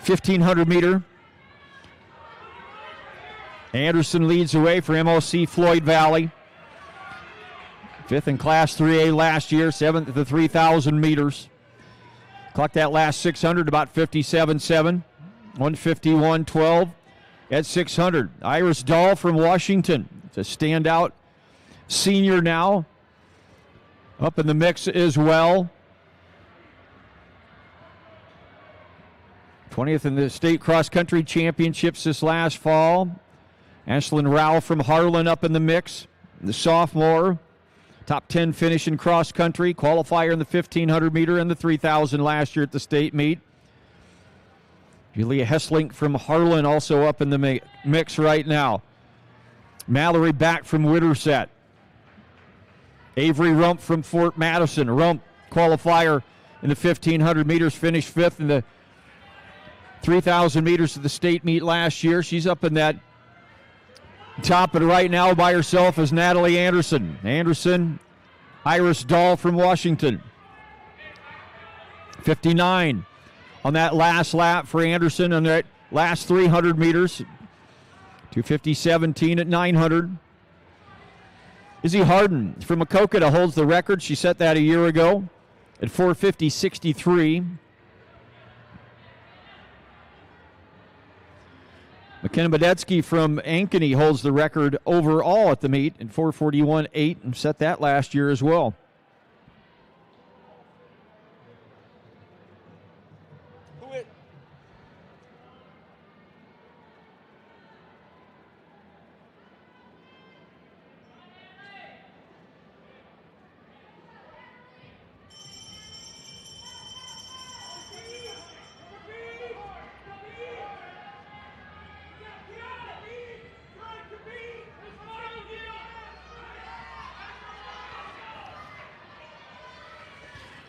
1,500 meter. Anderson leads away for MOC Floyd Valley. 5th in Class 3A last year, 7th at the 3,000 meters. Clocked that last 600 about 57.7, 151.12 at 600. Iris Dahl from Washington, it's a standout senior now, up in the mix as well. 20th in the state cross-country championships this last fall. Ashlyn Rao from Harlan up in the mix. The sophomore, top 10 finish in cross-country, qualifier in the 1,500 meter and the 3,000 last year at the state meet. Julia Hesslink from Harlan also up in the mix right now. Mallory Back from Winterset. Avery Rump from Fort Madison. Rump, qualifier in the 1,500 meters, finished 5th in the 3,000 meters of the state meet last year. She's up in that top, and right now by herself is Natalie Anderson. Anderson, Iris Dahl from Washington. 59 on that last lap for Anderson on that last 300 meters. 2:50.17 at 900. Izzy Harden from Makokata holds the record. She set that a year ago at 4:50.63. McKenna Badetsky from Ankeny holds the record overall at the meet in 4:41.8 and set that last year as well.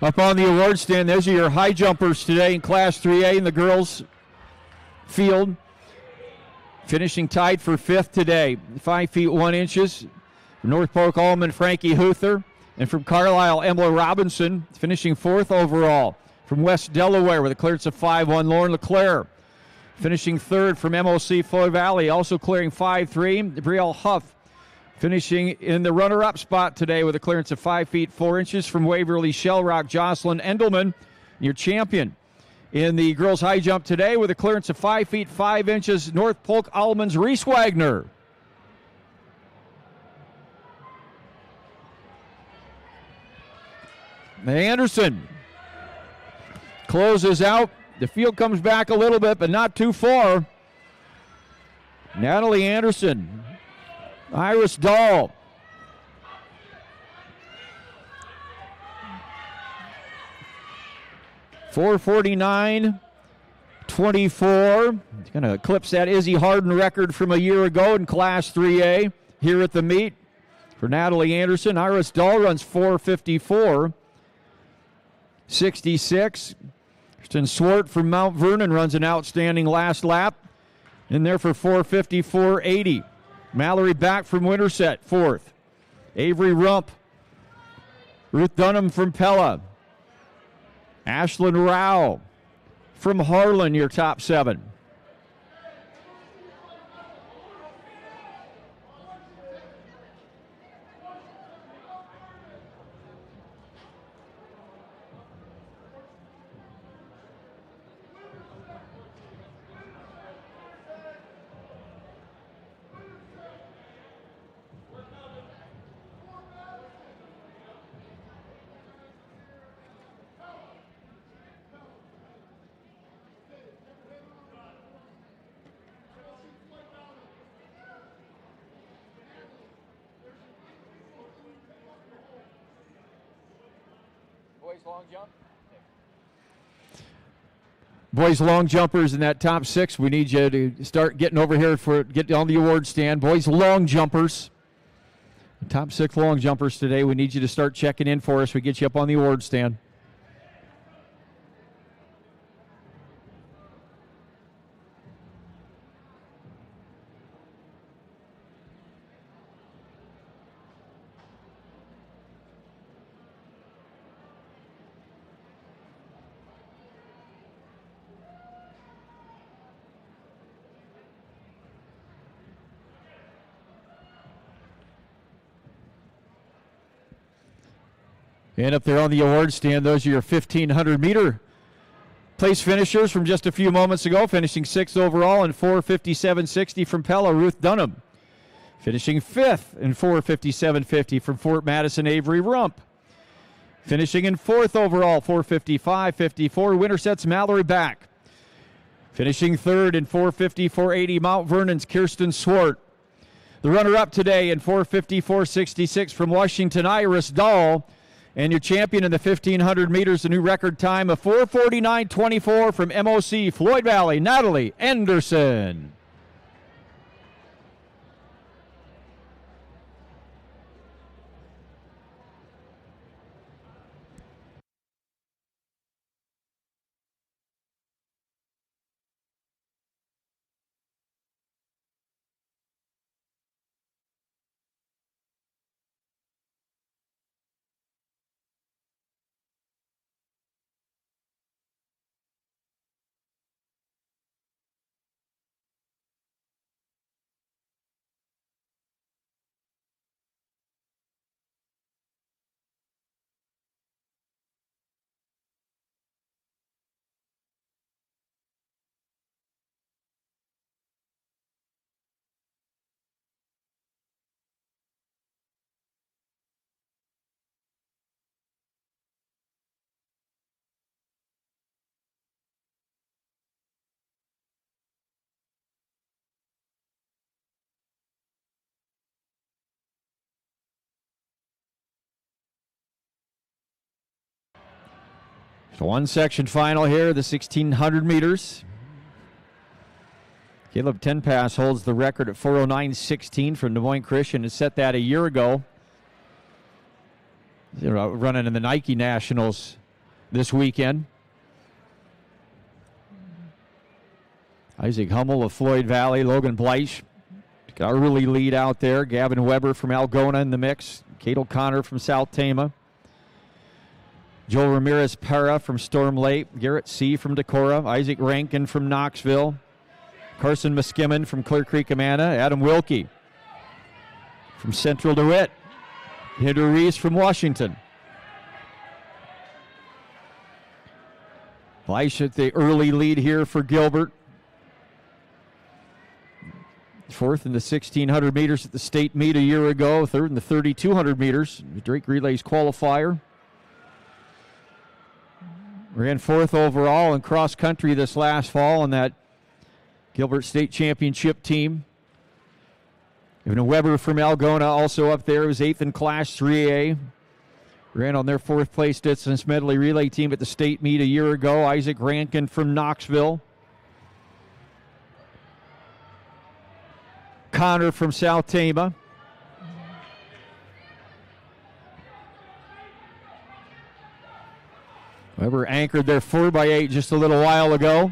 Up on the award stand, those are your high jumpers today in Class 3A in the girls' field. Finishing tied for 5th today, 5 feet 1 inches. From North Polk Allman, Frankie Huther. And from Carlisle, Emma Robinson, finishing 4th overall. From West Delaware with a clearance of 5-1, Lauren LeClaire. Finishing 3rd from MOC Floyd Valley, also clearing 5-3, Brielle Huff. Finishing in the runner-up spot today with a clearance of 5 feet 4 inches from Waverly Shell Rock, Jocelyn Endelman, your champion. In the girls high jump today with a clearance of 5 feet 5 inches, North Polk Almonds, Reese Wagner. Anderson closes out. The field comes back a little bit, but not too far. Natalie Anderson. Iris Dahl. 4:49.24. He's going to eclipse that Izzy Harden record from a year ago in Class 3A here at the meet. For Natalie Anderson, Iris Dahl runs 4:54.66. Kristen Swart from Mount Vernon runs an outstanding last lap in there for 4:54.80. Mallory Back from Winterset, fourth. Avery Rump. Ruth Dunham from Pella. Ashlyn Rao from Harlan, your top seven. Boys long jump. Boys long jumpers in that top six. We need you to start getting over here get on the award stand. Boys long jumpers. Top six long jumpers today. We need you to start checking in for us. We get you up on the award stand. And up there on the award stand, those are your 1,500-meter place finishers from just a few moments ago, finishing sixth overall in 4:57.60 from Pella, Ruth Dunham. Finishing fifth in 4:57.50 from Fort Madison, Avery Rump. Finishing in fourth overall, 4:55.54, Winterset's Mallory Back. Finishing third in 4:54.80, Mount Vernon's Kirsten Swart. The runner-up today in 4:54.66 from Washington, Iris Dahl. And your champion in the 1,500 meters, a new record time of 4:49.24 from MOC Floyd Valley, Natalie Anderson. So one section final here, the 1,600 meters. Caleb Tenpass holds the record at 4:09.16 from Des Moines Christian and set that a year ago. They're running in the Nike Nationals this weekend. Isaac Hummel of Floyd Valley, Logan Bleich got a early lead out there. Gavin Weber from Algona in the mix. Kate O'Connor from South Tama. Joel Ramirez-Para from Storm Lake. Garrett C. from Decorah. Isaac Rankin from Knoxville. Carson Muskimon from Clear Creek, Amana. Adam Wilkie from Central DeWitt. Hinder Reese from Washington. Bleich at the early lead here for Gilbert. Fourth in the 1,600 meters at the state meet a year ago. Third in the 3,200 meters. The Drake Relays qualifier. Ran fourth overall in cross country this last fall on that Gilbert State Championship team. Even Weber from Algona also up there was eighth in Class 3A. Ran on their fourth place distance medley relay team at the state meet a year ago. Isaac Rankin from Knoxville. Connor from South Tama. Weber anchored their 4x8 just a little while ago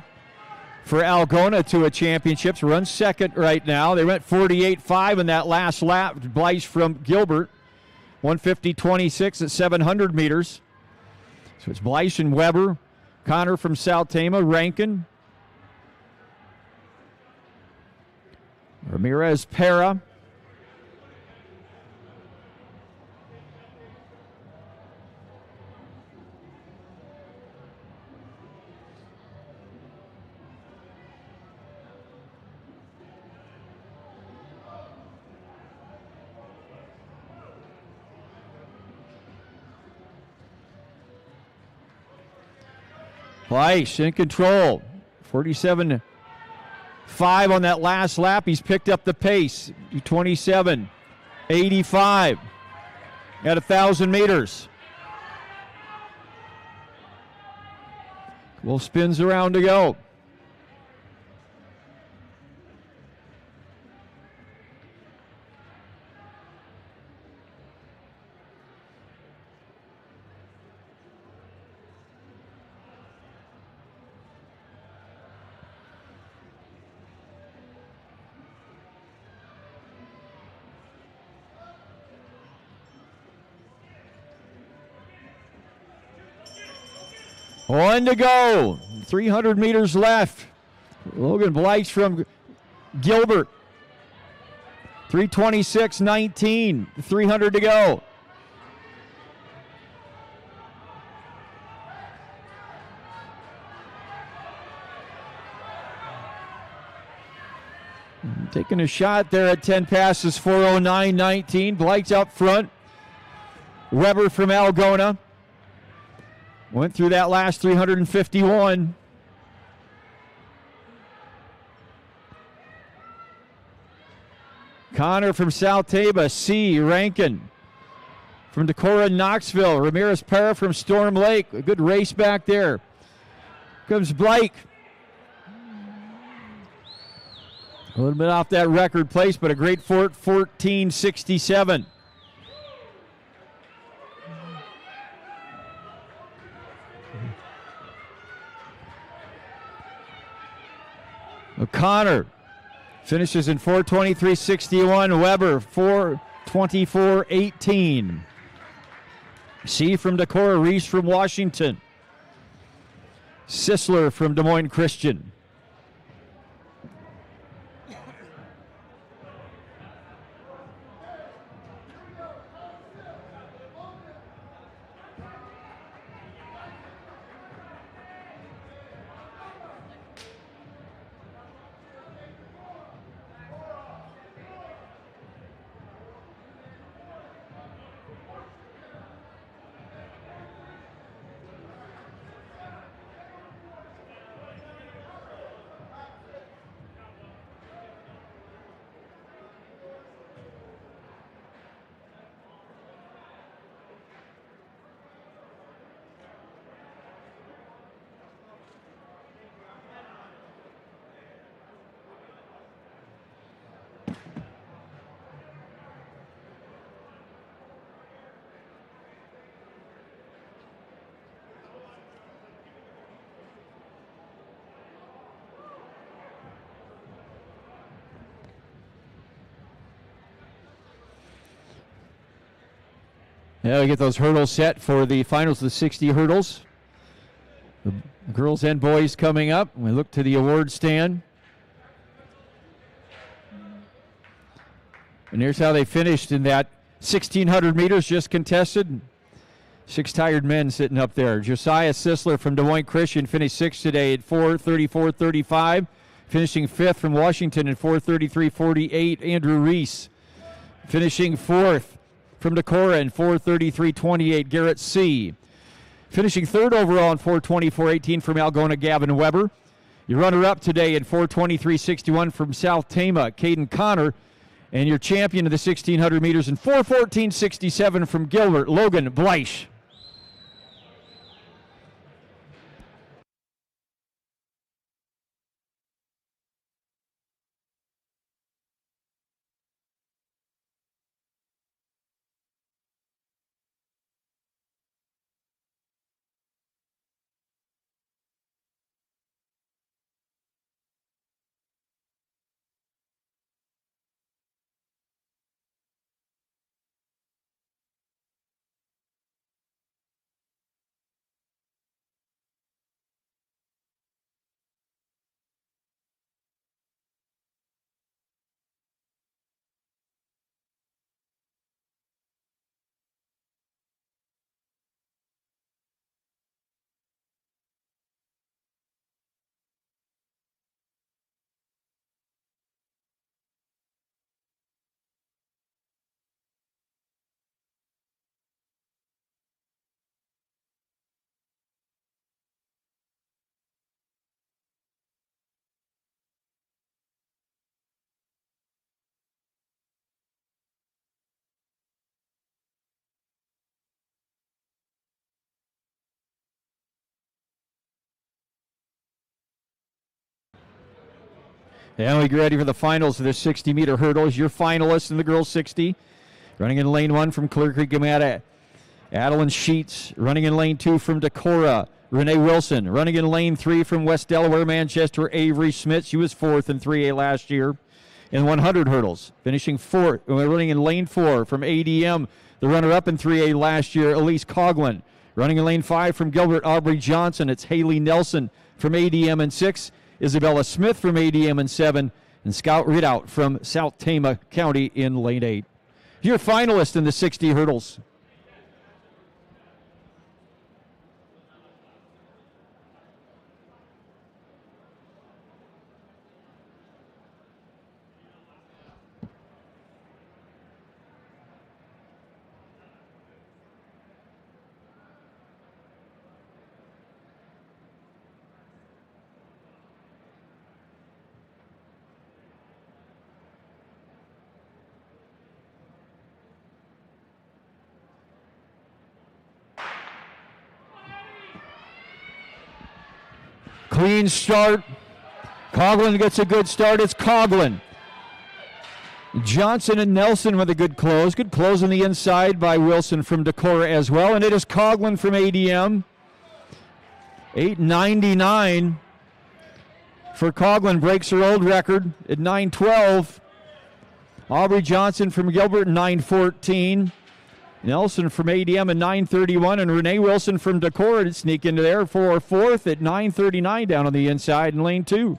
for Algona to a championships. Runs second right now. They went 48.5 in that last lap. Blythe from Gilbert. 150.26 at 700 meters. So it's Blythe and Weber. Connor from South Tama. Rankin. Ramirez Para. Blythe in control. 47.5 on that last lap. He's picked up the pace. 27.85 at 1,000 meters. Couple spins around to go. One to go. 300 meters left. Logan Blythe from Gilbert. 3:26.19. 300 to go. Taking a shot there at 10 passes, 4:09.19. Blythe's up front. Weber from Algona. Went through that last 351. Connor from South Taba. C. Rankin from Decorah, Knoxville. Ramirez Para from Storm Lake. A good race back there. Comes Blake. A little bit off that record place, but a great 14.67. O'Connor finishes in 4:23.61. Weber 4:24.18. C from Decorah, Reese from Washington. Sisler from Des Moines Christian. Yeah, we get those hurdles set for the finals of the 60 hurdles. The girls and boys coming up. We look to the award stand. And here's how they finished in that 1,600 meters just contested. 6 tired men sitting up there. Josiah Sisler from Des Moines Christian finished 6th today at 4:34.35. Finishing 5th from Washington at 4:33.48. Andrew Reese finishing 4th. From Decorah in 4:33.28, Garrett C. Finishing 3rd overall in 4:24.18 from Algona, Gavin Weber. Your runner-up today in 4:23.61 from South Tama, Caden Connor. And your champion of the 1,600 meters in 4:14.67 from Gilbert, Logan Blythe. And we get ready for the finals of the 60-meter hurdles. Your finalists in the girls 60. Running in lane 1 from Clear Creek, Adeline Sheets. Running in lane 2 from Decorah, Renee Wilson. Running in lane 3 from West Delaware, Manchester, Avery Smith. She was 4th in 3A last year in 100 hurdles. Finishing 4th. We're running in lane 4 from ADM, the runner-up in 3A last year, Elise Coughlin. Running in lane 5 from Gilbert, Aubrey Johnson. It's Haley Nelson from ADM in 6. Isabella Smith from ADM in 7. And Scout Ridout from South Tama County in lane 8. Your finalist in the 60 hurdles. Clean start. Coughlin gets a good start. It's Coughlin. Johnson and Nelson with a good close. Good close on the inside by Wilson from Decorah as well. And it is Coughlin from ADM. 8:99 for Coughlin. Breaks her old record at 9:12. Aubrey Johnson from Gilbert, 9:14. Nelson from ADM at 9:31, and Renee Wilson from Decorah to sneak into there for 4th at 9:39 down on the inside in lane 2.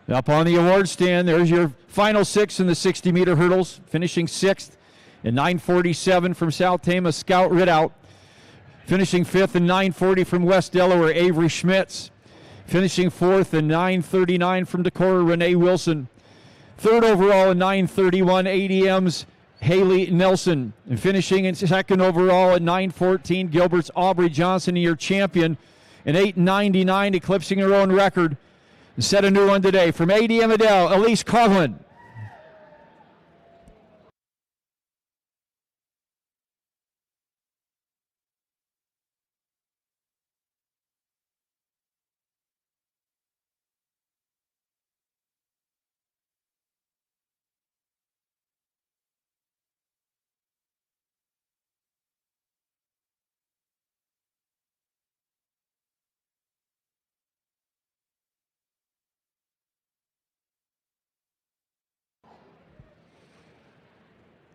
Up on the award stand, there's your final 6 in the 60-meter hurdles. Finishing 6th in 9:47 from South Tama, Scout Ridout. Finishing 5th in 9:40 from West Delaware, Avery Schmitz. Finishing 4th in 9:39 from Decorah, Renee Wilson. 3rd overall in 9:31, ADM's Haley Nelson. And finishing in 2nd overall at 9:14, Gilbert's Aubrey Johnson, your champion. In 8:99, eclipsing her own record. Set a new one today from ADM Adele, Elise Coughlin.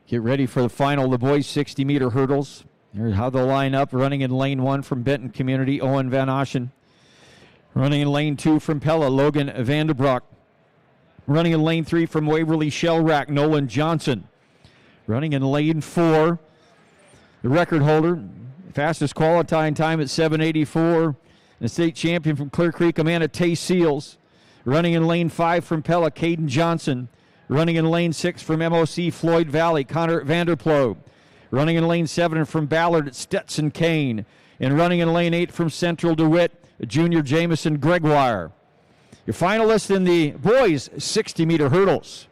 Get ready for the final of the boys 60-meter hurdles. Here's how they'll line up. Running in lane 1 from Benton Community, Owen Van Oschen. Running in lane 2 from Pella, Logan Vanderbroek. Running in lane 3 from Waverly Shellrack, Nolan Johnson. Running in lane 4, the record holder, fastest qualifying time at 7:84. The state champion from Clear Creek, Amanda Tay Seals. Running in lane 5 from Pella, Caden Johnson. Running in lane 6 from MOC Floyd Valley, Connor Vanderploeg. Running in lane 7 from Ballard, Stetson Kane. And running in lane 8 from Central DeWitt, Junior Jamison Gregoire. Your finalists in the boys 60-meter hurdles.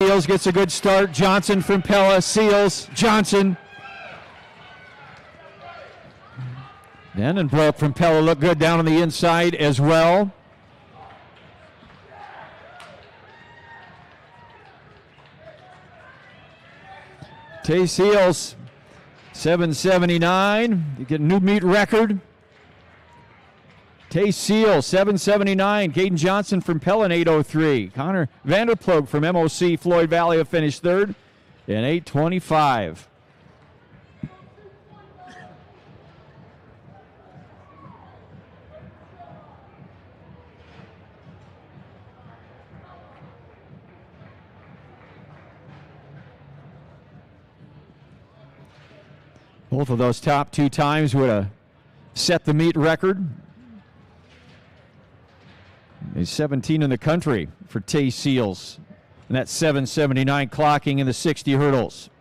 Seals gets a good start. Johnson from Pella. Seals. Johnson. Denenbroek from Pella looked good down on the inside as well. Tay Seals, 779. You get a new meet record. Tay Seals, 779. Caden Johnson from Pella, 803. Connor Vanderploeg from MOC Floyd Valley have finished third in 825. Both of those top two times would have set the meet record. He's 17 in the country for Tay Seals. And that's 779 clocking in the 60 hurdles.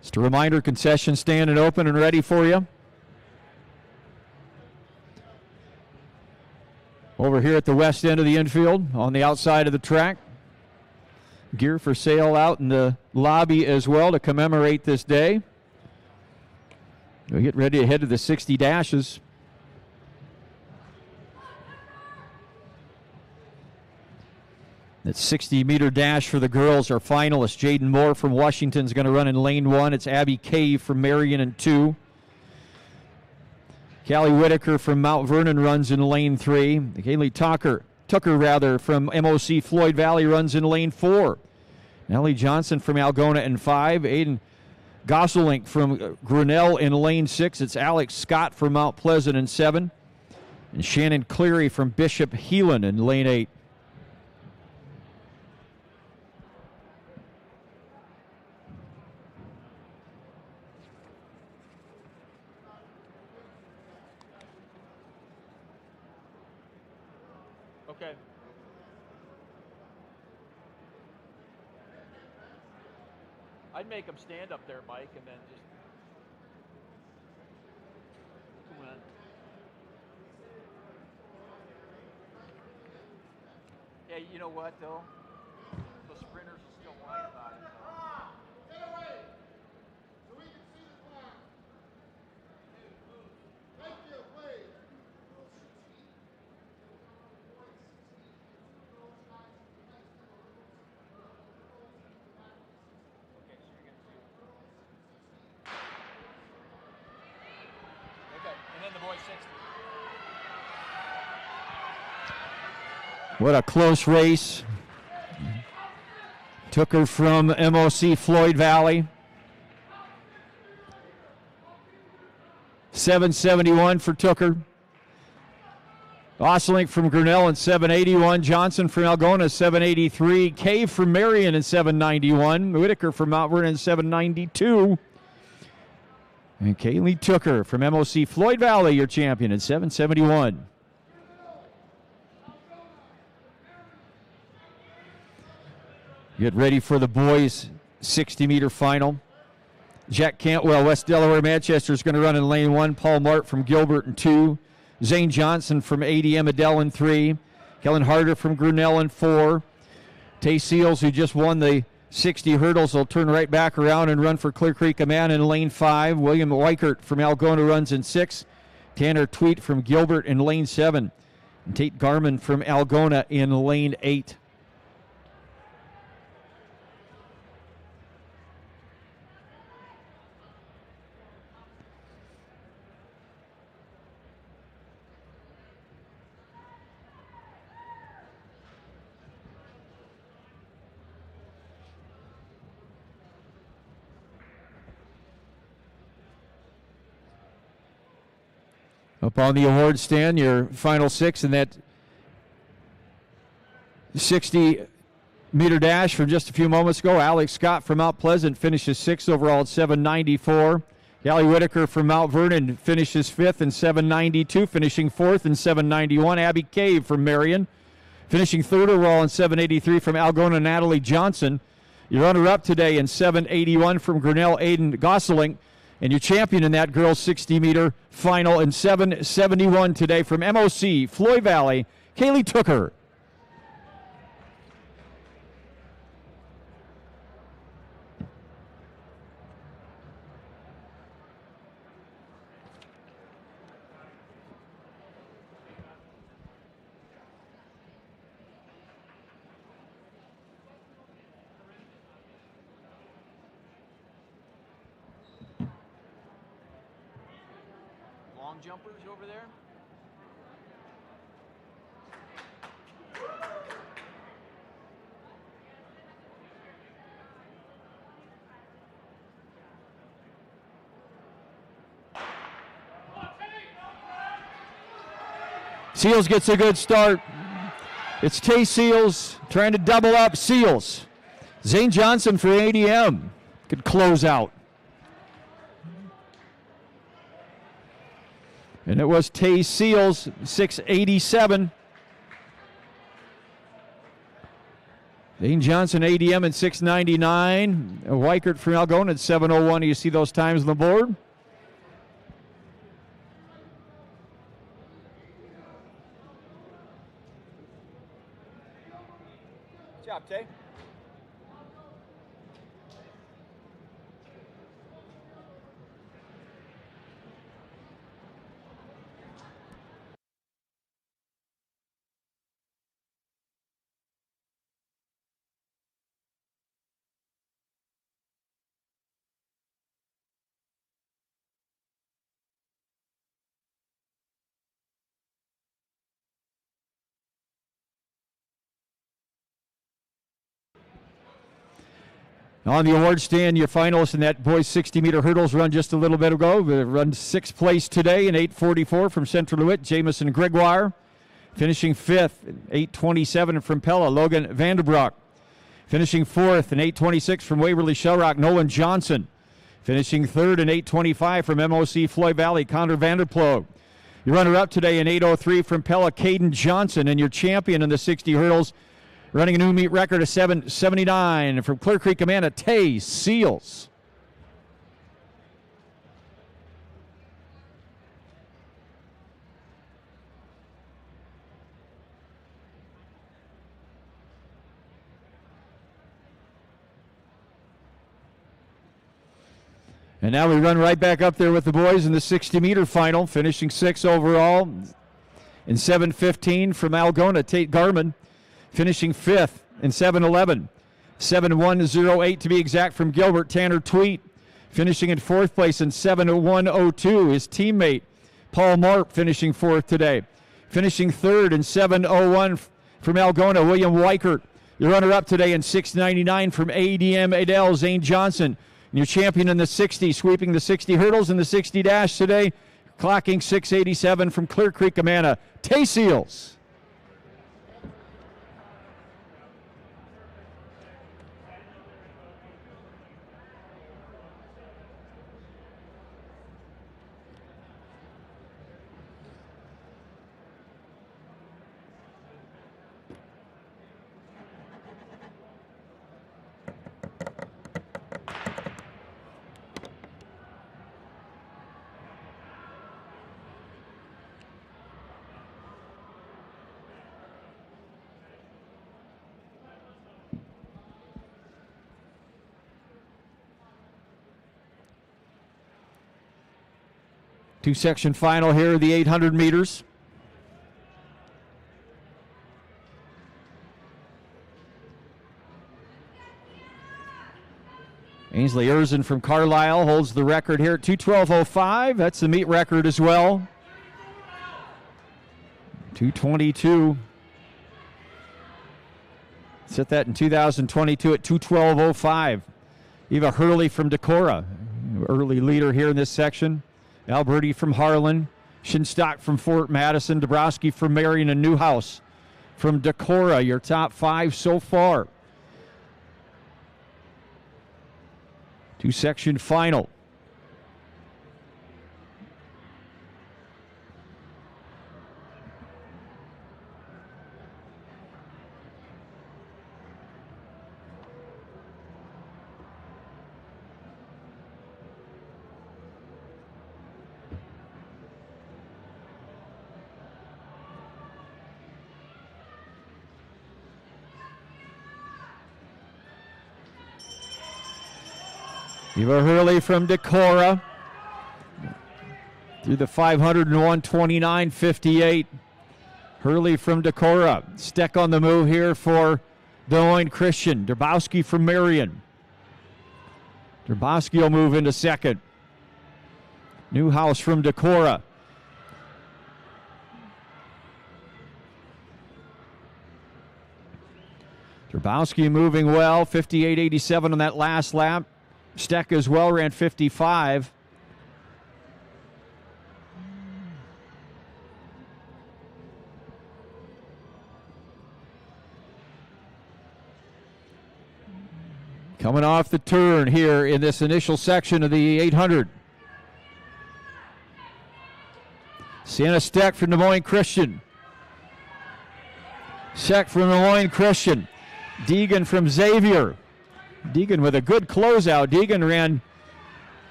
Just a reminder, concession stand and open and ready for you. Over here at the west end of the infield, on the outside of the track. Gear for sale out in the lobby as well to commemorate this day. We get ready to head to the 60 dashes. That 60-meter dash for the girls, our finalists. Jaden Moore from Washington is going to run in lane 1. It's Abby Cave from Marion in 2. Callie Whitaker from Mount Vernon runs in lane 3. Kaylee Tucker from MOC Floyd Valley runs in lane 4. Ellie Johnson from Algona in 5. Aiden Gosselink from Grinnell in lane 6. It's Alex Scott from Mount Pleasant in 7. And Shannon Cleary from Bishop Heelan in lane 8. Okay. I'd make them stand up there, Mike, and then just come on. Yeah, you know what though? The sprinters are still whine about it. Get away so we can see the flag. Thank you, please. And then the boys 60. What a close race. Took her from MOC Floyd Valley. 771 for Tooker. Osselink from Grinnell in 781. Johnson from Algona 783. Cave from Marion in 791. Whitaker from Mount Vernon in 792. And Kaylee Tooker from MOC Floyd Valley, your champion, in 771. Get ready for the boys' 60-meter final. Jack Cantwell, West Delaware, Manchester, is going to run in lane 1. Paul Mart from Gilbert in 2. Zane Johnson from ADM Adele in 3. Kellen Harder from Grinnell in 4. Tay Seals, who just won the 60 hurdles, will turn right back around and run for Clear Creek Amana in lane 5. William Weichert from Algona runs in 6. Tanner Tweet from Gilbert in lane 7. And Tate Garman from Algona in lane 8. Up on the award stand, your final 6 in that 60-meter dash from just a few moments ago. Alex Scott from Mount Pleasant finishes 6th overall at 794. Callie Whitaker from Mount Vernon finishes 5th in 792, finishing 4th in 791. Abby Cave from Marion finishing 3rd overall in 783 from Algona. Natalie Johnson Your runner-up today in 7:81 from Grinnell, Aiden Gosselink. And your champion in that girls 60-meter final in 7:71 today from MOC, Floyd Valley, Kaylee Tooker. Long jumpers over there. Seals gets a good start. It's Tay Seals trying to double up. Seals. Zane Johnson for ADM. Good close out. And it was Tay Seals, 6:87. Zane Johnson, ADM, in 6:99. Weichert from Algona at 7:01. You see those times on the board? Good job, Tay. On the award stand, your finalists in that boys 60-meter hurdles run just a little bit ago. They run sixth place today in 8:44 from Central Lewitt, Jamison Gregoire. Finishing fifth, 8:27 from Pella, Logan Vanderbroek. Finishing fourth in 8:26 from Waverly Shellrock, Nolan Johnson. Finishing third in 8:25 from MOC Floyd Valley, Connor Vanderploeg. Your runner-up today in 8:03 from Pella, Caden Johnson, and your champion in the 60 hurdles, running a new meet record of 7:79 from Clear Creek, Amanda, Tay Seals. And now we run right back up there with the boys in the 60-meter final, finishing sixth overall in 7:15 from Algona, Tate Garman. Finishing fifth in 7:11. 7:108 to be exact from Gilbert, Tanner Tweet. Finishing in fourth place in 7:102, his teammate Paul Marp finishing fourth today. Finishing third in 7:01 from Algona, William Weichert. Your runner-up today in 6:99 from ADM Adele, Zane Johnson. And your champion in the 60, sweeping the 60 hurdles and the 60 dash today, clocking 6:87 from Clear Creek, Amana, Tay Seals. Two-section final here, the 800 meters. Ainsley Erzen from Carlisle holds the record here at 2:12.05. That's the meet record as well. 2:22. Set that in 2022 at 2:12.05. Eva Hurley from Decorah, early leader here in this section. Alberti from Harlan, Shinstock from Fort Madison, Dabrowski from Marion, and Newhouse from Decorah, your top five so far. Two-section final. Eva Hurley from Decorah through the 500 and 129.58. Hurley from Decorah. Steck on the move here for Des Moines Christian. Durbowski from Marion. Durbowski will move into second. Newhouse from Decorah. Durbowski moving well, 58.87 on that last lap. Steck as well ran 55. Coming off the turn here in this initial section of the 800. Sienna Steck from Des Moines Christian. Steck from Des Moines Christian. Deegan from Xavier. Deegan with a good closeout. Deegan ran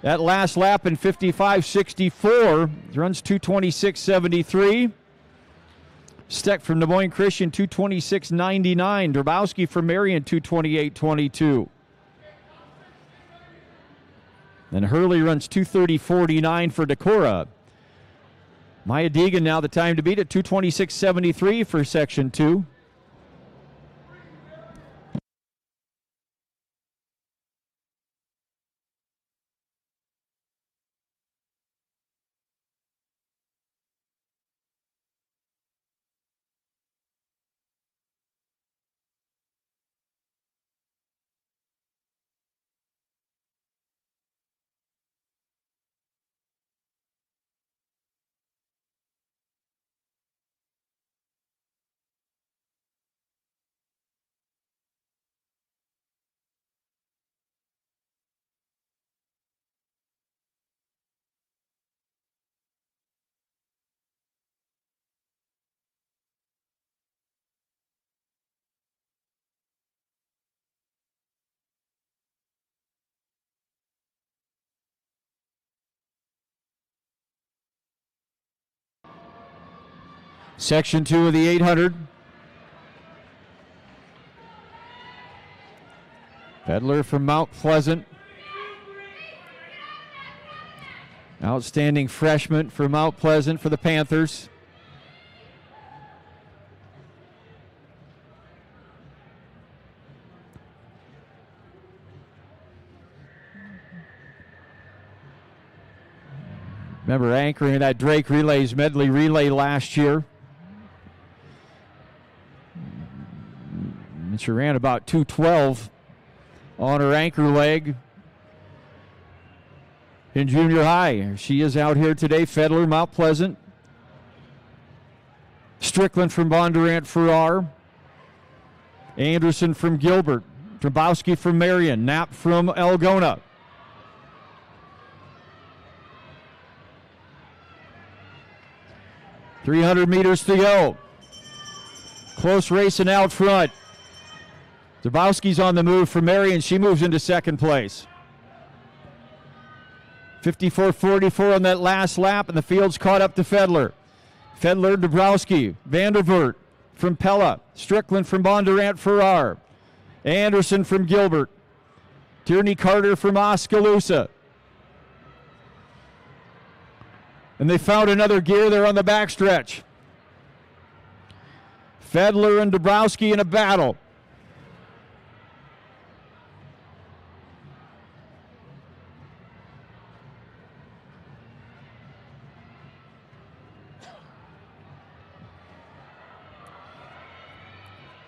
that last lap in 55.64. Runs 226.73. Steck from Des Moines Christian, 226.99. Durbowski from Marion, 228.22. And Hurley runs 230.49 for Decorah. Maya Deegan now the time to beat at 226.73 for Section 2. Section 2 of the 800. Fedler from Mount Pleasant. Outstanding freshman for Mount Pleasant for the Panthers. Remember anchoring that Drake Relays medley relay last year. And she ran about 2:12 on her anchor leg in junior high. She is out here today. Fedler, Mount Pleasant. Strickland from Bondurant Farrar. Anderson from Gilbert. Durbowski from Marion. Knapp from Algona. .300 meters to go. Close racing out front. Durbowski's on the move for Marion. She moves into second place. 54.44 on that last lap, and the field's caught up to Fedler. Fedler, Dubrowski, Vandervoort from Pella, Strickland from Bondurant Farrar, Anderson from Gilbert, Tierney Carter from Oskaloosa. And they found another gear there on the backstretch. Fedler and Dubrowski in a battle.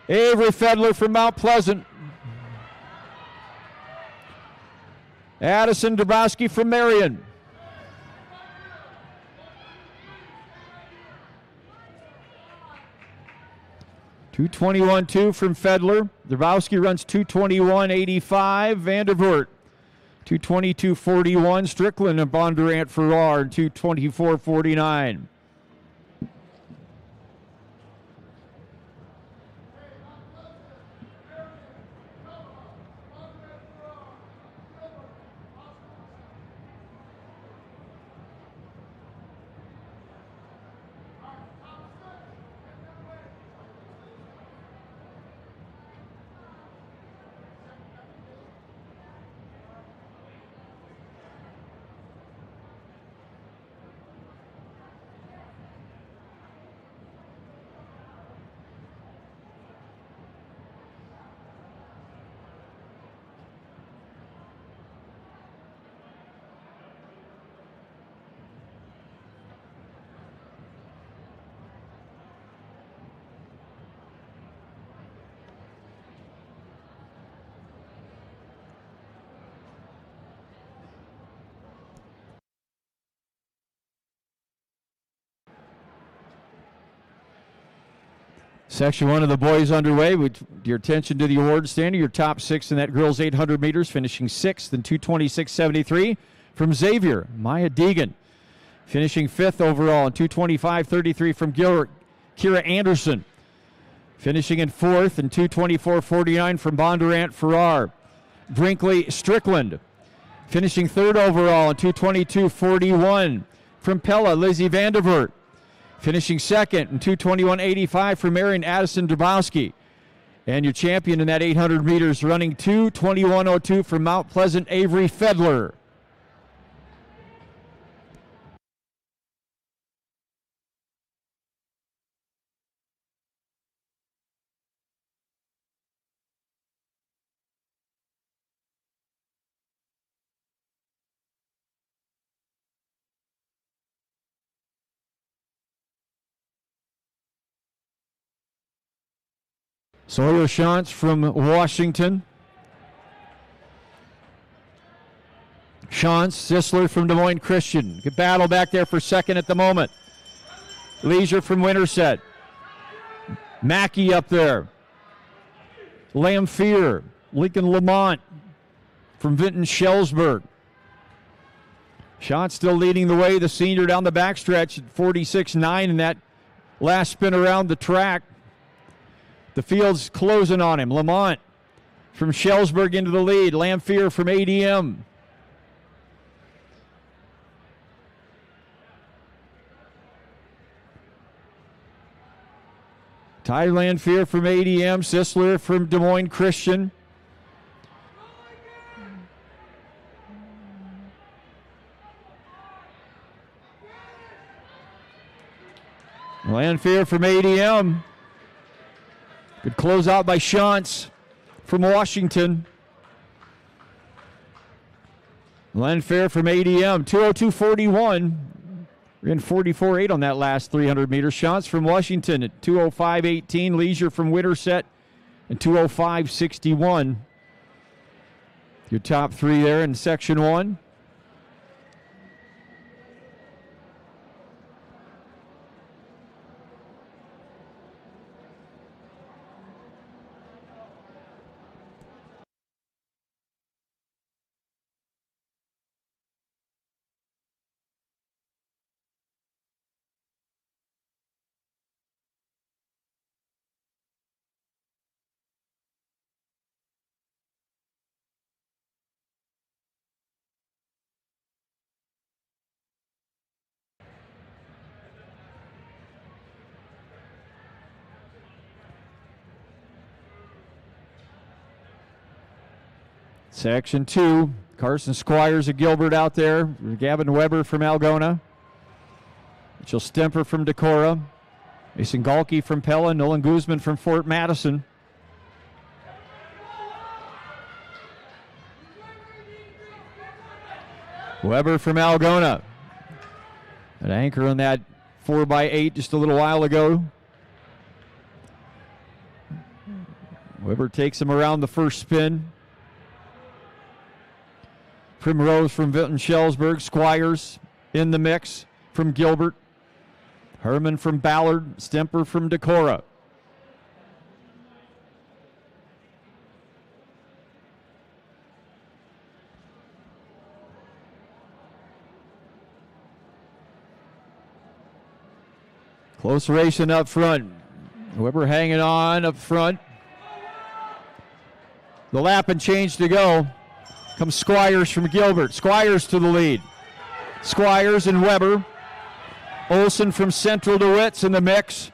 Avery Fedler from Mount Pleasant. Addison Dubrowski from Marion. .221.2 from Fedler. Dubrowski runs 221.85. Vandervoort 222.41. Strickland and Bondurant Farrar 224.49. Section 1 of the boys underway with your attention to the award standing. Your top 6 in that girls 800 meters, finishing 6th in 226.73 from Xavier, Maya Deegan. Finishing 5th overall in 225.33 from Gilbert, Kira Anderson. Finishing in 4th in 224.49 from Bondurant Farrar. Brinkley Strickland. Finishing 3rd overall in 222.41 from Pella, Lizzie Vandevert. Finishing 2nd in 221.85 for Marion Addison Drabowski. And your champion in that 800 meters, running 221.02 from Mount Pleasant, Avery Fedler. Sawyer Shantz from Washington. Shantz, Sisler from Des Moines Christian. Good battle back there for 2nd at the moment. Leisure from Winterset. Mackey up there. Lamphere, Lincoln Lamont from Vinton Shellsburg. Shantz still leading the way, the senior down the backstretch at 46.9 in that last spin around the track. The field's closing on him. Lamont from Shellsburg into the lead. Lamphere from ADM. Ty Lamphere from ADM. Sisler from Des Moines Christian. Lamphere from ADM. Good closeout by Shantz from Washington. Lamphere from ADM, 202.41. Ran 44.8 on that last 300 meters. Shantz from Washington at 205.18. Leisure from Winterset at 205.61. Your top 3 there in Section 1. Section 2, Carson Squires of Gilbert out there. Gavin Weber from Algona. Mitchell Stemper from Decorah. Mason Galkey from Pella. Nolan Guzman from Fort Madison. Weber from Algona. An anchor on that 4x8 just a little while ago. Weber takes him around the first spin. Primrose from Vinton Shellsburg. Squires in the mix from Gilbert. Herman from Ballard. Stemper from Decorah. Close racing up front. Weber hanging on up front. The lap and change to go. Comes Squires from Gilbert. Squires to the lead. Squires and Weber. Olson from Central DeWitt's in the mix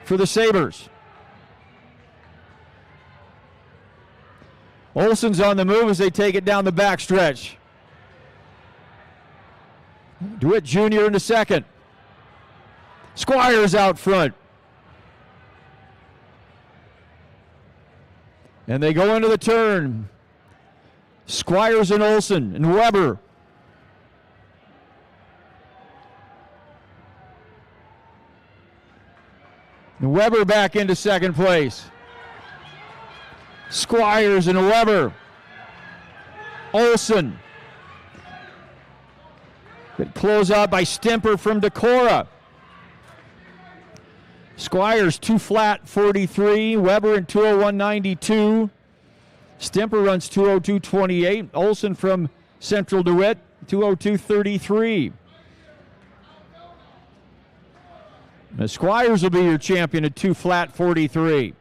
for the Sabres. Olson's on the move as they take it down the backstretch. DeWitt Jr. in the second. Squires out front. And they go into the turn. Squires and Olson and Weber. And Weber back into second place. Squires and Weber. Olson. Good close out by Stemper from Decorah. Squires 2 flat 43. Weber in 201.92. Stemper runs 202.28. Olson from Central DeWitt 202.33. The Squires will be your champion at 2 flat 43.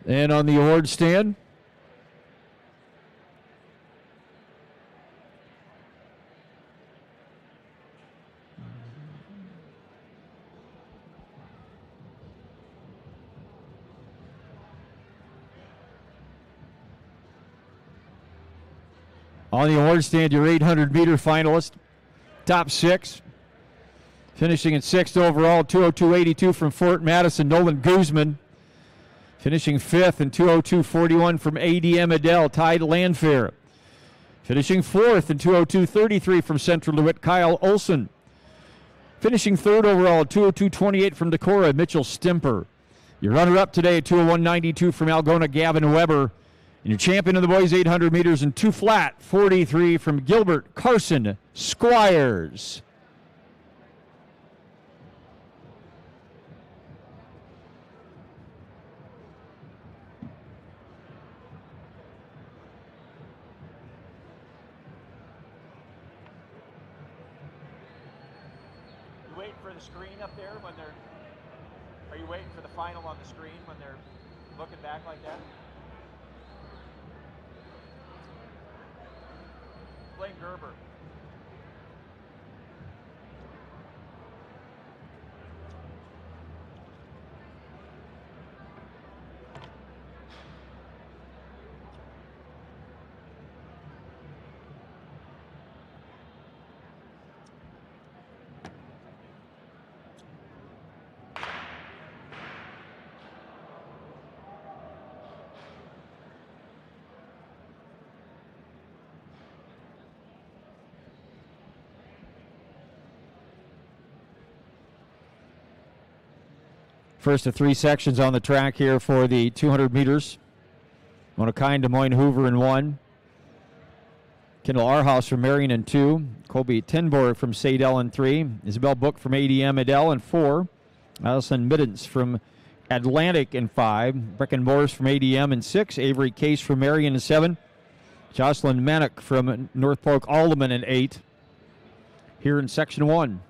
And on the award stand, your 800-meter finalist, top 6. Finishing in 6th overall, 202.82 from Fort Madison, Nolan Guzman. Finishing 5th in 202.41 from ADM Adele, Tide Landfair. Finishing 4th in 202.33 from Central DeWitt, Kyle Olson. Finishing 3rd overall, 202.28 from Decorah, Mitchell Stemper. Your runner-up today at 201.92 from Algona, Gavin Weber. And your champion of the boys 800 meters in 2 flat 43 from Gilbert Carson Squires. Waiting for the screen up there when they're, are you waiting for the final on the screen when they're looking back like that? Blaine Gerber. First of 3 sections on the track here for the 200 meters. One of kind, Des Moines Hoover in 1. Kendall Arhaus from Marion in 2. Colby Tenborg from Sadell in 3. Isabel Book from ADM Adele in 4. Allison Middens from Atlantic in 5. Brecken Morris from ADM in 6. Avery Case from Marion in 7. Jocelyn Manick from North Polk Alderman in 8. Here in section 1.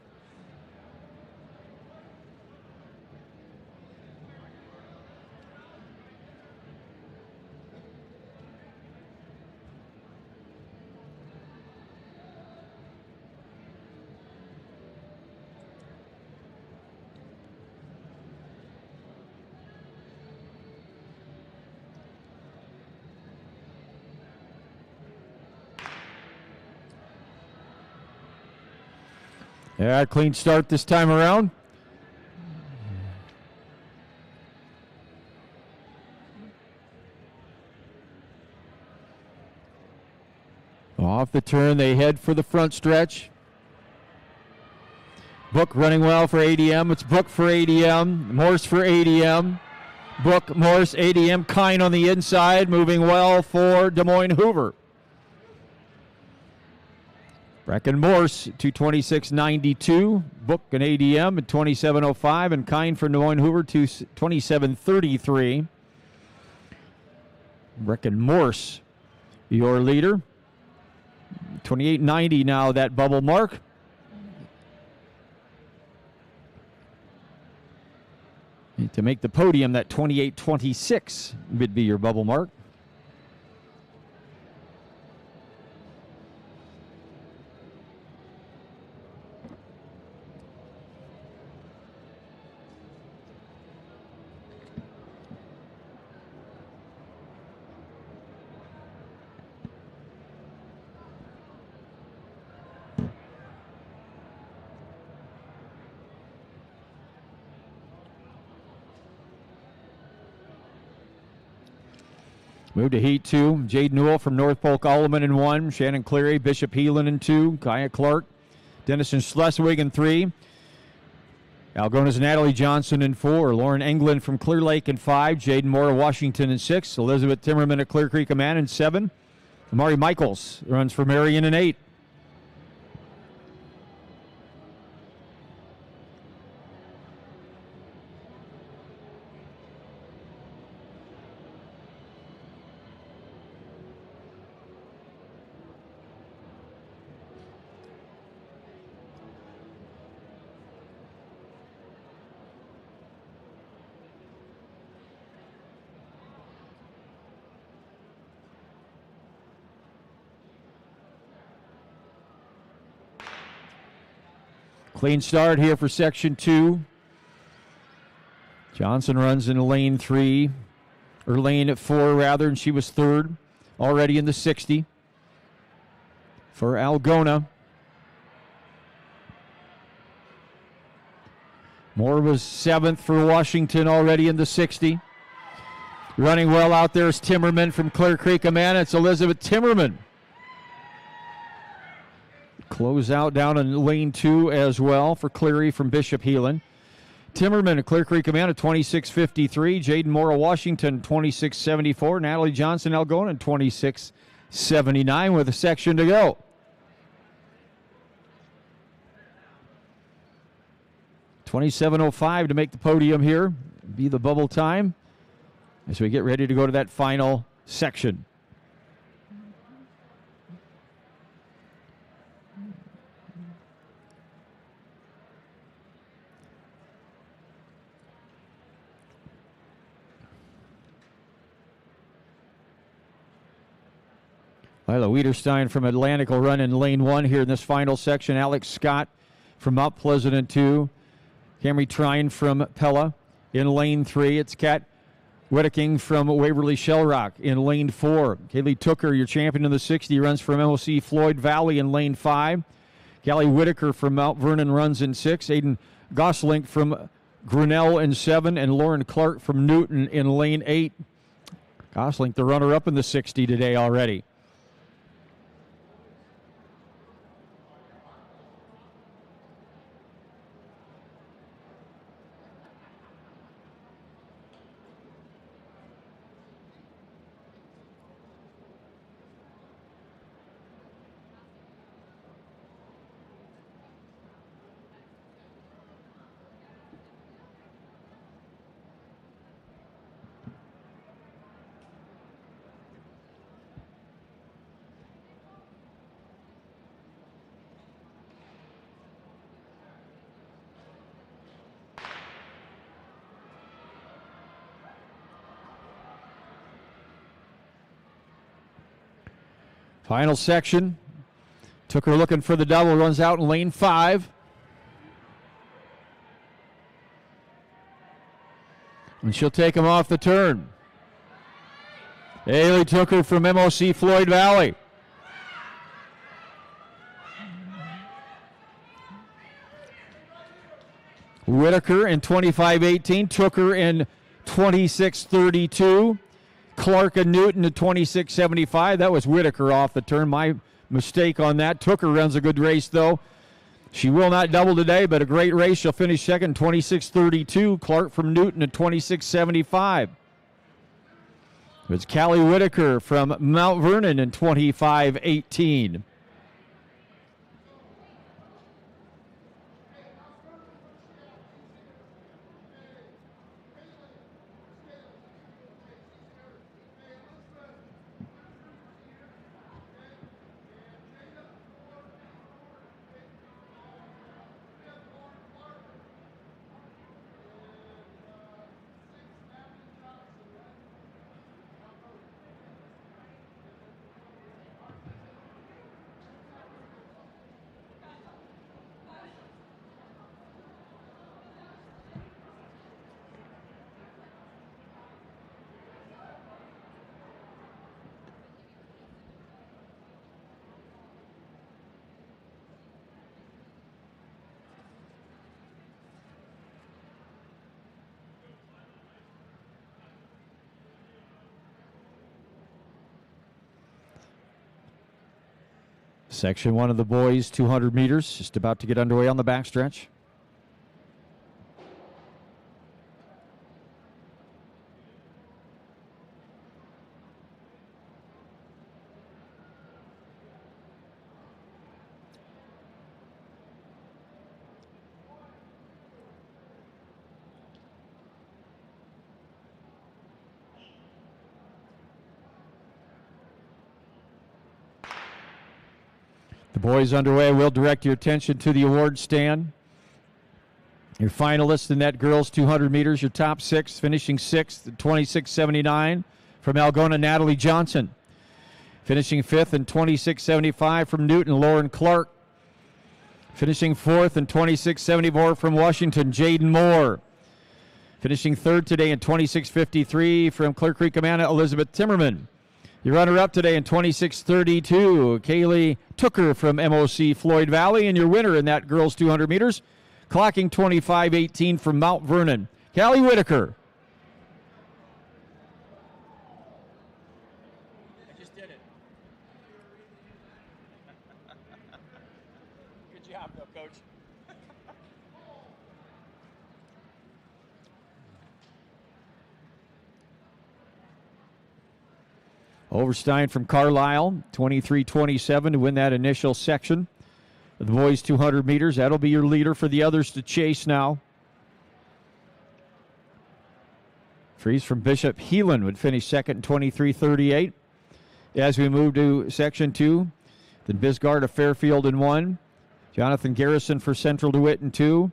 Yeah, clean start this time around. Off the turn, they head for the front stretch. Book running well for ADM. It's Book for ADM. Morse for ADM. Book, Morse, ADM. Kine on the inside, moving well for Des Moines Hoover. Brecken Morse, 226.92. Book and ADM at 27.05. And Kine for Des Moines Hoover, 27.33. Brecken Morse, your leader. 28.90 now, that bubble mark. To make the podium, that 28.26 would be your bubble mark. Move to Heat 2. Jade Newell from North Polk Alleman in 1. Shannon Cleary, Bishop Heelan in 2. Kaya Clark, Dennison Schleswig in 3. Algona's Natalie Johnson in 4. Lauren England from Clear Lake in 5. Jaden Moore of Washington in 6. Elizabeth Timmerman of Clear Creek Amman in 7. Amari Michaels runs for Marion in 8. Clean start here for Section 2. Johnson runs in lane 3, or lane 4 rather, and she was third, already in the 60 for Algona. Moore was 7th for Washington, already in the 60. Running well out there is Timmerman from Clear Creek Amana. It's Elizabeth Timmerman. Close out down in lane 2 as well for Cleary from Bishop Heelan. Timmerman of Clear Creek Amana, 26.53. Jaden Moore of Washington, 26.74. Natalie Johnson Algona, 26.79 with a section to go. $27.05 to make the podium here. Be the bubble time as we get ready to go to that final section. Lila Wiederstein from Atlantic will run in lane 1 here in this final section. Alex Scott from Mount Pleasant in 2. Camry Trine from Pella in lane 3. It's Kat Whittaking from Waverly Shellrock in lane 4. Kaylee Tooker, your champion in the 60, runs from MOC Floyd Valley in lane 5. Callie Whitaker from Mount Vernon runs in 6. Aiden Goslink from Grinnell in 7. And Lauren Clark from Newton in lane 8. Goslink, the runner-up in the 60 today already. Final section. Tooker looking for the double, runs out in lane 5. And she'll take him off the turn. Haley Tooker from MOC Floyd Valley. Whitaker in 25.18, Tooker in 26.32. Clark and Newton at 26.75. That was Whitaker off the turn. My mistake on that. Tooker runs a good race, though. She will not double today, but a great race. She'll finish second, 26.32. Clark from Newton at 26.75. It's Callie Whitaker from Mount Vernon in 25.18. Section 1 of the boys 200 meters, just about to get underway on the backstretch. The boys underway. We'll direct your attention to the award stand. Your finalists in that girls 200 meters, your top six, finishing sixth at 26.79 from Algona, Natalie Johnson. Finishing fifth in 26.75 from Newton, Lauren Clark. Finishing fourth in 26.74 from Washington, Jaden Moore. Finishing third today in 26.53 from Clear Creek, Amana, Elizabeth Timmerman. Your runner-up today in 26.32, Kaylee Tooker from MOC Floyd Valley, and your winner in that girls 200 meters, clocking 25.18 from Mount Vernon, Callie Whitaker. I just did it. Good job, though, Coach. Overstein from Carlisle, 23.27 to win that initial section of the boys 200 meters. That'll be your leader for the others to chase now. Fries from Bishop Heelan would finish second in 23.38. As we move to section 2, then Bisgard of Fairfield in 1. Jonathan Garrison for Central DeWitt in 2.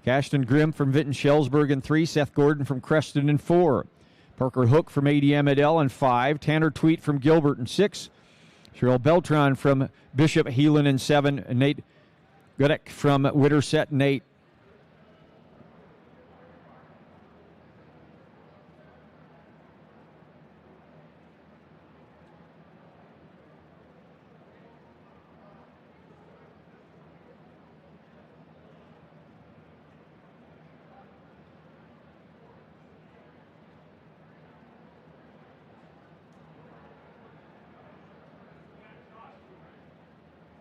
Cashton Grimm from Vinton Shellsburg in 3. Seth Gordon from Creston in 4. Parker Hook from ADM Adel in 5. Tanner Tweet from Gilbert in 6. Cheryl Beltran from Bishop Heelan in 7. And Nate Gudek from Widderset in 8.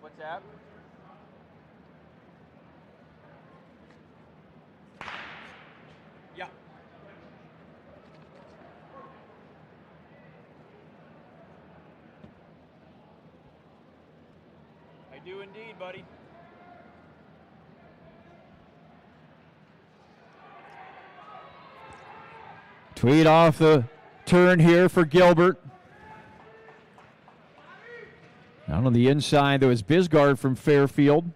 What's that? Yeah. I do indeed, buddy. Tweet off the turn here for Gilbert. Down on the inside, there was Bisgard from Fairfield.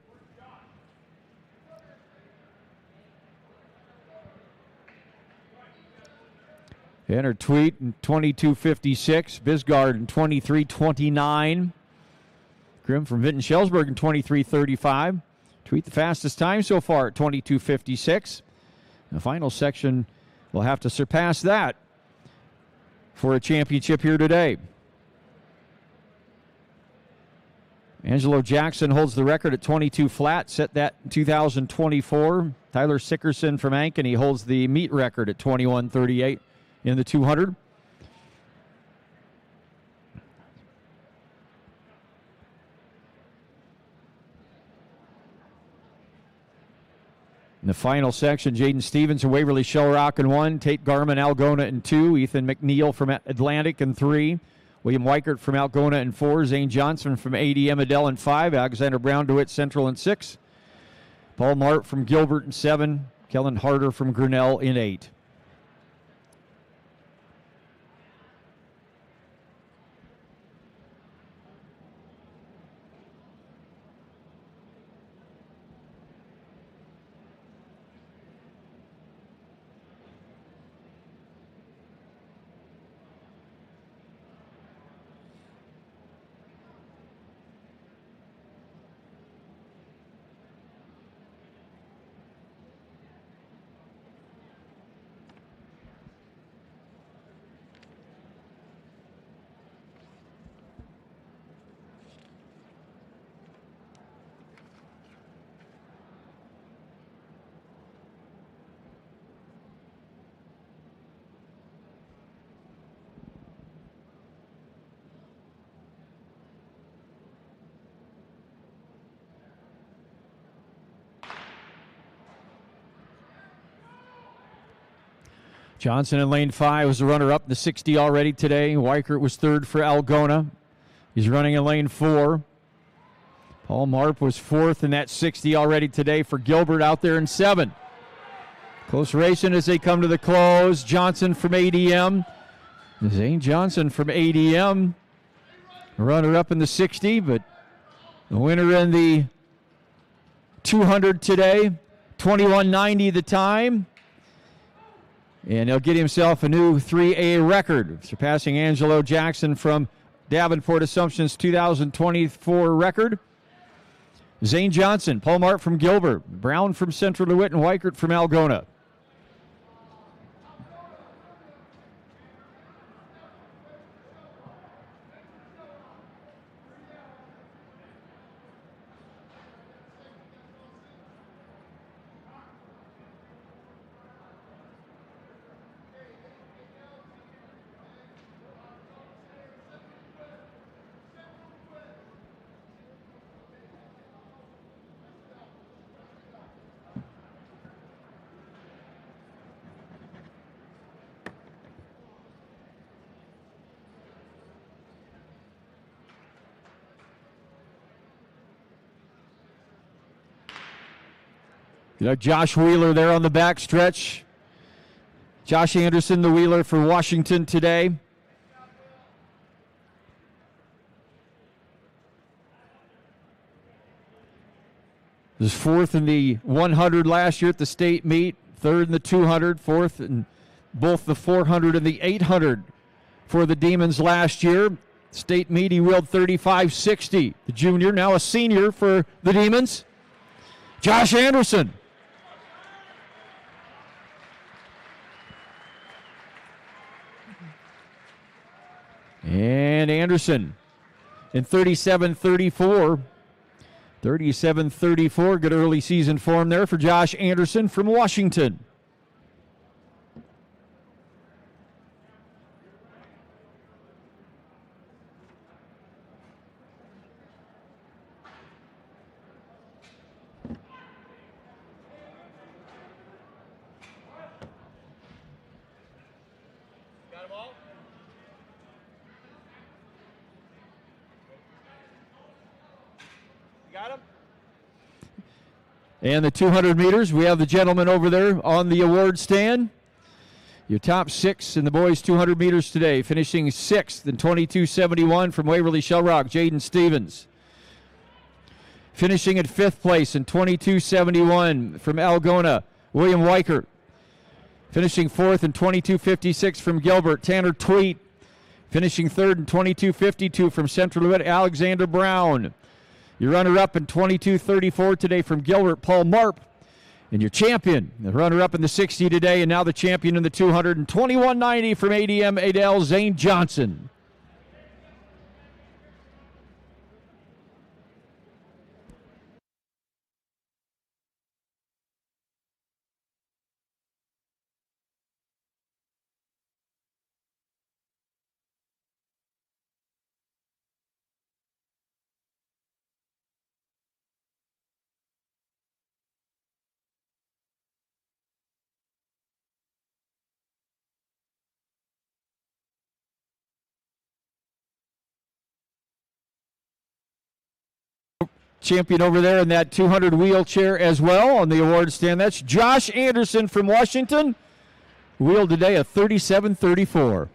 Tanner Tweet in 22.56. Bisgard in 23.29. Grimm from Vinton Shellsburg in 23.35. Tweet the fastest time so far at 22.56. The final section will have to surpass that for a championship here today. Angelo Jackson holds the record at 22 flat, set that in 2024. Tyler Sickerson from Ankeny holds the meet record at 21.38 in the 200. In the final section, Jaden Stevens and Waverly Shell Rock in 1, Tate Garman, Algona in 2, Ethan McNeil from Atlantic in 3, William Weichert from Algona in 4, Zane Johnson from ADM Adel in 5, Alexander Brown DeWitt Central in 6, Paul Mart from Gilbert in 7, Kellen Harder from Grinnell in 8. Johnson in lane 5 was the runner-up in the 60 already today. Weichert was third for Algona. He's running in lane 4. Paul Marp was fourth in that 60 already today for Gilbert out there in 7. Close racing as they come to the close. Johnson from ADM. Zane Johnson from ADM. Runner-up in the 60, but the winner in the 200 today. 21:90 the time. And he'll get himself a new 3A record, surpassing Angelo Jackson from Davenport Assumption's 2024 record. Zane Johnson, Paul Marp from Gilbert, Brown from Central DeWitt, and Weichert from Algona. You know, Josh Wheeler there on the back stretch. Josh Anderson, the wheeler for Washington today. Was fourth in the 100 last year at the state meet, third in the 200, fourth in both the 400 and the 800 for the Demons last year. State meet, he wheeled 35.60. The junior, now a senior for the Demons. Josh Anderson. And Anderson in 37.34. 37.34, good early season form there for Josh Anderson from Washington. Got them all? You got them? And the 200 meters, we have the gentleman over there on the award stand. Your top 6 in the boys 200 meters today, finishing 6th in 22.71 from Waverly Shell Rock, Jaden Stevens. Finishing at 5th place in 22.71 from Algona, William Weichert. Finishing 4th in 22.56 from Gilbert, Tanner Tweet. Finishing 3rd in 22.52 from Central DeWitt, Alexander Brown. Your runner-up in 22.34 today from Gilbert, Paul Marp. And your champion, the runner-up in the 60 today, and now the champion in the 200, and 21.90 from ADM Adel, Zane Johnson. Champion over there in that 200 wheelchair as well on the award stand. That's Josh Anderson from Washington. Wheeled today a 37.34.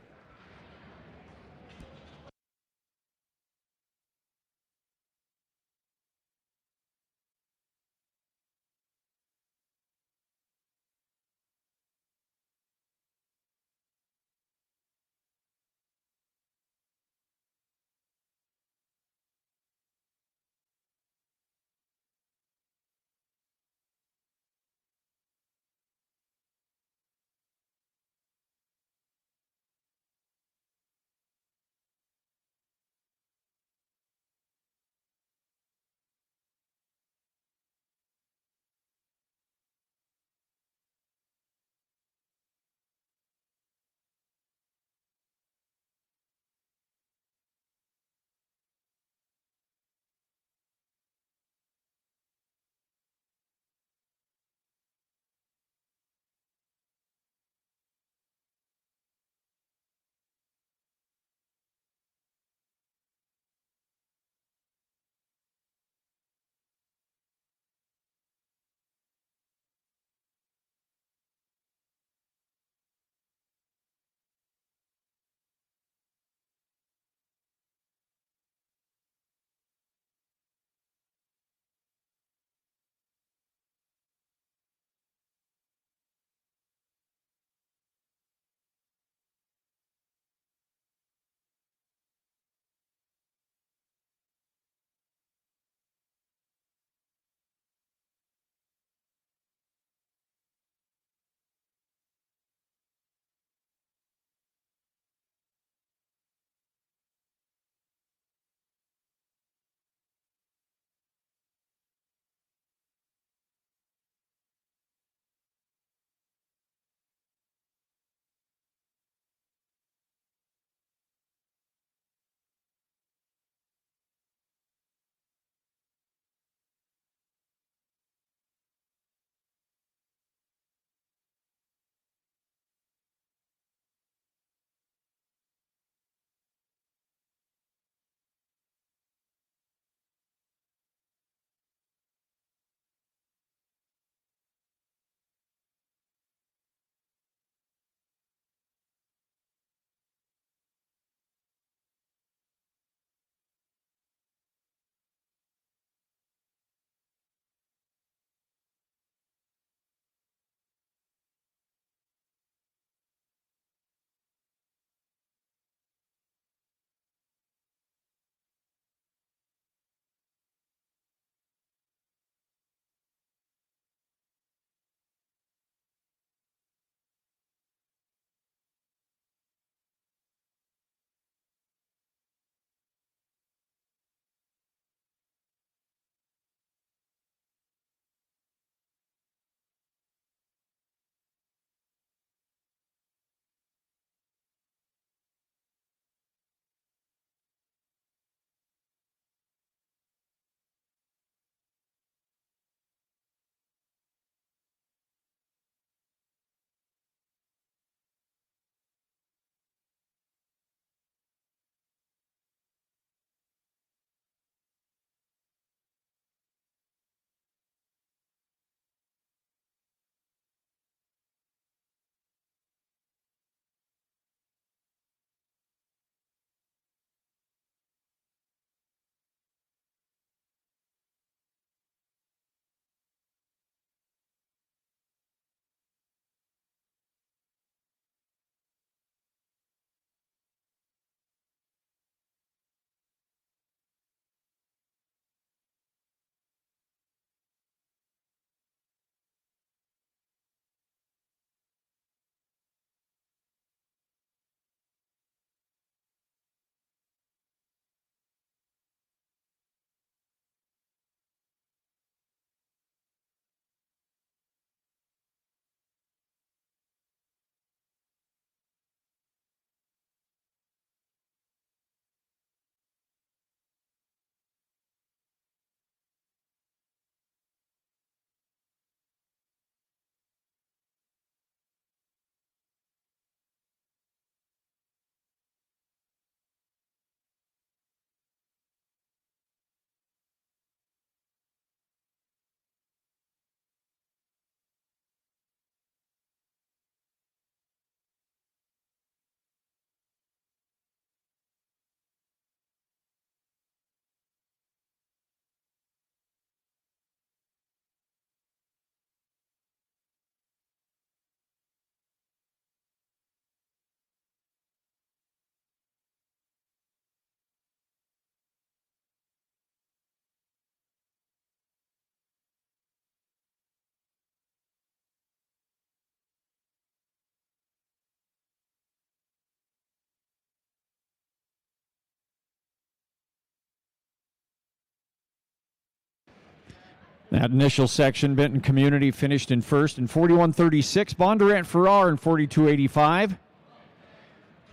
That initial section, Benton Community finished in first in 41.36. Bondurant Farrar in 42.85.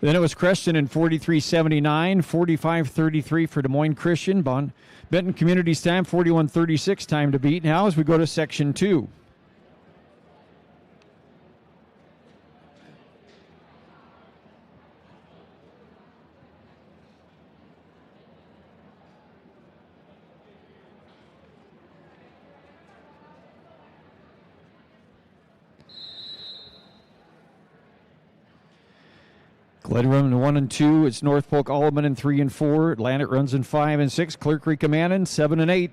Then it was Creston in 43.79, 45.33 for Des Moines Christian. Benton Community's time, 41.36, time to beat. Now as we go to section 2. Glenroom in 1 and 2. It's North Polk Alleman in 3 and 4. Atlantic runs in 5 and 6. Clear Creek Amana 7 and 8.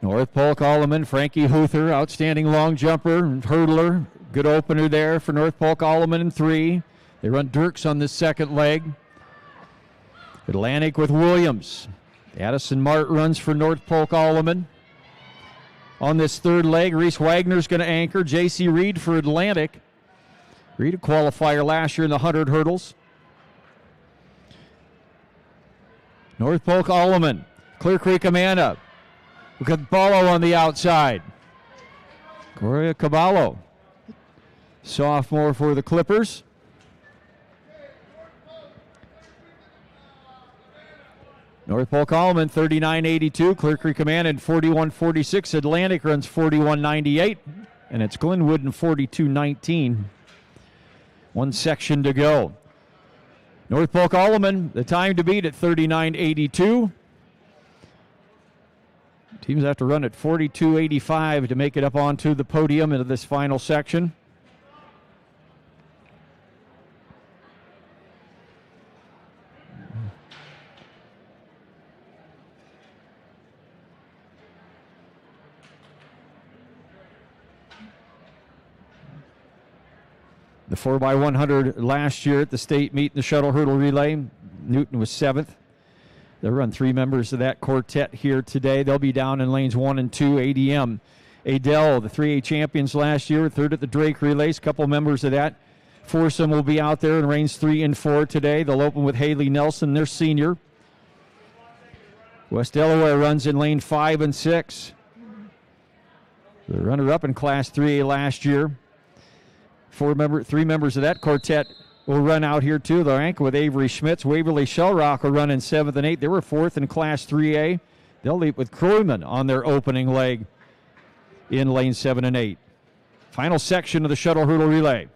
North Polk Alleman, Frankie Huther, outstanding long jumper and hurdler. Good opener there for North Polk Alleman in 3. They run Dirks on this second leg. Atlantic with Williams. Addison Mart runs for North Polk Alleman. On this third leg, Reese Wagner's going to anchor. J.C. Reed for Atlantic. Reed, a qualifier last year in the 100 hurdles. North Polk Alleman, Clear Creek Amana. We've got Caballo on the outside. Gloria Caballo, sophomore for the Clippers. North Polk Alleman 39.82. Clear Creek Amana in 41.46. Atlantic runs 41.98. And it's Glenwood in 42.19. One section to go. North Polk Alleman, the time to beat at 39.82. Teams have to run at 42.85 to make it up onto the podium into this final section. The 4x100 last year at the state meet in the shuttle hurdle relay, Newton was 7th. They'll run 3 members of that quartet here today. They'll be down in lanes 1 and 2. ADM, Adele, the 3A champions last year, 3rd at the Drake relays. A couple members of that foursome will be out there in lanes 3 and 4 today. They'll open with Haley Nelson, their senior. West Delaware runs in lane 5 and 6. The runner-up in Class 3A last year. 3 members of that quartet will run out here too. They'll anchor with Avery Schmitz. Waverly Shellrock will run in 7th and 8th. They were 4th in Class 3A. They'll leap with Kroyman on their opening leg in lane 7 and 8. Final section of the shuttle hurdle relay.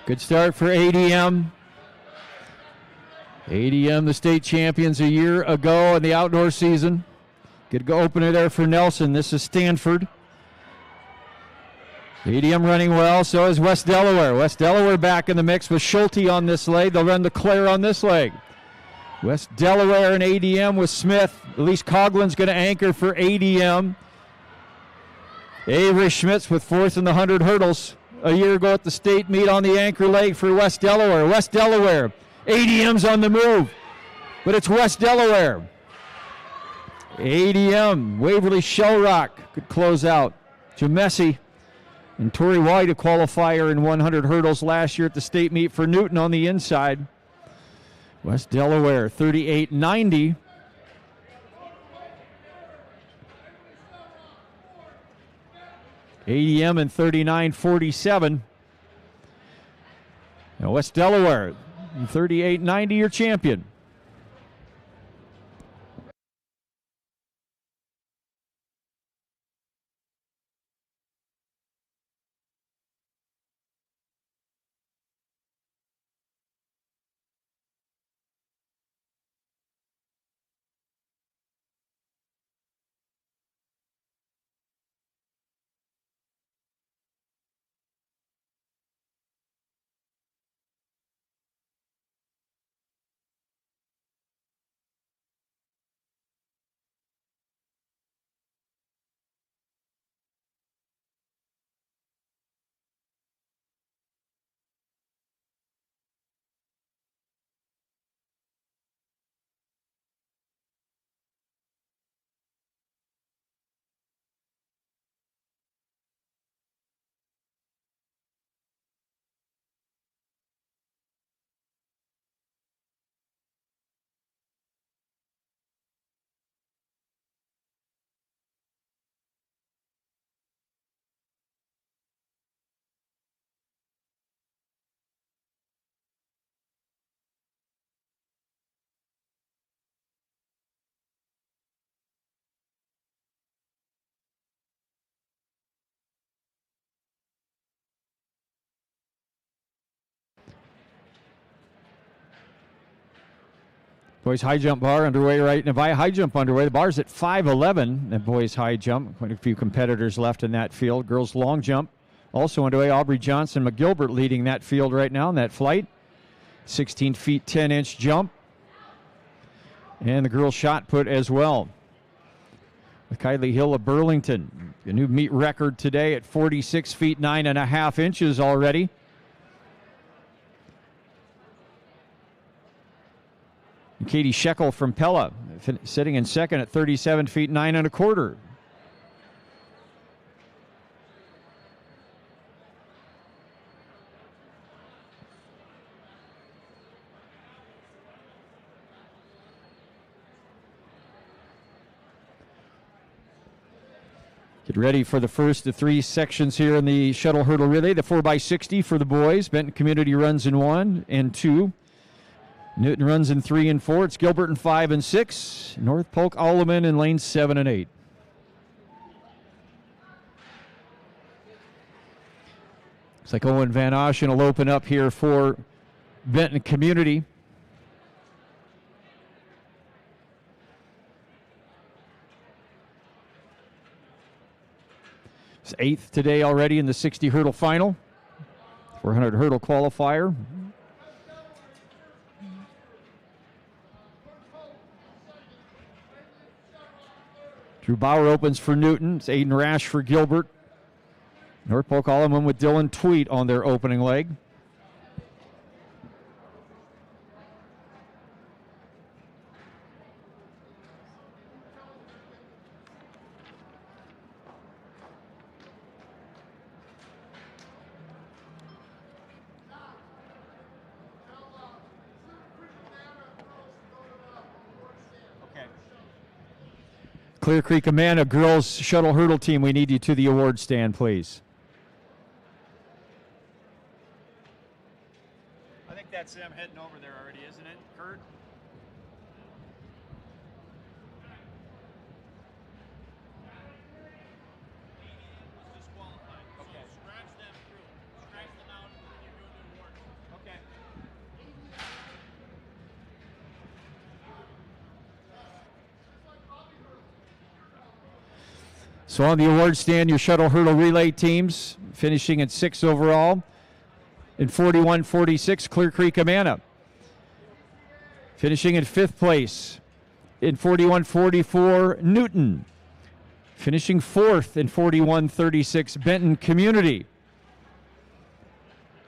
Good start for ADM. ADM, the state champions a year ago in the outdoor season. Good opener there for Nelson. This is Stanford. ADM running well, so is West Delaware. West Delaware back in the mix with Schulte on this leg. They'll run the Claire on this leg. West Delaware and ADM with Smith. Elise Coughlin's going to anchor for ADM. Avery Schmitz with 4th in the 100 hurdles a year ago at the state meet on the anchor leg for West Delaware. West Delaware, ADM's on the move, but it's West Delaware. ADM, Waverly Shellrock could close out. Jamesi and Tori White, a qualifier in 100 hurdles last year at the state meet for Newton on the inside. West Delaware, 38.90. ADM in 39.47. And West Delaware, 38.90, your champion. Boys high jump bar underway right now. High jump underway. The bar's at 5:11. The boys high jump. Quite a few competitors left in that field. Girls long jump also underway. Aubrey Johnson McGilbert leading that field right now in that flight. 16 feet 10-inch jump. And the girls shot put as well. With Kylie Hill of Burlington. A new meet record today at 46 feet 9.5 inches already. Katie Shekel from Pella sitting in second at 37 feet 9.25. Get ready for the first of three sections here in the shuttle hurdle relay. The 4x60 for the boys. Benton Community runs in 1 and 2. Newton runs in 3 and 4. It's Gilbert in 5 and 6. North Polk Alleman in lanes 7 and 8. Looks like Owen Van Oschen will open up here for Benton Community. It's 8th today already in the 60 hurdle final. 400 hurdle qualifier. Drew Bauer opens for Newton. It's Aiden Rash for Gilbert. North Polk Alleman with Dylan Tweet on their opening leg. Clear Creek Amana girls shuttle hurdle team, we need you to the award stand, please. I think that's them heading over there already, isn't it, Kurt? Disqualified. Okay. So scratch them through. Scratch them out and you're doing the award. Okay. So on the award stand, your shuttle hurdle relay teams finishing at 6 overall. In 41-46, Clear Creek Amana. Finishing in 5th place in 41-44, Newton. Finishing 4th in 41-36, Benton Community.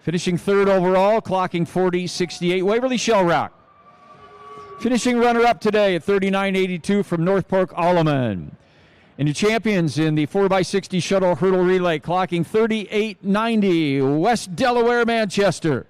Finishing 3rd overall, clocking 40-68, Waverly Shell Rock. Finishing runner-up today at 39-82 from North Polk Alleman. And your champions in the 4x60 shuttle hurdle relay, clocking 38.90, West Delaware, Manchester.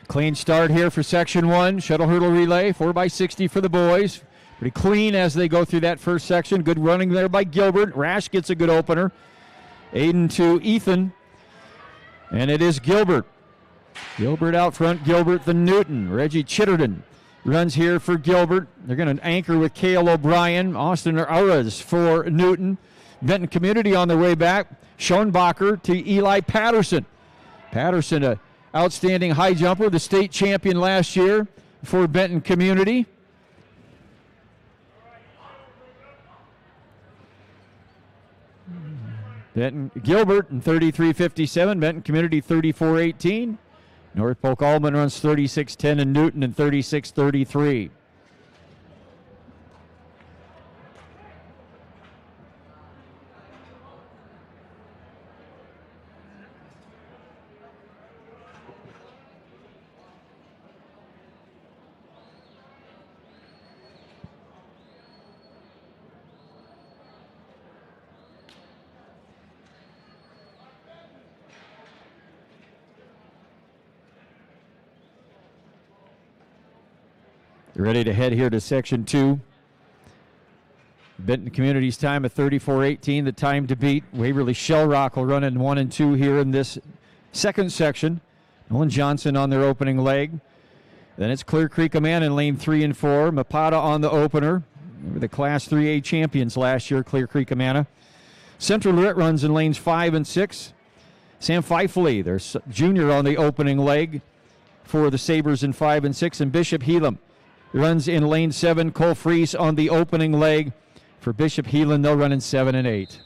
Clean start here for section 1. Shuttle hurdle relay, 4x60 for the boys. Pretty clean as they go through that first section. Good running there by Gilbert. Rash gets a good opener. Aiden to Ethan. And it is Gilbert. Gilbert out front. Gilbert the Newton. Reggie Chitterton runs here for Gilbert. They're going to anchor with Cale O'Brien. Austin Uras for Newton. Benton Community on their way back. Schoenbacher to Eli Patterson. Patterson, a outstanding high jumper, the state champion last year for Benton Community. Benton Gilbert in 33.57, Benton Community 34.18. North Polk Alban runs 36.10 and Newton in 36.33. Ready to head here to section 2. Benton Community's time of 34.18, the time to beat. Waverly Shell Rock will run in 1 and 2 here in this second section. Nolan Johnson on their opening leg. Then it's Clear Creek Amana in lane 3 and 4. Mapata on the opener. They were the Class 3A champions last year, Clear Creek Amana. Central Lorette runs in lanes 5 and 6. Sam Feifley, their junior on the opening leg for the Sabres in 5 and 6. And Bishop Helam runs in lane 7. Cole Freese on the opening leg for Bishop Heelan. They'll run in 7 and 8.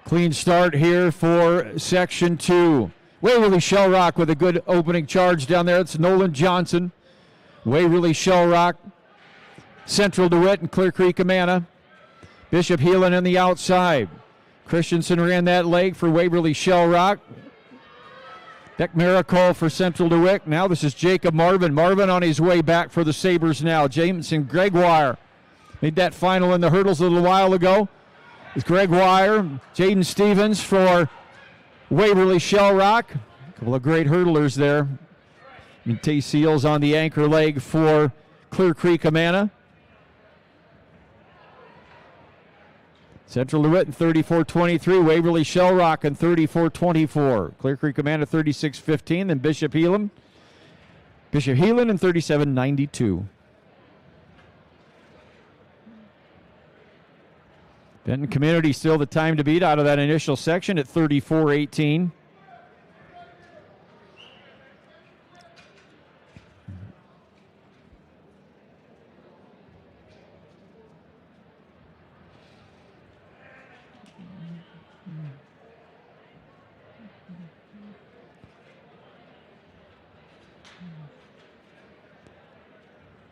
Clean start here for section 2. Waverly Shell Rock with a good opening charge down there. It's Nolan Johnson. Waverly Shell Rock. Central DeWitt and Clear Creek Amana. Bishop Heelan on the outside. Christensen ran that leg for Waverly Shell Rock. Beck Miracle for Central DeWitt. Now this is Jacob Marvin. Marvin on his way back for the Sabres now. Jameson Gregoire made that final in the hurdles a little while ago. It's Gregoire, Jaden Stevens for Waverly Shell Rock. A couple of great hurdlers there. And Tay Seals on the anchor leg for Clear Creek Amana. Central DeWitt in 34.23. Waverly Shell Rock in 34.24. Clear Creek Amana 36.15. Then Bishop Heelan. Bishop Heelan in 37.92. Benton Community still the time to beat out of that initial section at 34.18.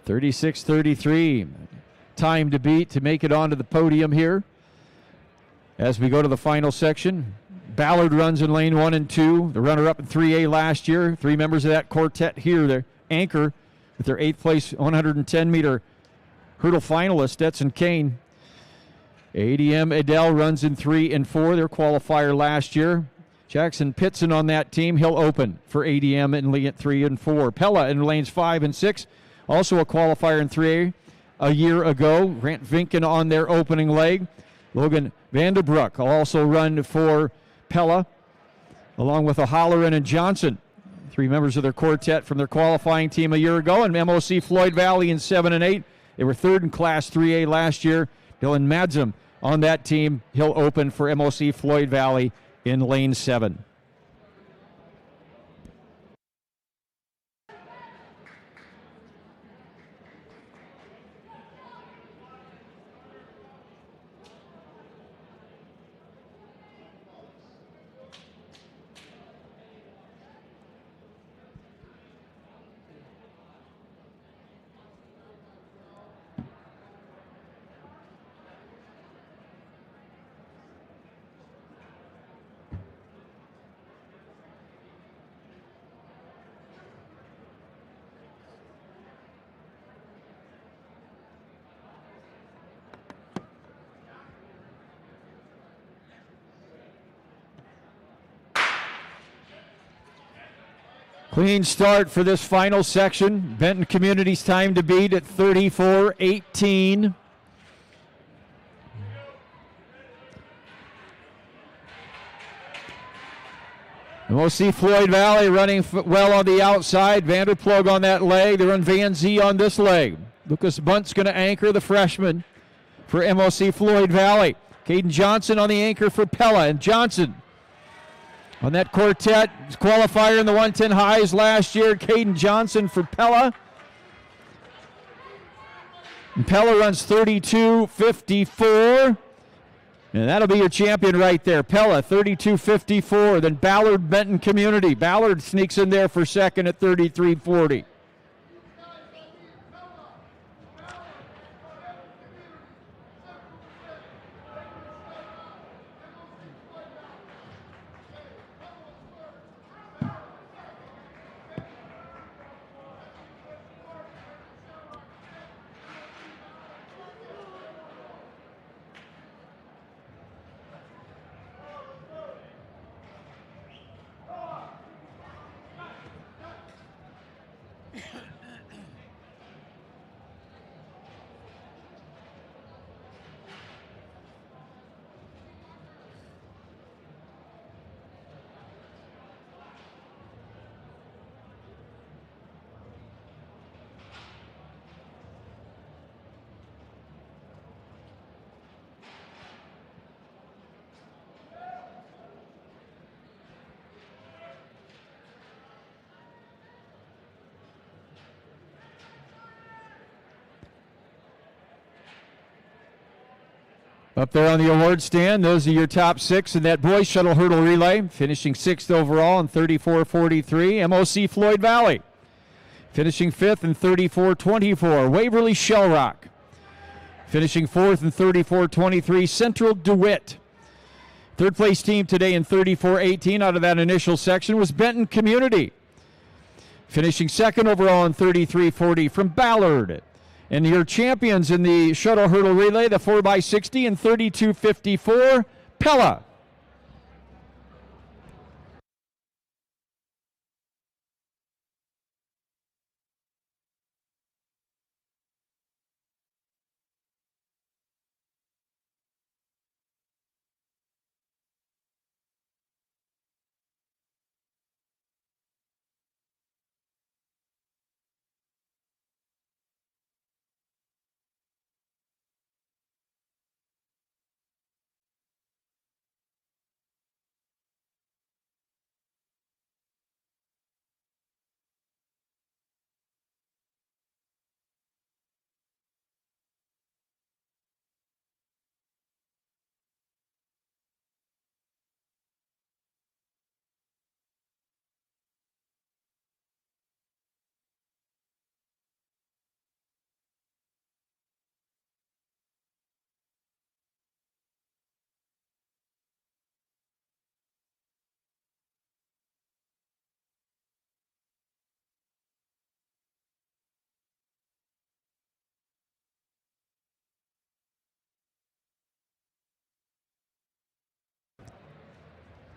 (36:33) time to beat to make it onto the podium here. As we go to the final section, Ballard runs in lane 1 and 2. The runner-up in 3A last year. 3 members of that quartet here. Their anchor with their 8th place 110-meter hurdle finalist, Stetson Kane. ADM Adele runs in 3 and 4. Their qualifier last year. Jackson Pitson on that team. He'll open for ADM in lane 3 and 4. Pella in lanes 5 and 6. Also a qualifier in 3A a year ago. Grant Vinken on their opening leg. Logan Vanderbroek will also run for Pella, along with O'Halloran and Johnson 3 members of their quartet from their qualifying team a year ago, and MOC Floyd Valley in 7 and 8. They were 3rd in Class 3A last year. Dylan Madzum on that team. He'll open for MOC Floyd Valley in lane 7. Clean start for this final section. Benton Community's time to beat at 34-18. We'll see Floyd Valley running well on the outside. Vanderplug on that leg. They run Van Zee on this leg. Lucas Bunt's going to anchor, the freshman for MOC Floyd Valley. Caden Johnson on the anchor for Pella. And Johnson on that quartet, qualifier in the 110 highs last year. Caden Johnson for Pella. And Pella runs 32.54. And that'll be your champion right there. Pella, 32.54. Then Ballard Benton Community. Ballard sneaks in there for second at 33.40. Up there on the award stand, those are your top 6 in that boys shuttle hurdle relay. Finishing 6th overall in 34.43, MOC Floyd Valley. Finishing 5th in 34.24, Waverly Shellrock. Finishing 4th in 34.23, Central DeWitt. Third place team today in 34.18 out of that initial section was Benton Community. Finishing 2nd overall in 33.40 from Ballard. And your champions in the shuttle hurdle relay, the 4x60 in 32.54, Pella.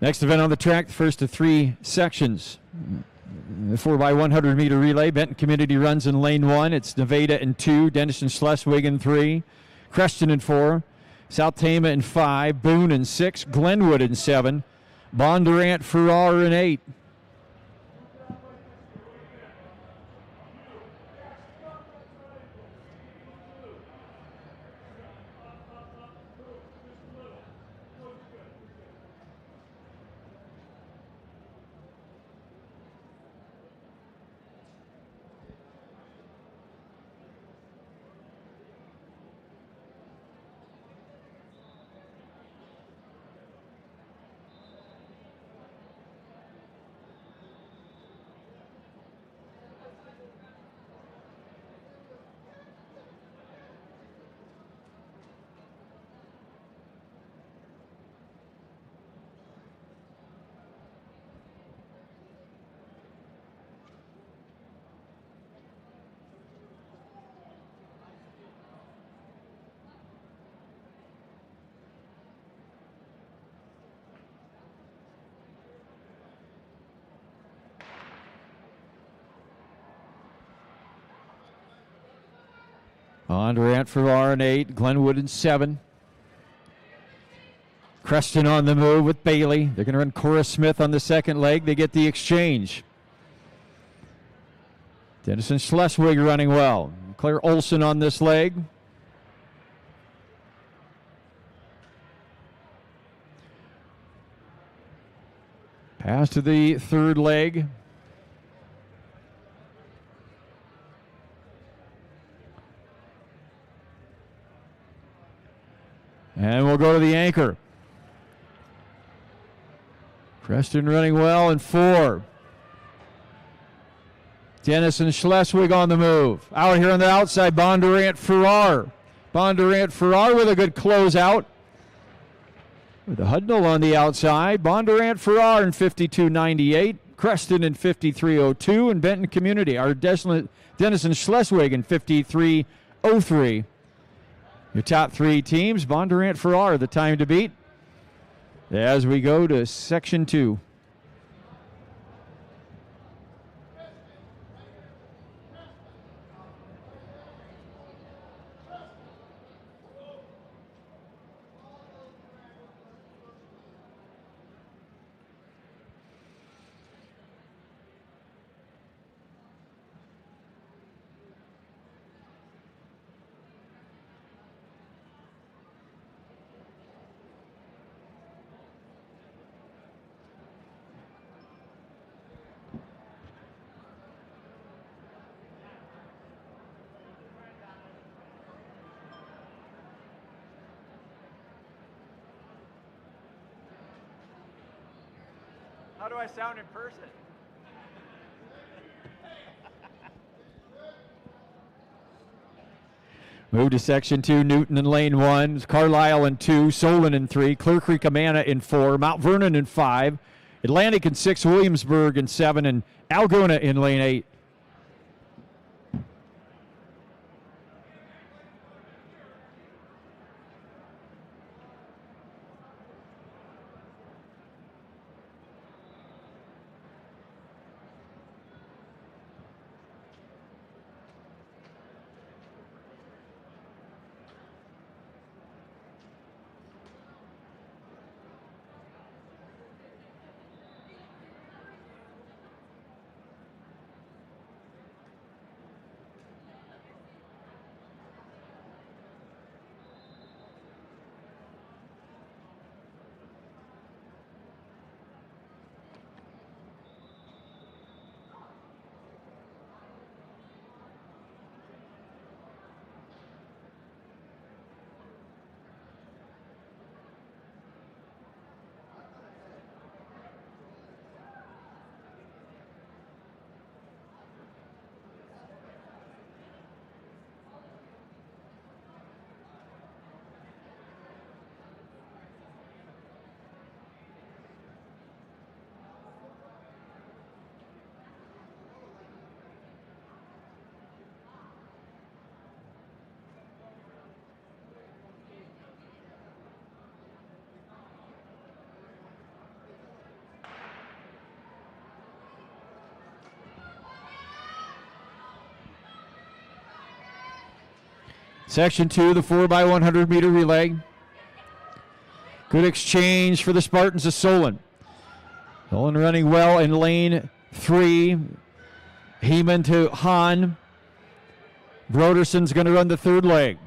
Next event on the track, the first of 3 sections. The 4x100 meter relay. Benton Community runs in lane 1. It's Nevada in 2, Denison Schleswig in 3, Creston in 4, South Tama in 5, Boone in 6, Glenwood in 7, Bondurant Farrar in 8. Bondurant Farrar in 8, Glenwood in 7. Creston on the move with Bailey. They're going to run Cora Smith on the second leg. They get the exchange. Dennison Schleswig running well. Claire Olson on this leg. Pass to the third leg. And we'll go to the anchor. Preston running well in 4. Dennison Schleswig on the move. Out here on the outside, Bondurant Farrar. Bondurant Farrar with a good closeout. With the Hudnall on the outside. Bondurant Farrar in 52.98. Creston in 53.02. And Benton Community, our Dennison Schleswig in 53.03. Your top 3 teams, Bondurant Farrar, the time to beat. As we go to Section 2. How do I sound in person? Move to Section 2, Newton in lane 1, Carlisle in 2, Solon in 3, Clear Creek Amana in 4, Mount Vernon in 5, Atlantic in 6, Williamsburg in 7, and Algona in lane 8. Section 2, the 4x100 meter relay. Good exchange for the Spartans of Solon. Solon running well in lane 3. Heeman to Hahn. Broderson's going to run the third leg.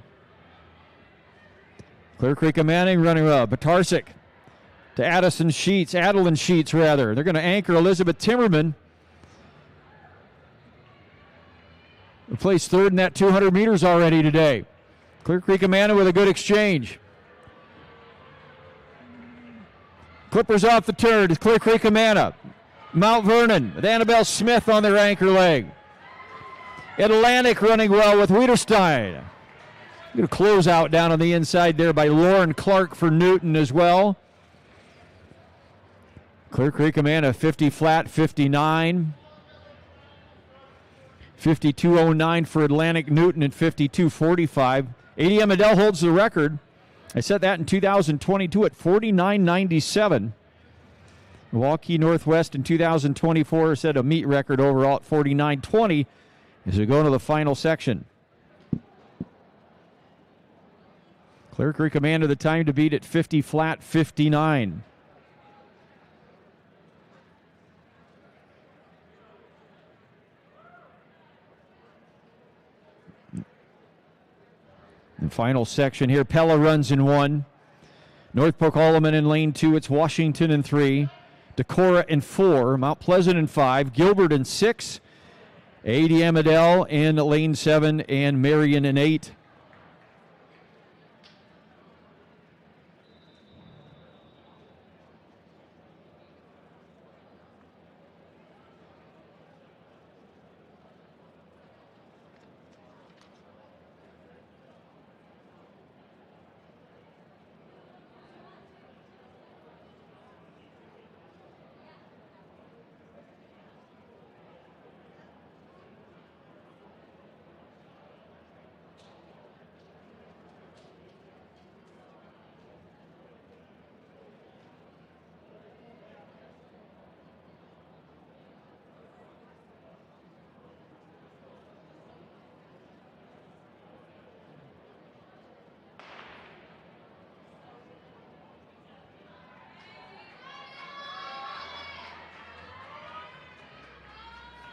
Clear Creek and Manning running well. Batarsik to Adelyn Sheets rather. They're going to anchor Elizabeth Timmerman. Placed third in that 200 meters already today. Clear Creek Amana with a good exchange. Clippers off the turn. Clear Creek Amana. Mount Vernon with Annabelle Smith on their anchor leg. Atlantic running well with Wiederstein. Going to close out down on the inside there by Lauren Clark for Newton as well. Clear Creek Amana 50 flat, 59. 52.09 for Atlantic. Newton at 52.45. ADM Adele holds the record. I set that in 2022 at 49.97. Milwaukee Northwest in 2024 set a meet record overall at 49.20 as we go into the final section. Clear Creek Amanda, the time to beat at 50 flat 59. The final section here, Pella runs in 1. North Polk Alleman in lane 2. It's Washington in 3. Decorah in 4. Mount Pleasant in 5. Gilbert in 6. ADM Adele in lane 7. And Marion in 8.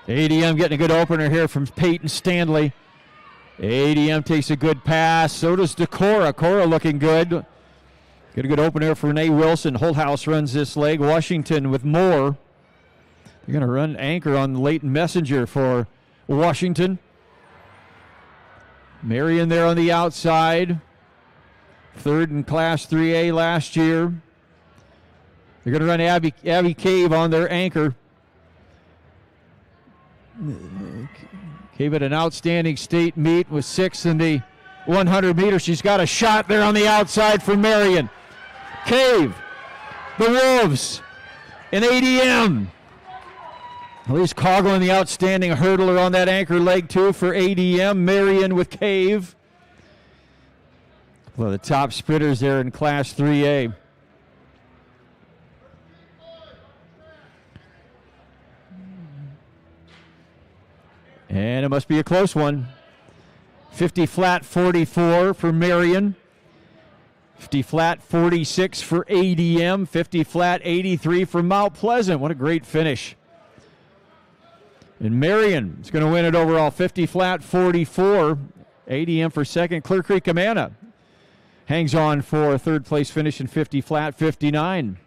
ADM getting a good opener here from Peyton Stanley. ADM takes a good pass. So does Decorah. Cora looking good. Get a good opener for Renee Wilson. Holthouse runs this leg. Washington with more. They're going to run anchor on Leighton Messenger for Washington. Marion there on the outside. Third in Class 3A last year. They're going to run Abby Cave on their anchor. Gave it an outstanding state meet with 6th in the 100 meter. She's got a shot there on the outside for Marion. Cave, the Wolves, and ADM. Elise Coughlin, the outstanding hurdler on that anchor leg too for ADM. Marion with Cave. One of the top sprinters there in Class 3A. And it must be a close one. 50 flat 44 for Marion. 50 flat 46 for ADM. 50 flat 83 for Mount Pleasant. What a great finish. And Marion is going to win it overall. 50 flat 44. ADM for second. Clear Creek Amana hangs on for a third place finish in 50 flat 59.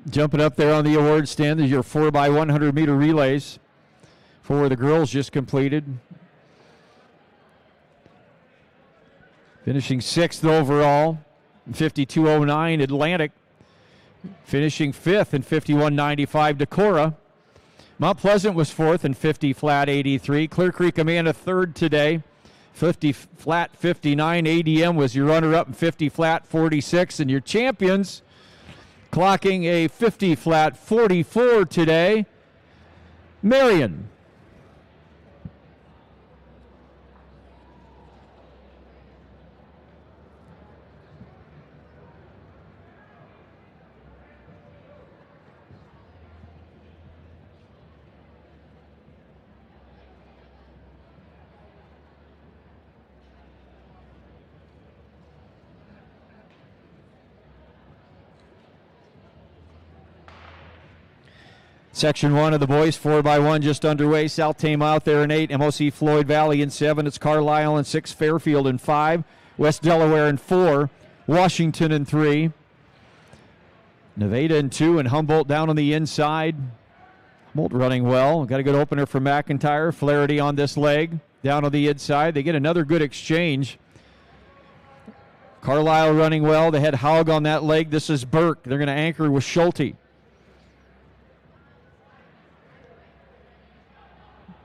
Jumping up there on the award stand is your 4x100 meter relays for the girls just completed. Finishing 6th overall in 52.09 Atlantic. Finishing 5th in 51.95 Decorah. Mount Pleasant was 4th in 50 flat 83. Clear Creek Amana 3rd today. 50 flat 59. ADM was your runner-up in 50 flat 46. And your champions clocking a 50 flat 44 today, Marion. Section 1 of the boys, 4x1 just underway. South Tame out there in 8. MOC Floyd Valley in 7. It's Carlisle in 6. Fairfield in 5. West Delaware in 4. Washington in 3. Nevada in 2 and Humboldt down on the inside. Humboldt running well. Got a good opener for McIntyre. Flaherty on this leg. Down on the inside. They get another good exchange. Carlisle running well. They had Haug on that leg. This is Burke. They're going to anchor with Schulte.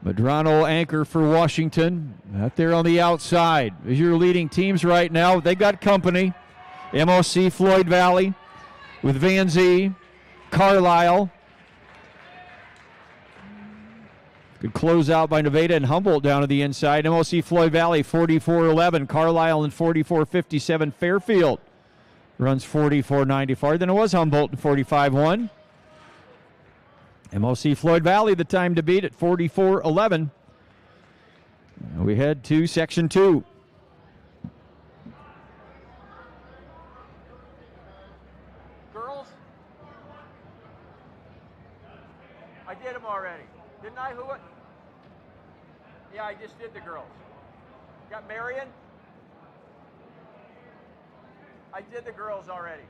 Medrano anchor for Washington. Out there on the outside. As your leading teams right now, they got company. MOC Floyd Valley with Van Zee. Carlisle. Good close out by Nevada and Humboldt down to the inside. MOC Floyd Valley 44-11. Carlisle in 44-57. Fairfield runs 44-94. Then it was Humboldt in 45-1. MOC Floyd Valley the time to beat at 44-11. We head to Section 2. Girls? I did them already. Didn't I? Who? Yeah, I just did the girls. Got Marion? I did the girls already.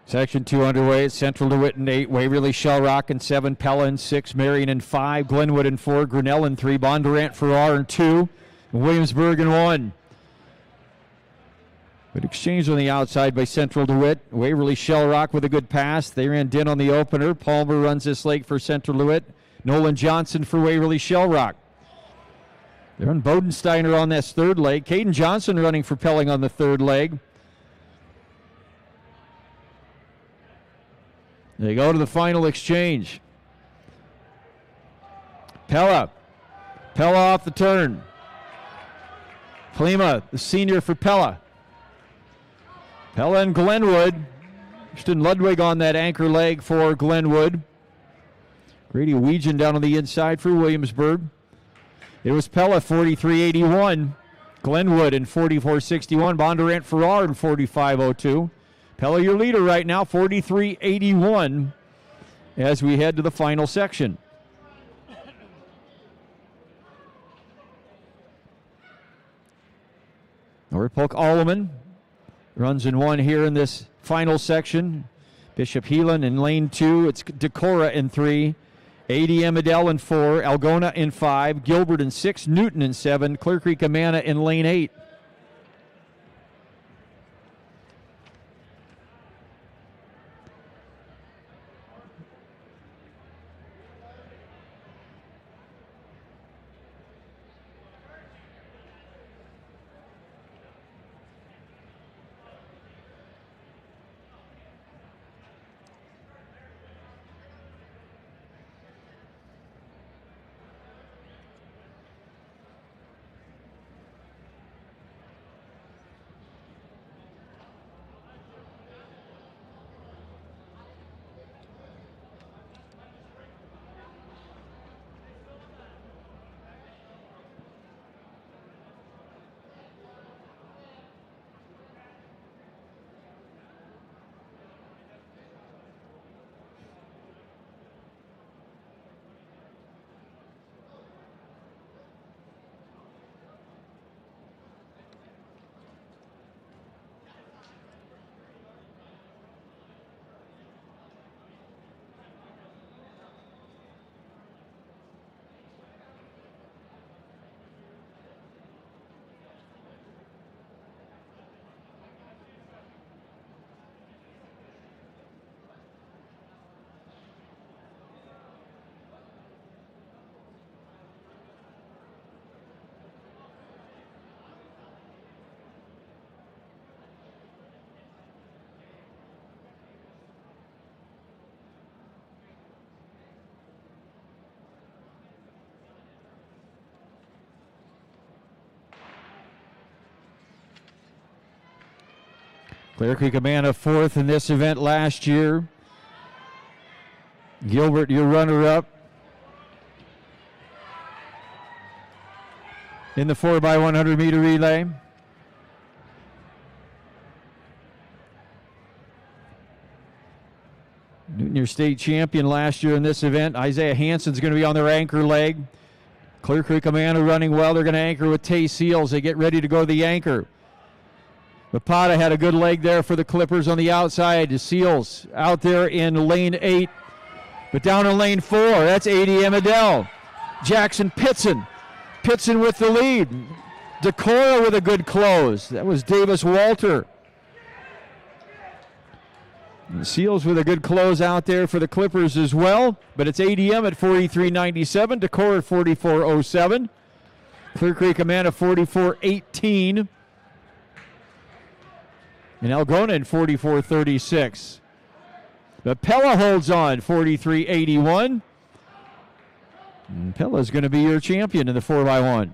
Section 2 underway. It's Central DeWitt in 8, Waverly Shell Rock in 7, Pella in 6, Marion in 5, Glenwood in 4, Grinnell in 3, Bondurant Farrar in 2, and Williamsburg in 1. Good exchange on the outside by Central DeWitt. Waverly Shell Rock with a good pass. They ran Din on the opener. Palmer runs this leg for Central DeWitt. Nolan Johnson for Waverly Shell Rock. They're on Bodensteiner on this third leg. Caden Johnson running for Pelling on the third leg. They go to the final exchange. Pella off the turn. Plima, the senior for Pella. Pella and Glenwood. Ashton Ludwig on that anchor leg for Glenwood. Grady Weegan down on the inside for Williamsburg. It was Pella 43-81. Glenwood in 44-61. Bondurant Farrar in 45-02. Pella your leader right now, 43-81, as we head to the final section. Norfolk Alleman runs in 1 here in this final section. Bishop Heelan in lane 2. It's Decorah in 3. ADM Adele in 4. Algona in 5. Gilbert in 6. Newton in 7. Clear Creek Amana in lane 8. Clear Creek Amana fourth in this event last year. Gilbert, your runner-up in the 4x100 meter relay. Newton, your state champion last year in this event. Isaiah Hansen's going to be on their anchor leg. Clear Creek Amana running well. They're going to anchor with Tay Seals. They get ready to go to the anchor. Mapata had a good leg there for the Clippers on the outside. Seals out there in lane 8. But down in lane 4, that's ADM Adele. Jackson Pitson. Pitson with the lead. Decorah with a good close. That was Davis Walter. And Seals with a good close out there for the Clippers as well. But it's ADM at 43.97. Decorah at 44.07. Clear Creek Amana 44.18. And Algona in 44.36. But Pella holds on, 43.81. And Pella's going to be your champion in the 4x1.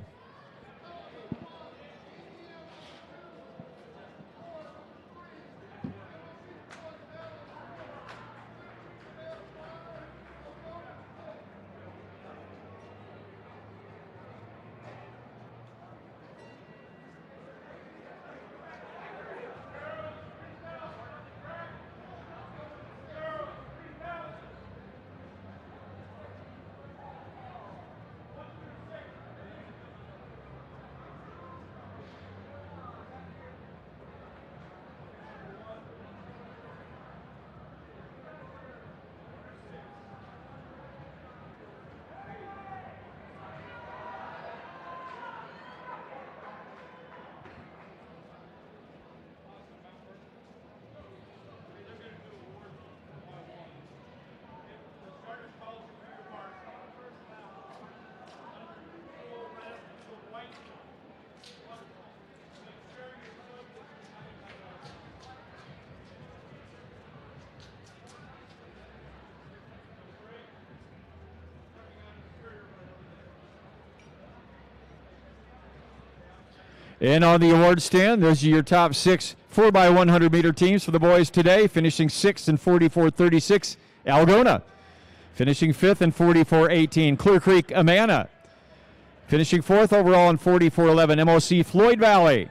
And on the award stand, those are your top 6 4x100 meter teams for the boys today. Finishing 6th in 44.36, Algona. Finishing 5th in 44.18, Clear Creek Amana. Finishing 4th overall in 44.11, MOC Floyd Valley.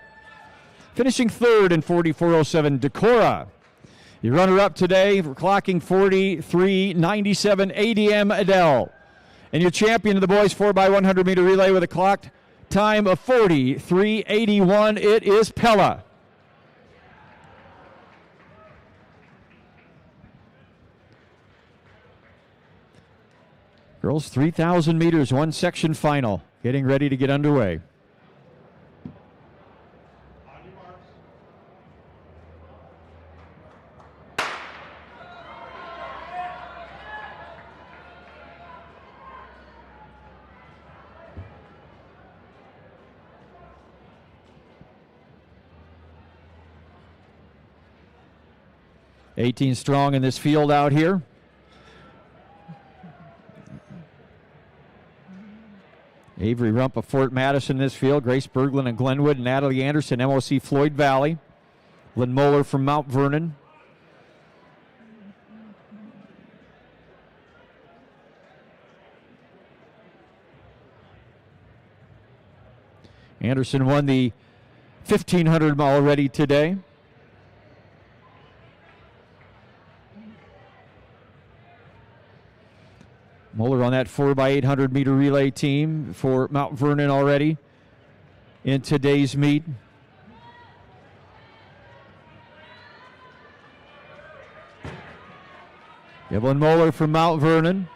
Finishing 3rd in 44.07, Decorah. Your runner-up today, clocking 43.97, ADM Adele. And your champion of the boys 4x100 meter relay with a clocked time of 43.81, it is Pella. Girls 3,000 meters, one section final, getting ready to get underway. On your marks. 18 strong in this field out here. Avery Rump of Fort Madison in this field. Grace Berglund and Glenwood. Natalie Anderson, MOC Floyd Valley. Lynn Moeller from Mount Vernon. Anderson won the 1,500 already today. Moeller on that 4x800 meter relay team for Mount Vernon already in today's meet. Evelyn Moeller from Mount Vernon.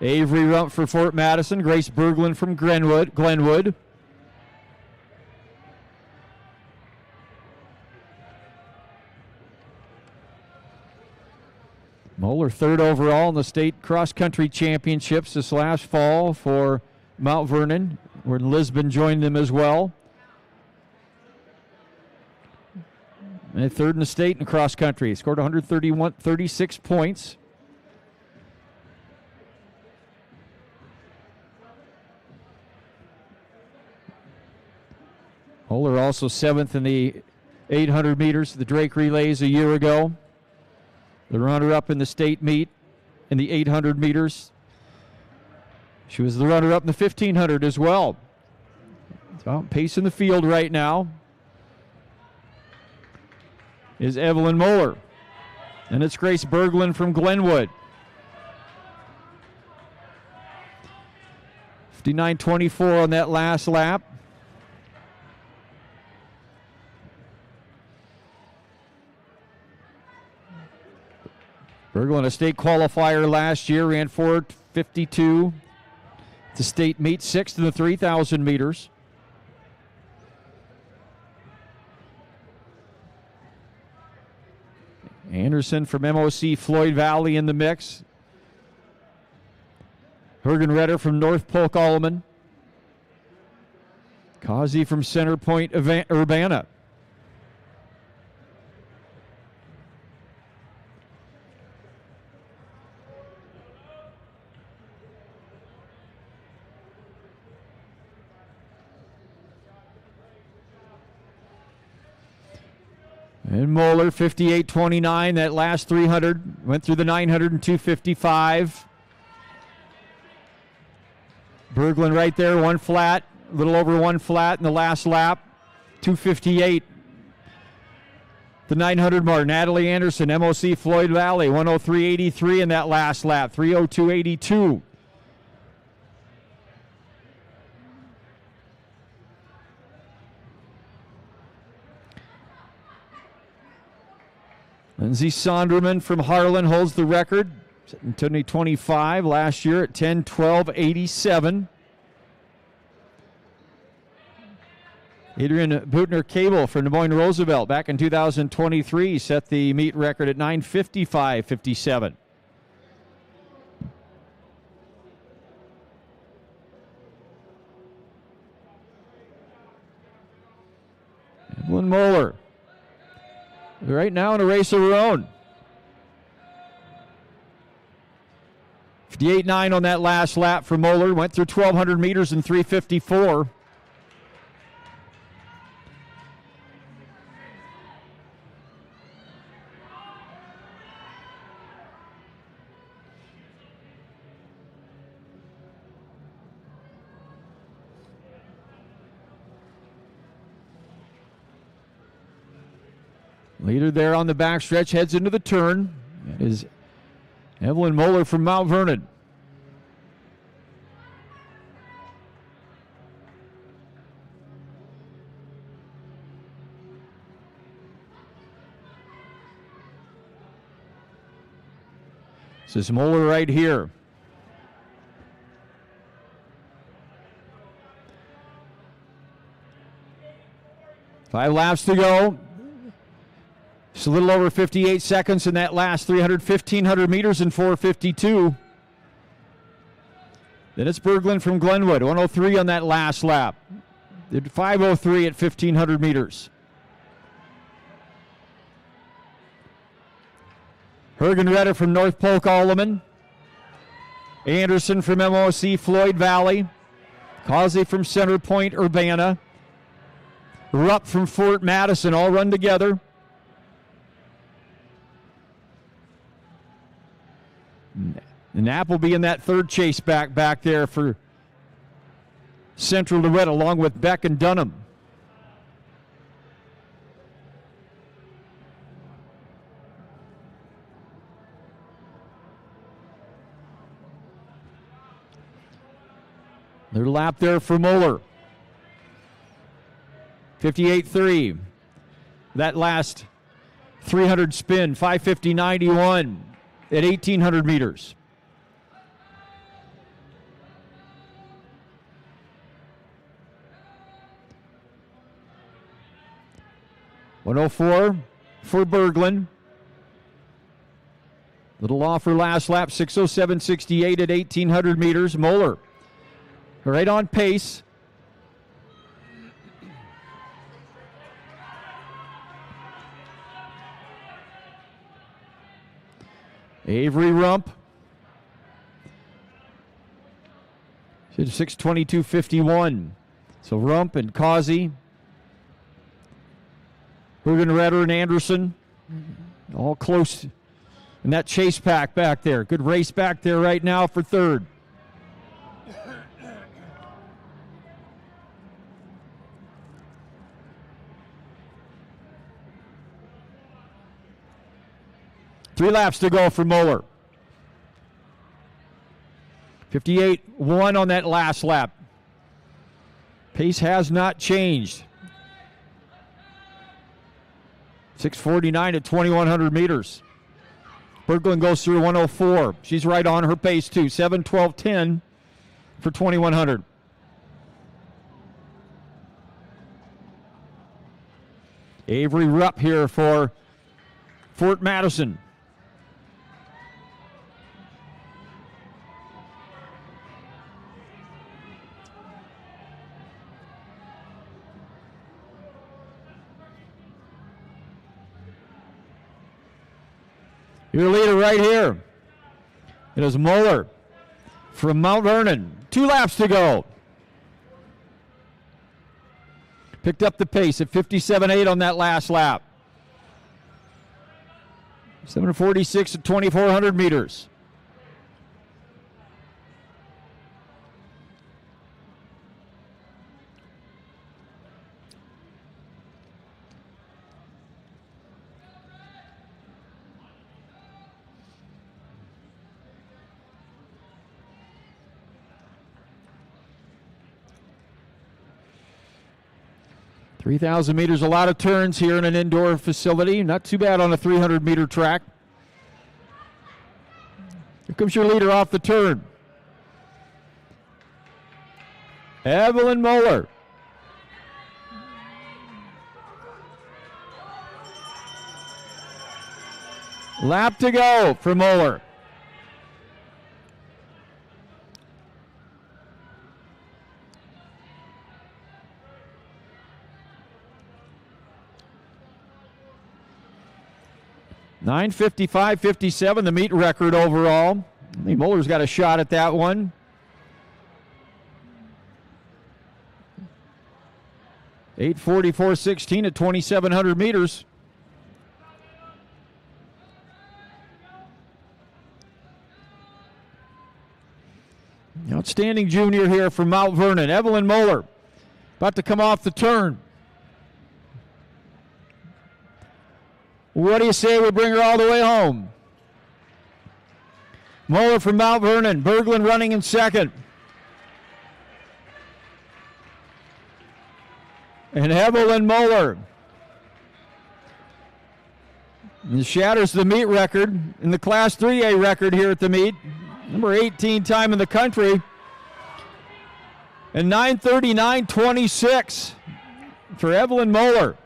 Avery Rump for Fort Madison. Grace Berglund from Glenwood. Moeller third overall in the state cross-country championships this last fall for Mount Vernon, where Lisbon joined them as well. And third in the state in cross-country. Scored 36 points. Moeller also seventh in the 800 meters, the Drake Relays a year ago. The runner-up in the state meet in the 800 meters. She was the runner-up in the 1500 as well. So pacing the field right now is Evelyn Moeller. And it's Grace Berglund from Glenwood. 59.24 on that last lap. Berglund, a state qualifier last year, ran 4:52. The state meet, 6th in the 3,000 meters. Anderson from MOC Floyd Valley in the mix. Hergenreder from North Polk Alleman. Causey from Center Point Urbana. And Moeller, 58.29. That last 300 went through the 900 and 255. Berglund right there, one flat, a little over one flat in the last lap. 258. The 900 mark. Natalie Anderson, MOC Floyd Valley, 103.83 in that last lap. 302.82. Lindsay Sonderman from Harlan holds the record. In 2025 last year at 10:12.87. Adrian Butner-Cable from Des Moines Roosevelt back in 2023 set the meet record at 9:55.57. Evelyn Moeller right now in a race of her own. 58.9 on that last lap for Moeller. Went through 1,200 meters in 3:54. Leader there on the backstretch heads into the turn. That is Evelyn Moeller from Mount Vernon. This is Moeller right here. Five laps to go. Just a little over 58 seconds in that last 1,500 meters in 4:52. Then it's Berglund from Glenwood, 103 on that last lap. Did 5:03 at 1,500 meters. Hergenreder from North Polk Alleman. Anderson from MOC Floyd Valley. Causey from Center Point Urbana. Rupp from Fort Madison all run together. And Appleby in that third chase back there for Central DeWitt along with Beck and Dunham. Their lap there for Moeller. 58.3. That last 300 spin, 5:50.91 at 1,800 meters. .104 for Berglund. Little off her last lap, 6:07.68 at 1,800 meters. Moeller right on pace. Avery Rump. She did 6:22.51. So Rump and Causey Bergenredder and Anderson all close in that chase pack back there. Good race back there right now for third. Three laps to go for Moeller. 58.1 on that last lap. Pace has not changed. 6:49 at 2,100 meters. Berglund goes through 1:04. She's right on her pace too. 7:12.10 for 2,100. Avery Rupp here for Fort Madison. Your leader right here. It is Moeller from Mount Vernon. 2 laps to go. Picked up the pace at 57.8 on that last lap. 7:46 at 2,400 meters. $3,000 meters, a lot of turns here in an indoor facility. Not too bad on a 300-meter track. Here comes your leader off the turn. Evelyn Moeller. Lap to go for Moeller. (9:55.57), the meet record overall. I think Moeller's got a shot at that one. (8:44.16) at 2,700 meters. Outstanding junior here from Mount Vernon, Evelyn Moeller, about to come off the turn. What do you say we bring her all the way home? Moeller from Mount Vernon, Berglund running in second. And Evelyn Moeller. And shatters the meet record in the Class 3A record here at the meet. Number 18 time in the country. And 9:39.26 for Evelyn Moeller.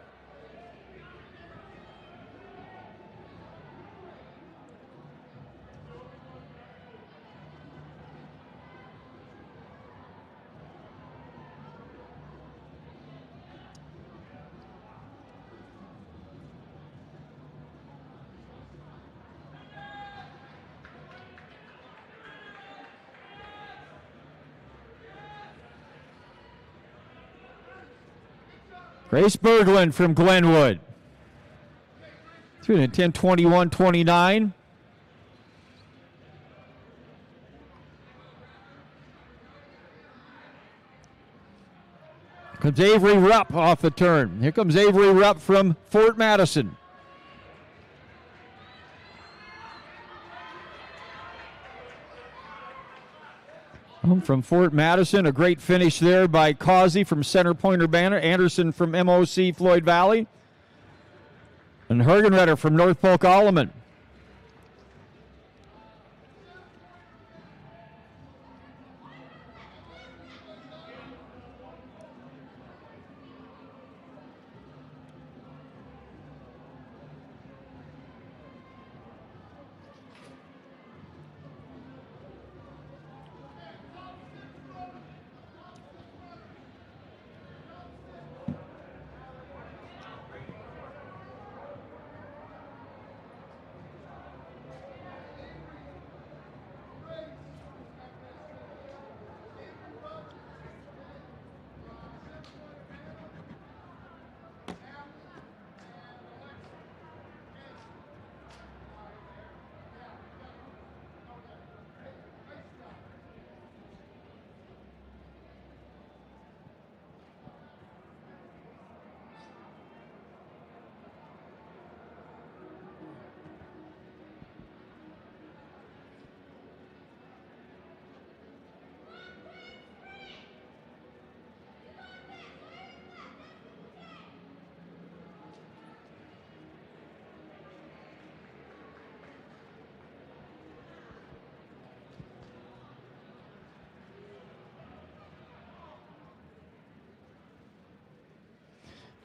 Grace Berglund from Glenwood. 10:21.29. Comes Avery Rupp off the turn. Here comes Avery Rupp from Fort Madison. From Fort Madison, a great finish there by Causey from Center Pointer Banner, Anderson from MOC Floyd Valley, and Hergenretter from North Polk Alleman.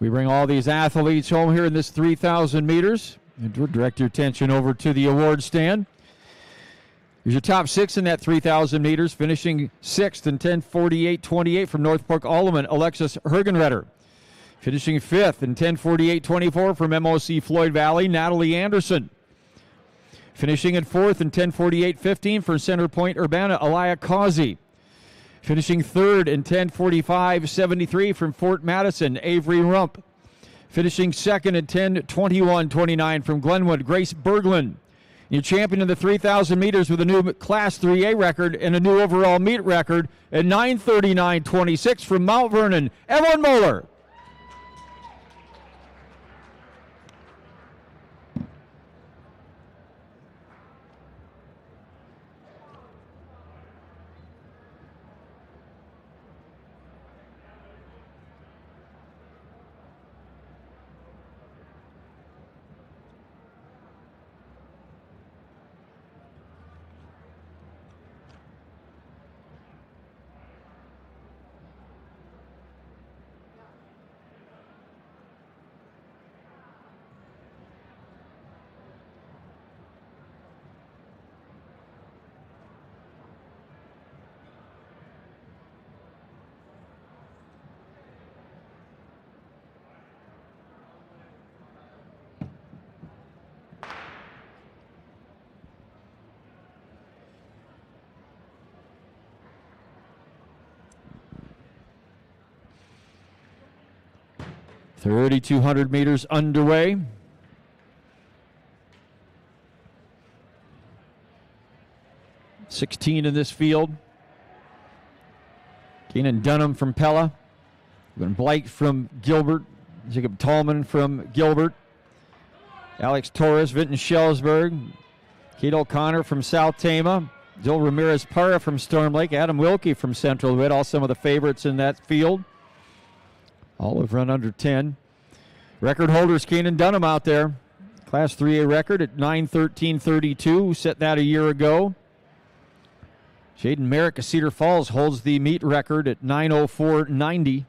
We bring all these athletes home here in this 3,000 meters. And we'll direct your attention over to the award stand. Here's your top 6 in that 3,000 meters. Finishing 6th in 10:48.28 from North Park Alleman, Alexis Hergenretter. Finishing 5th in 10:48.24 from MOC Floyd Valley, Natalie Anderson. Finishing in 4th in 10:48.15 for Center Point Urbana, Alaya Causey. Finishing 3rd in 10:45.73 from Fort Madison, Avery Rump. Finishing 2nd in 10:21.29 from Glenwood, Grace Berglund. Your champion in the 3,000 meters with a new Class 3A record and a new overall meet record at 9:39.26 from Mount Vernon, Evelyn Moeller. .3200 meters underway. .16 in this field. Keenan Dunham from Pella. Blake from Gilbert. Jacob Tallman from Gilbert. Alex Torres, Vinton Schellsburg. Kate O'Connor from South Tama. Joel Ramirez-Parra from Storm Lake. Adam Wilkie from Central Witt. All some of the favorites in that field. All have run under 10. Record holders, Keenan Dunham out there. Class 3A record at 9:13.32. Set that a year ago. Shaden Merrick of Cedar Falls holds the meet record at 9:04.90.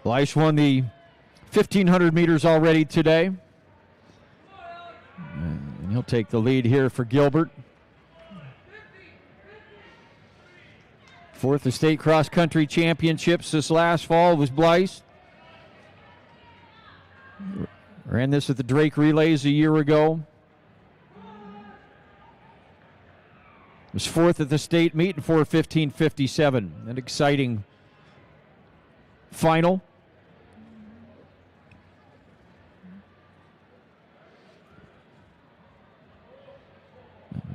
Leish won the 1,500 meters already today. And he'll take the lead here for Gilbert. 4th of state cross-country championships this last fall was Blythe. Ran this at the Drake Relays a year ago. Was 4th at the state meet in 4:15.57. An exciting final.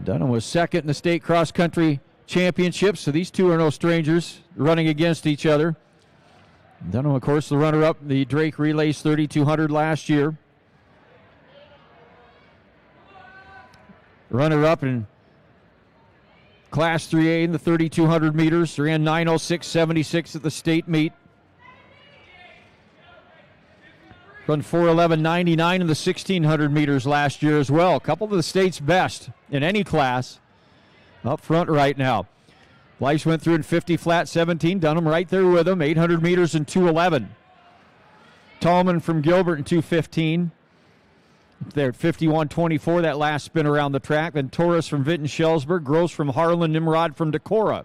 Dunham was 2nd in the state cross-country championships, so these two are no strangers running against each other. Dunham, of course, the runner-up, the Drake Relays 3,200 last year. Runner-up in Class 3A in the 3,200 meters, ran 9:06.76 at the state meet. Run 4:11.99 in the 1,600 meters last year as well. A couple of the state's best in any class up front right now. Blythe went through in 50 flat 17. Dunham right there with him. 800 meters in 2:11. Tallman from Gilbert in 2:15. There at 51.24, that last spin around the track. Then Torres from Vinton Schellsburg. Gross from Harlan. Nimrod from Decorah.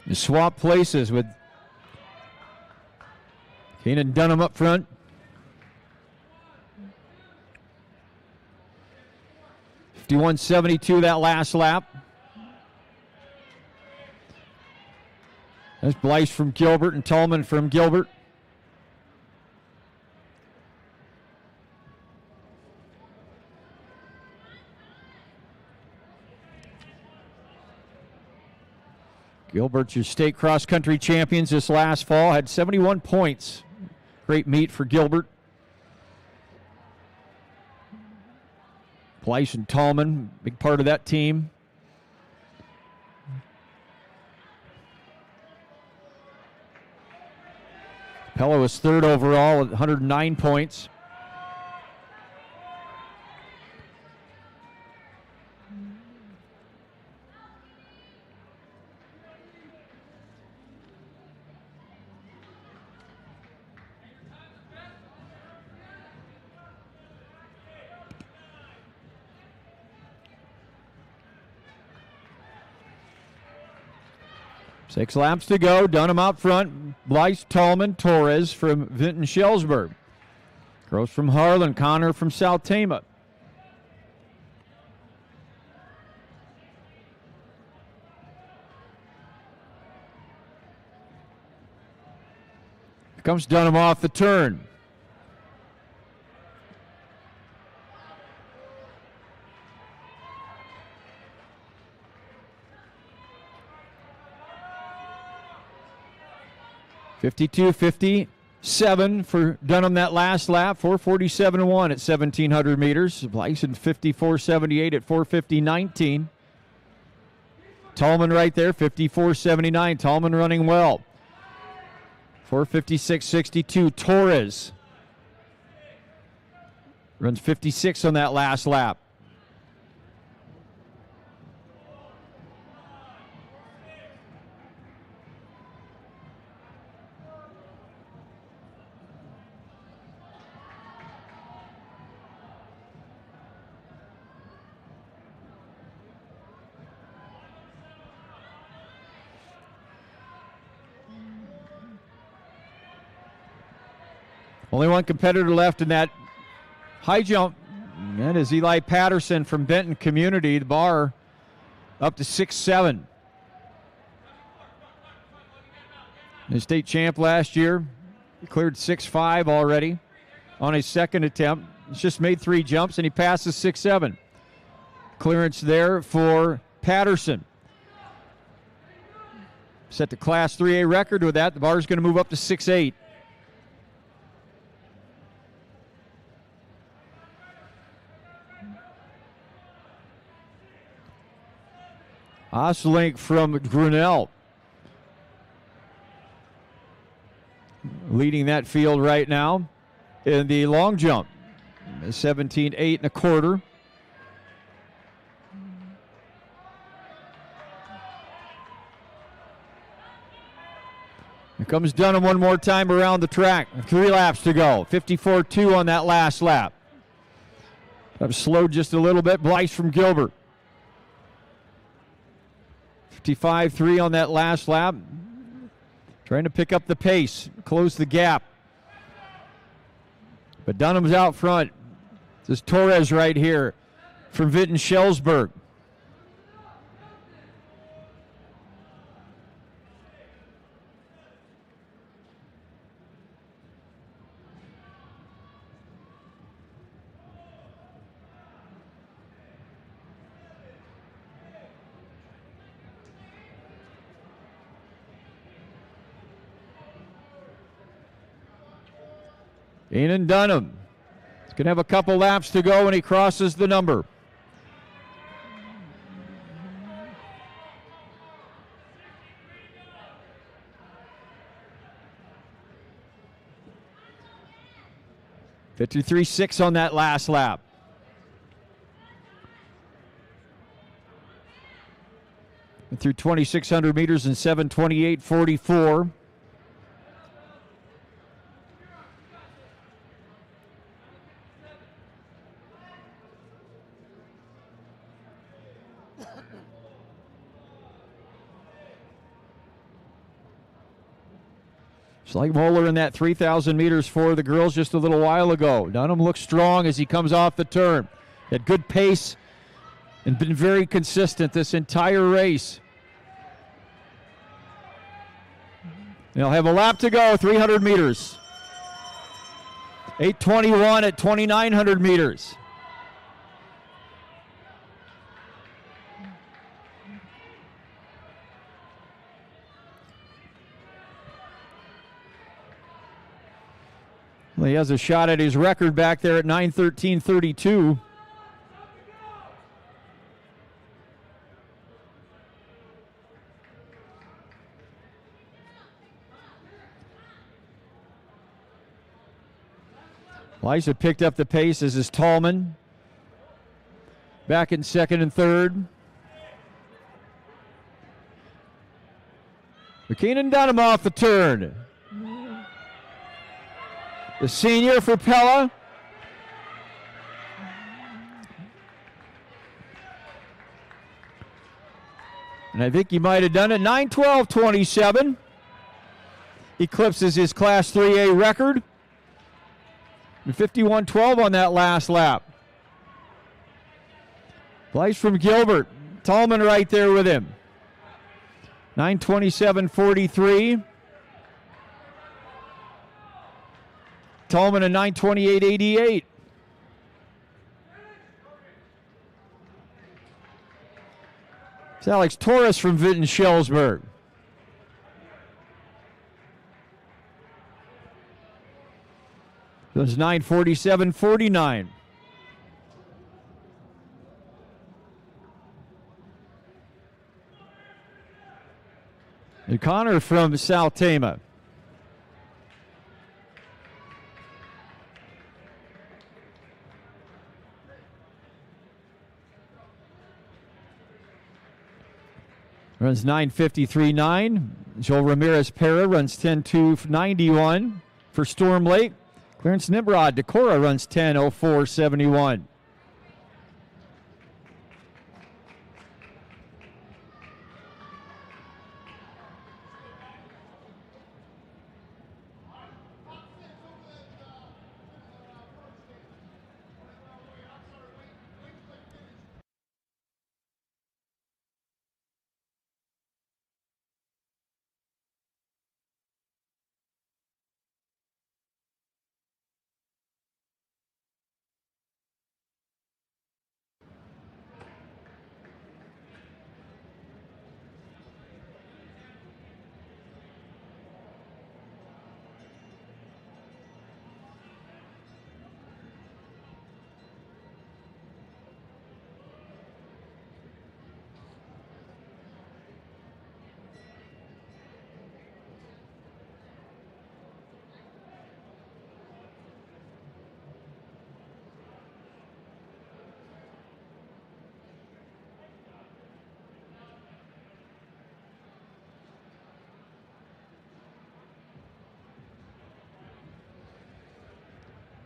You swap places with Keenan Dunham up front. .51.72 that last lap. That's Blythe from Gilbert and Tallman from Gilbert. Gilbert, your state cross-country champions this last fall, had 71 points. Great meet for Gilbert. Blyce and Tallman, big part of that team. Pella was third overall at 109 points. Six laps to go. Dunham out front. Blyce, Tallman, Torres from Vinton Shellsburg. Gross from Harlan. Connor from South Tama. Here comes Dunham off the turn. .52.57 for Dunham that last lap. 4:47.1 at 1,700 meters. Blyson 54.78 at 4:50.19. Tallman right there, 54.79. Tallman running well. 4:56.62. Torres runs 56 on that last lap. Only one competitor left in that high jump. And that is Eli Patterson from Benton Community. The bar up to 6'7". The state champ last year. He cleared 6'5" already on his second attempt. He's just made 3 jumps and he passes 6'7". Clearance there for Patterson. Set the Class 3A record with that. The bar is going to move up to 6'8". Oslink from Grinnell leading that field right now in the long jump. 17.8 1/4. Here comes Dunham one more time around the track. 3 laps to go. 54.2 on that last lap. I've slowed just a little bit. Blyce from Gilbert. 55.3 on that last lap. Trying to pick up the pace, close the gap. But Dunham's out front. This is Torres right here from Vinton Shellsburg. Enan Dunham. He's going to have a couple laps to go when he crosses the number. .53.6 on that last lap. Went through 2,600 meters in 7:28.44. Slight roller in that 3,000 meters for the girls just a little while ago. Dunham looks strong as he comes off the turn. Had good pace and been very consistent this entire race. They'll have a lap to go, 300 meters. 8:21 at 2,900 meters. Well, he has a shot at his record back there at 9:13:32. Lysa picked up the pace as is Tallman. Back in second and third. McKeenan Dunham off the turn. The senior for Pella. And I think he might have done it. 9:12:27. Eclipses his Class 3A record. 51:12 on that last lap. Blyce from Gilbert. Tallman right there with him. 9:27:43. Tallman a 9:28:88. It's Alex Torres from Vinton-Schellsburg. It was 9:47:49. And Connor from South Tama. Runs 9:53:9. Joel Ramirez-Pera runs 10:2:91 for Storm Lake. Clarence Nimrod, Decorah runs 10:04:71.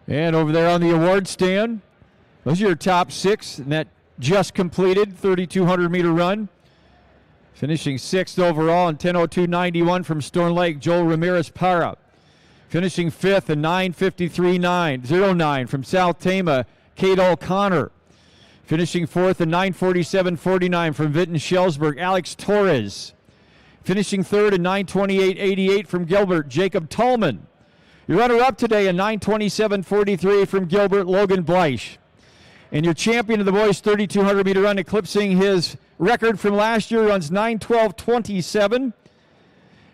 And over there on the award stand, those are your top six in that just completed 3,200-meter run. Finishing sixth overall in 10:02:91 from Storm Lake, Joel Ramirez-Para. Finishing fifth in 9:53:09 from South Tama, Kate O'Connor. Finishing fourth in 9:47:49 from Vinton-Schellsburg, Alex Torres. Finishing third in 9:28:88 from Gilbert, Jacob Tallman. Your runner-up today in 9:27:43 from Gilbert, Logan Blyche. And your champion of the boys 3,200-meter run, eclipsing his record from last year, runs 9:12:27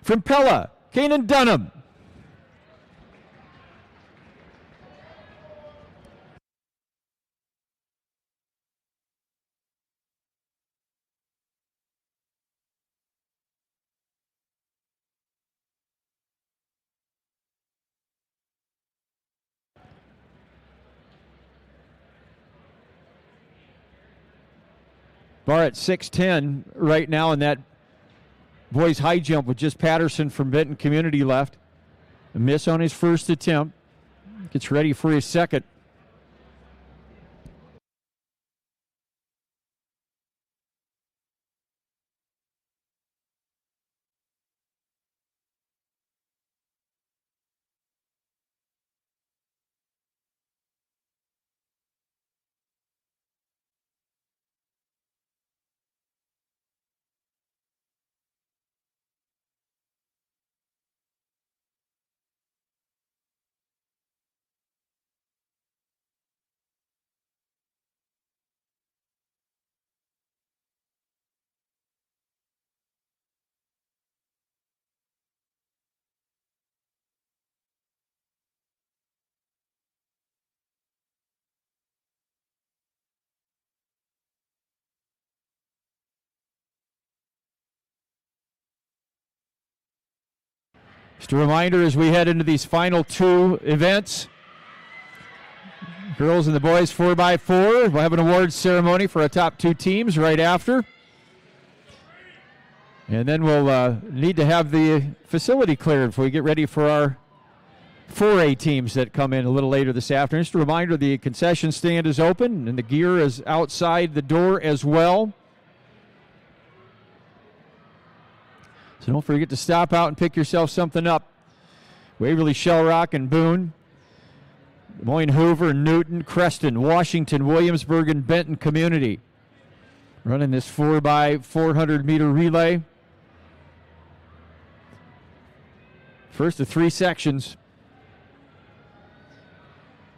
from Pella, Kanan Dunham. Bar at 6:10 right now in that boys high jump with just Patterson from Benton Community left. A miss on his first attempt. Gets ready for his second. Just a reminder as we head into these final two events, girls and the boys 4x4, we'll have an awards ceremony for our top two teams right after. And then we'll need to have the facility cleared before we get ready for our 4A teams that come in a little later this afternoon. Just a reminder, the concession stand is open and the gear is outside the door as well. So don't forget to stop out and pick yourself something up. Waverly, Shell Rock, and Boone. Des Moines, Hoover, Newton, Creston, Washington, Williamsburg, and Benton Community running this 4x400 meter relay. First of three sections.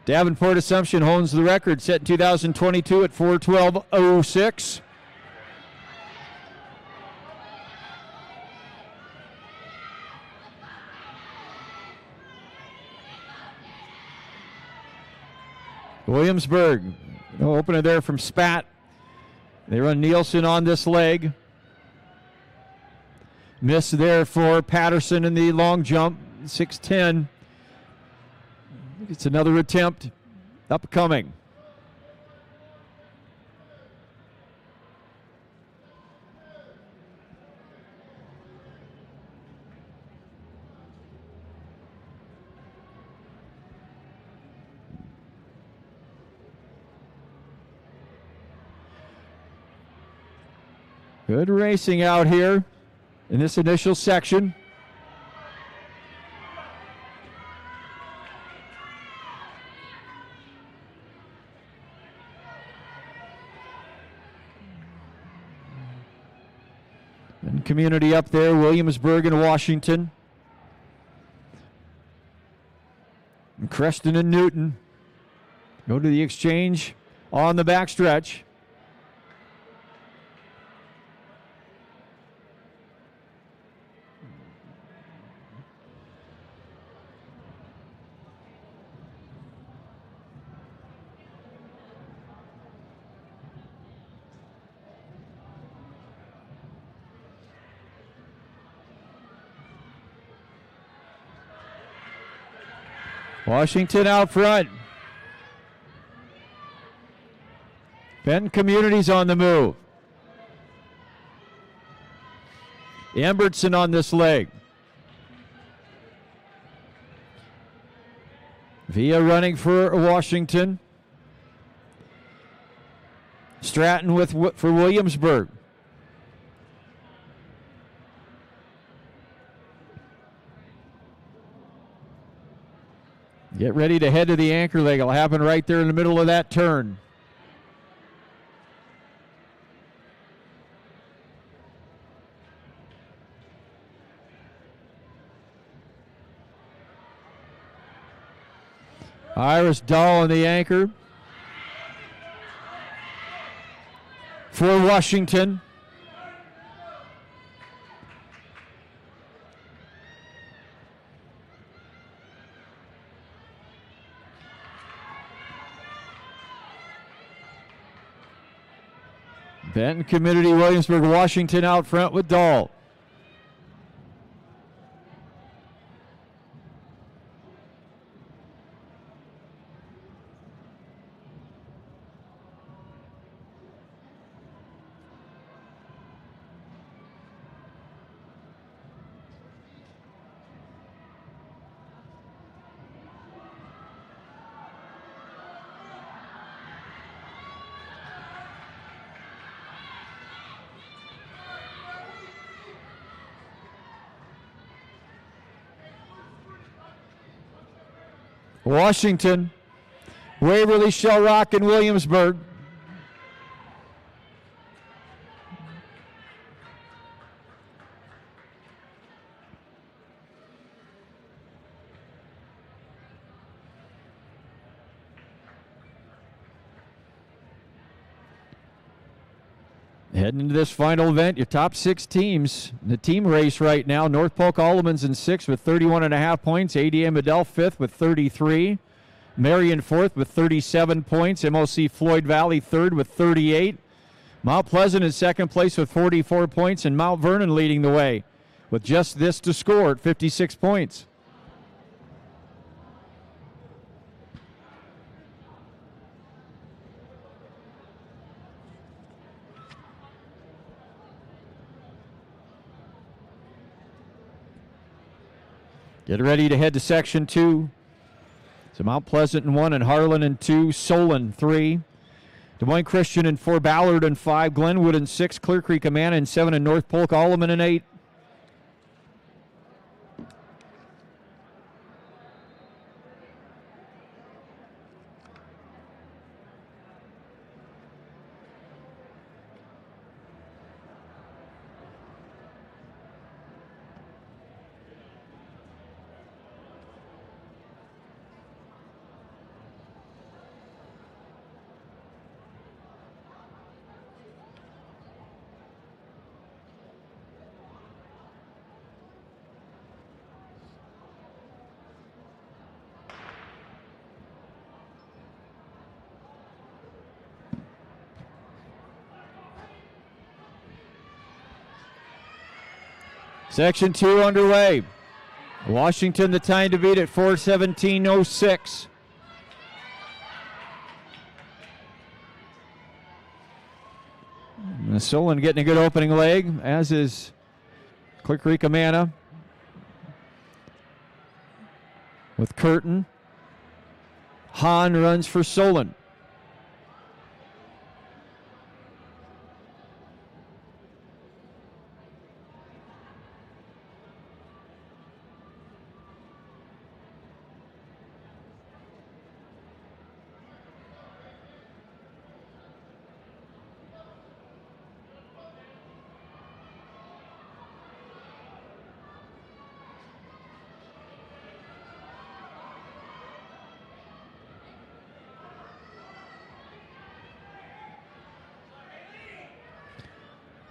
Davenport Assumption holds the record, set in 2022 at 4:12:06. Williamsburg, no opener there from Spat. They run Nielsen on this leg. Miss there for Patterson in the long jump, 6:10. It's another attempt upcoming. Good racing out here in this initial section. And community up there, Williamsburg and Washington. And Creston and Newton go to the exchange on the backstretch. Washington out front. Benton Community's on the move. Embertson on this leg. Villa running for Washington. Stratton for Williamsburg. Get ready to head to the anchor leg. It'll happen right there in the middle of that turn. Iris Dahl on the anchor for Washington. Benton Community, Williamsburg, Washington out front with Dahl. Washington, Waverly, Shell Rock, and Williamsburg. Heading into this final event, your top six teams. The team race right now, North Polk Allemans in sixth with 31.5 points. ADM Adel fifth with 33. Marion fourth with 37 points. MOC Floyd Valley third with 38. Mount Pleasant in second place with 44 points. And Mount Vernon leading the way with just this to score at 56 points. Get ready to head to Section 2. So Mount Pleasant in 1 and Harlan in 2, Solon 3. Des Moines Christian in 4, Ballard in 5, Glenwood in 6, Clear Creek Amana in 7, and North Polk Alleman in 8. Section 2 underway. Washington the time to beat at 4:17:06. Solon getting a good opening leg, as is Clear Creek Amana with Curtin. Hahn runs for Solon.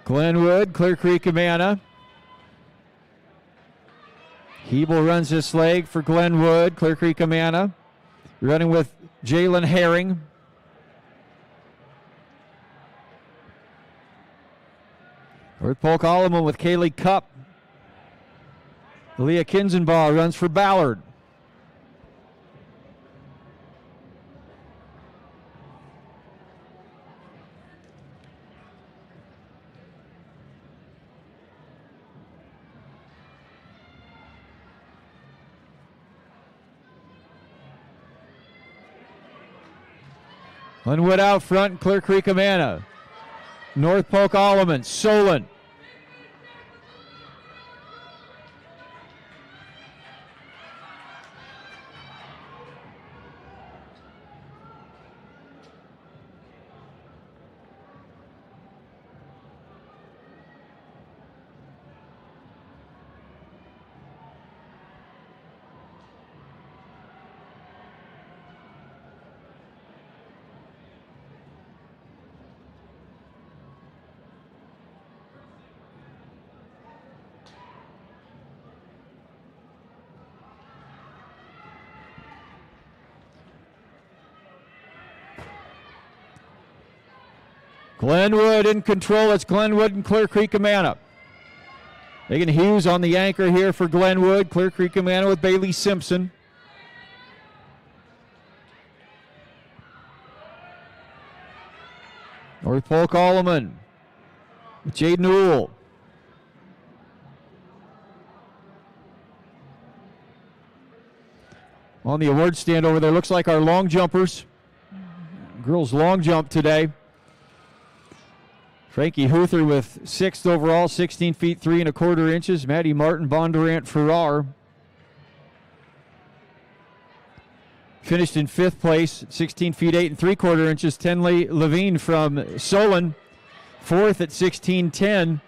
Glenwood, Clear Creek Amana. Hebel runs this leg for Glenwood, Clear Creek Amana. Running with Jalen Herring. North Polk Alleman with Kaylee Cup. Leah Kinzenbaugh runs for Ballard. Glenwood out front, Clear Creek Amana. North Polk Alleman, Solon. Glenwood in control. It's Glenwood and Clear Creek Amana. Megan Hughes on the anchor here for Glenwood. Clear Creek Amana with Bailey Simpson. North Polk Alleman with Jade Newell. On the award stand over there, looks like our long jumpers. Girls long jump today. Frankie Huther with 6th overall, 16 feet 3 1/4 inches. Maddie Martin, Bondurant Farrar. Finished in 5th place, 16 feet 8 3/4 inches. Tenley Levine from Solon, 4th at 16:10.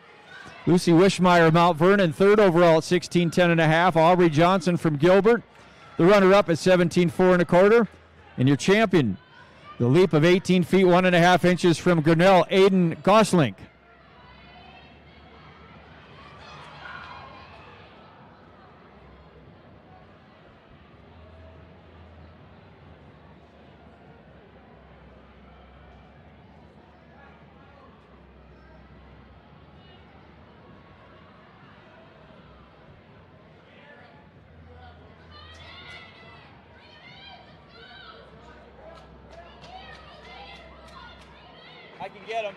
Lucy Wishmeyer, Mount Vernon, 3rd overall at 16:10 1/2. Aubrey Johnson from Gilbert, the runner-up at 17:4 1/4. And your champion, the leap of 18 feet 1 1/2 inches from Grinnell, Aiden Goslink. can get him.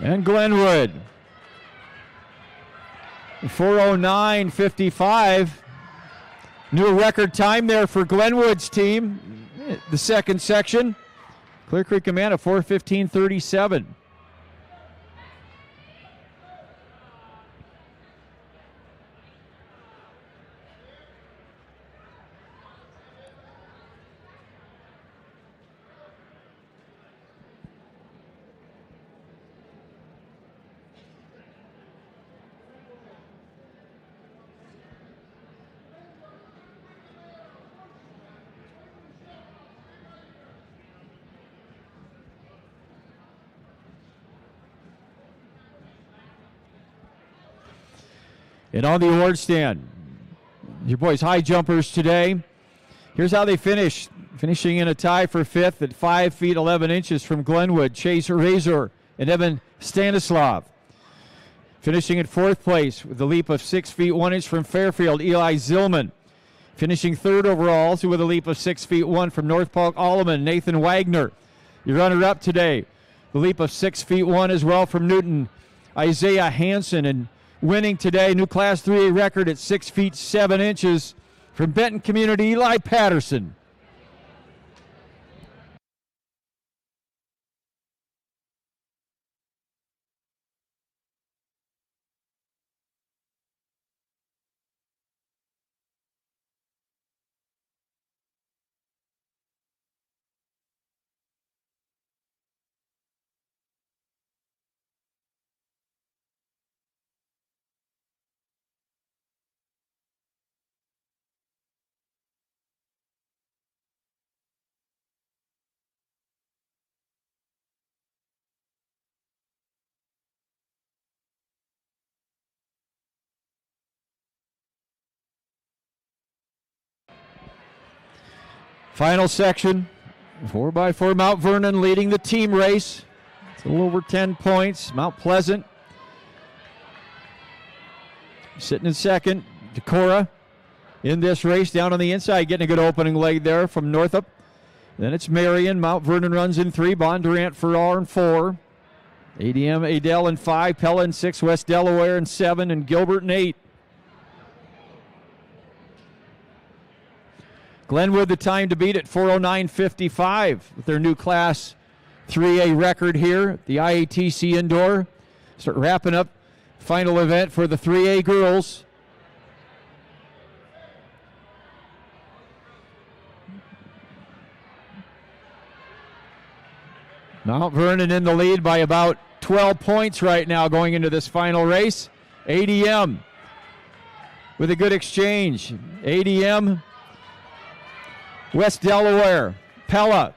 And Glenwood. 4:09:55. New record time there for Glenwood's team. The second section. Clear Creek Amana 4:15:37. And on the award stand, your boys high jumpers today. Here's how they finished. Finishing in a tie for fifth at 5 feet 11 inches from Glenwood, Chase Razor and Evan Stanislav. Finishing at fourth place with a leap of 6 feet 1 inch from Fairfield, Eli Zillman. Finishing third overall, also with a leap of 6 feet 1 from North Polk Alleman, Nathan Wagner. Your runner-up today, the leap of 6 feet 1 as well from Newton, Isaiah Hansen. And winning today, new Class 3A record at 6 feet 7 inches from Benton Community, Eli Patterson. Final section, 4x4 Mount Vernon leading the team race. It's a little over 10 points. Mount Pleasant sitting in second. Decorah in this race down on the inside, getting a good opening leg there from Northup. Then it's Marion. Mount Vernon runs in 3. Bondurant, Farrar in 4. ADM, Adel in 5. Pella in 6. West Delaware in 7. And Gilbert in 8. Glenwood, the time to beat at 4:09:55 with their new Class 3A record here at the IATC Indoor. Start wrapping up final event for the 3A girls. Mount Vernon in the lead by about 12 points right now going into this final race. ADM with a good exchange. ADM, West Delaware, Pella.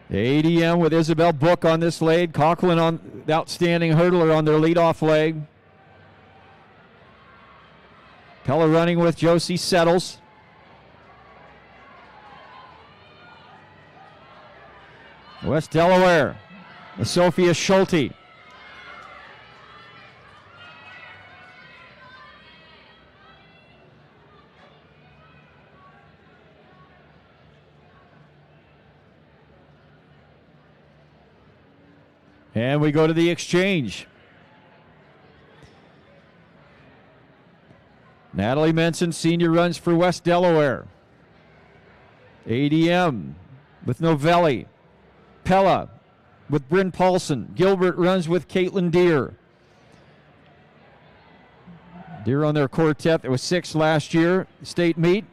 ADM with Isabel Book on this leg. Coughlin on the outstanding hurdler on their leadoff leg. Pella running with Josie Settles. West Delaware, Sophia Schulte. And we go to the exchange. Natalie Menson, senior, runs for West Delaware. ADM with Novelli. Pella with Bryn Paulson. Gilbert runs with Caitlin Deere. Deere on their quartet. There was 6 last year, state meet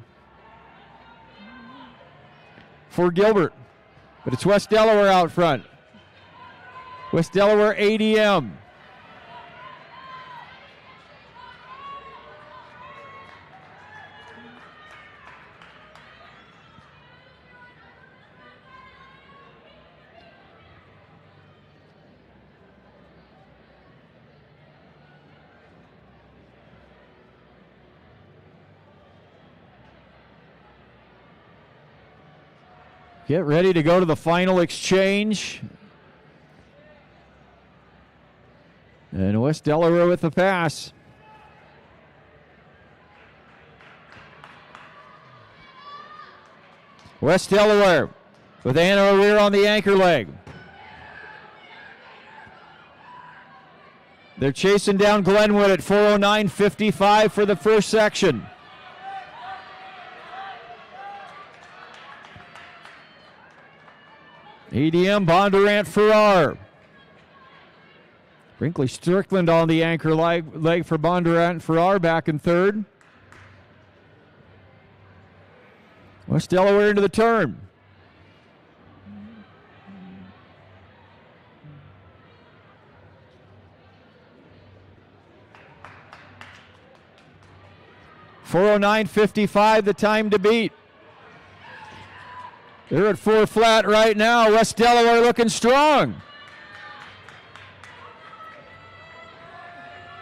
for Gilbert. But it's West Delaware out front. West Delaware ADM. Get ready to go to the final exchange. And West Delaware with the pass. West Delaware with Anna O'Rear on the anchor leg. They're chasing down Glenwood at 4:09:55 for the first section. EDM Bondurant Farrar. Brinkley Strickland on the anchor leg for Bondurant Farrar back in third. West Delaware into the turn. .409:55 the time to beat. They're at 4 flat right now. West Delaware looking strong.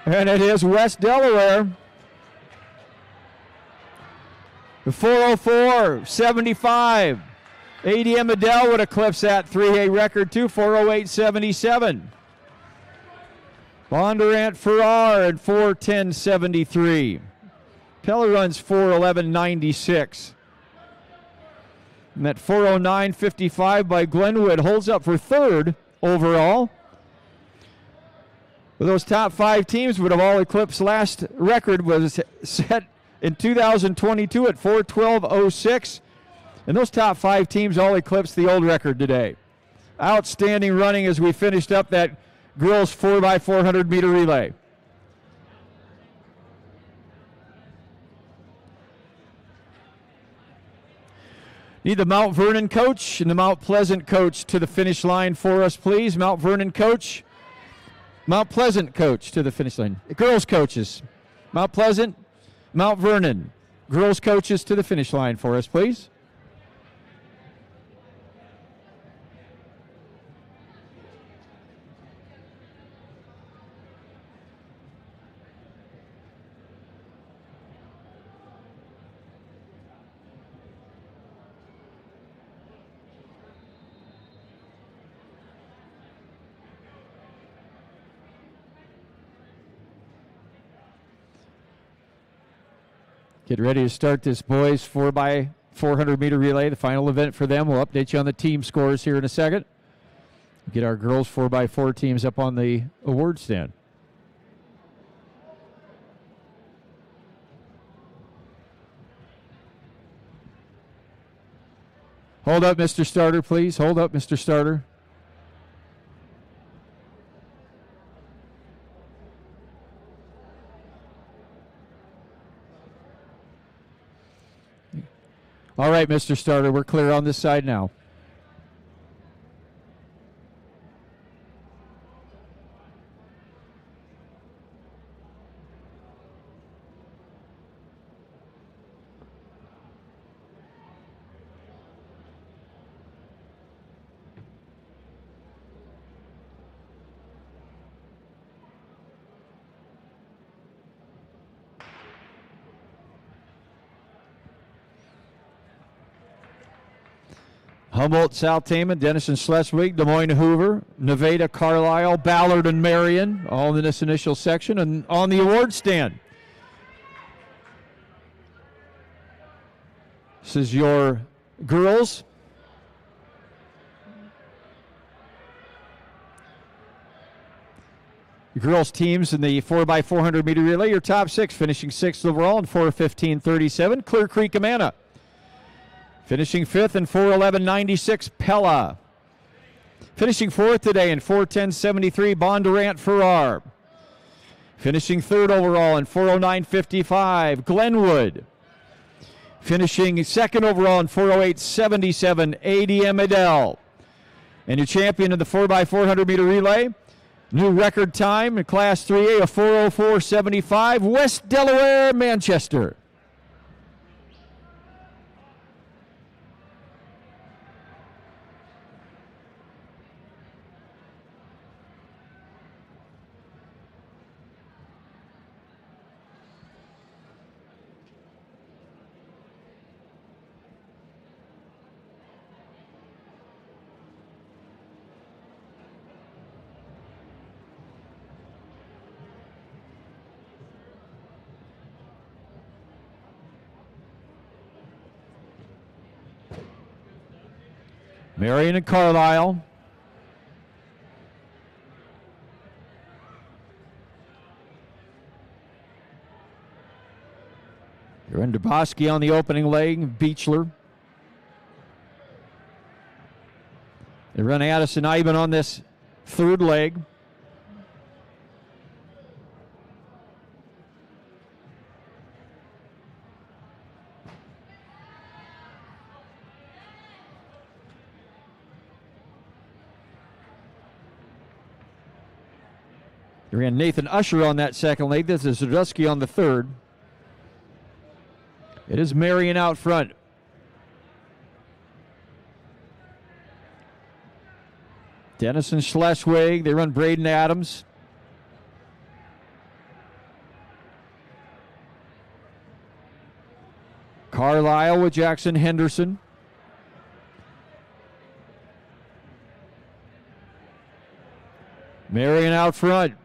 And it is West Delaware. The 4:04:75. ADM Adele would eclipse that 3A record too, 4:08:77. Bondurant Farrar at 4:10:73. Pella runs 4:11:96. And that 4:09:55 by Glenwood holds up for third overall. But those top 5 teams would have all eclipsed last record was set in 2022 at 4:12:06. And those top 5 teams all eclipsed the old record today. Outstanding running as we finished up that girls 4x400 meter relay. Need the Mount Vernon coach and the Mount Pleasant coach to the finish line for us, please. Mount Vernon coach, Mount Pleasant coach to the finish line. Girls coaches, Mount Pleasant, Mount Vernon. Girls coaches to the finish line for us, please. Get ready to start this boys 4x400 meter relay, the final event for them. We'll update you on the team scores here in a second. Get our girls 4x4 teams up on the award stand. Hold up, Mr. Starter, please. Hold up, Mr. Starter. All right, Mr. Starter, we're clear on this side now. Humboldt, South Taman, Denison, Schleswig, Des Moines, Hoover, Nevada, Carlisle, Ballard, and Marion, all in this initial section, and on the award stand. This is your girls. Your girls teams in the 4x400 meter relay, your top 6 finishing 6th overall in 4:15:37. Clear Creek, Amana. Finishing 5th in 4:11:96, Pella. Finishing 4th today in 4:10:73, Bondurant Farrar. Finishing 3rd overall in 4:09:55, Glenwood. Finishing 2nd overall in 4:08:77, ADM Adele. And your champion in the 4x400 meter relay, new record time in Class 3A of 4:04:75, West Delaware, Manchester. Marion and Carlisle. You're in Duboski on the opening leg, Beechler. They run Addison Iben on this third leg. They ran Nathan Usher on that second leg. This is Zadusky on the third. It is Marion out front. Denison Schleswig. They run Braden Adams. Carlisle with Jackson Henderson. Marion out front.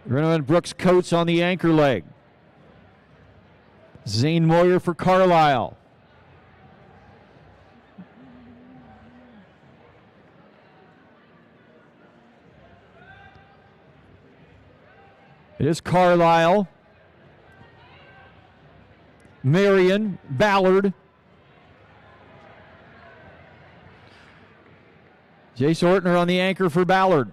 We're going to run Brooks Coates on the anchor leg. Zane Moyer for Carlisle. It is Carlisle. Marion, Ballard. Jace Ortner on the anchor for Ballard.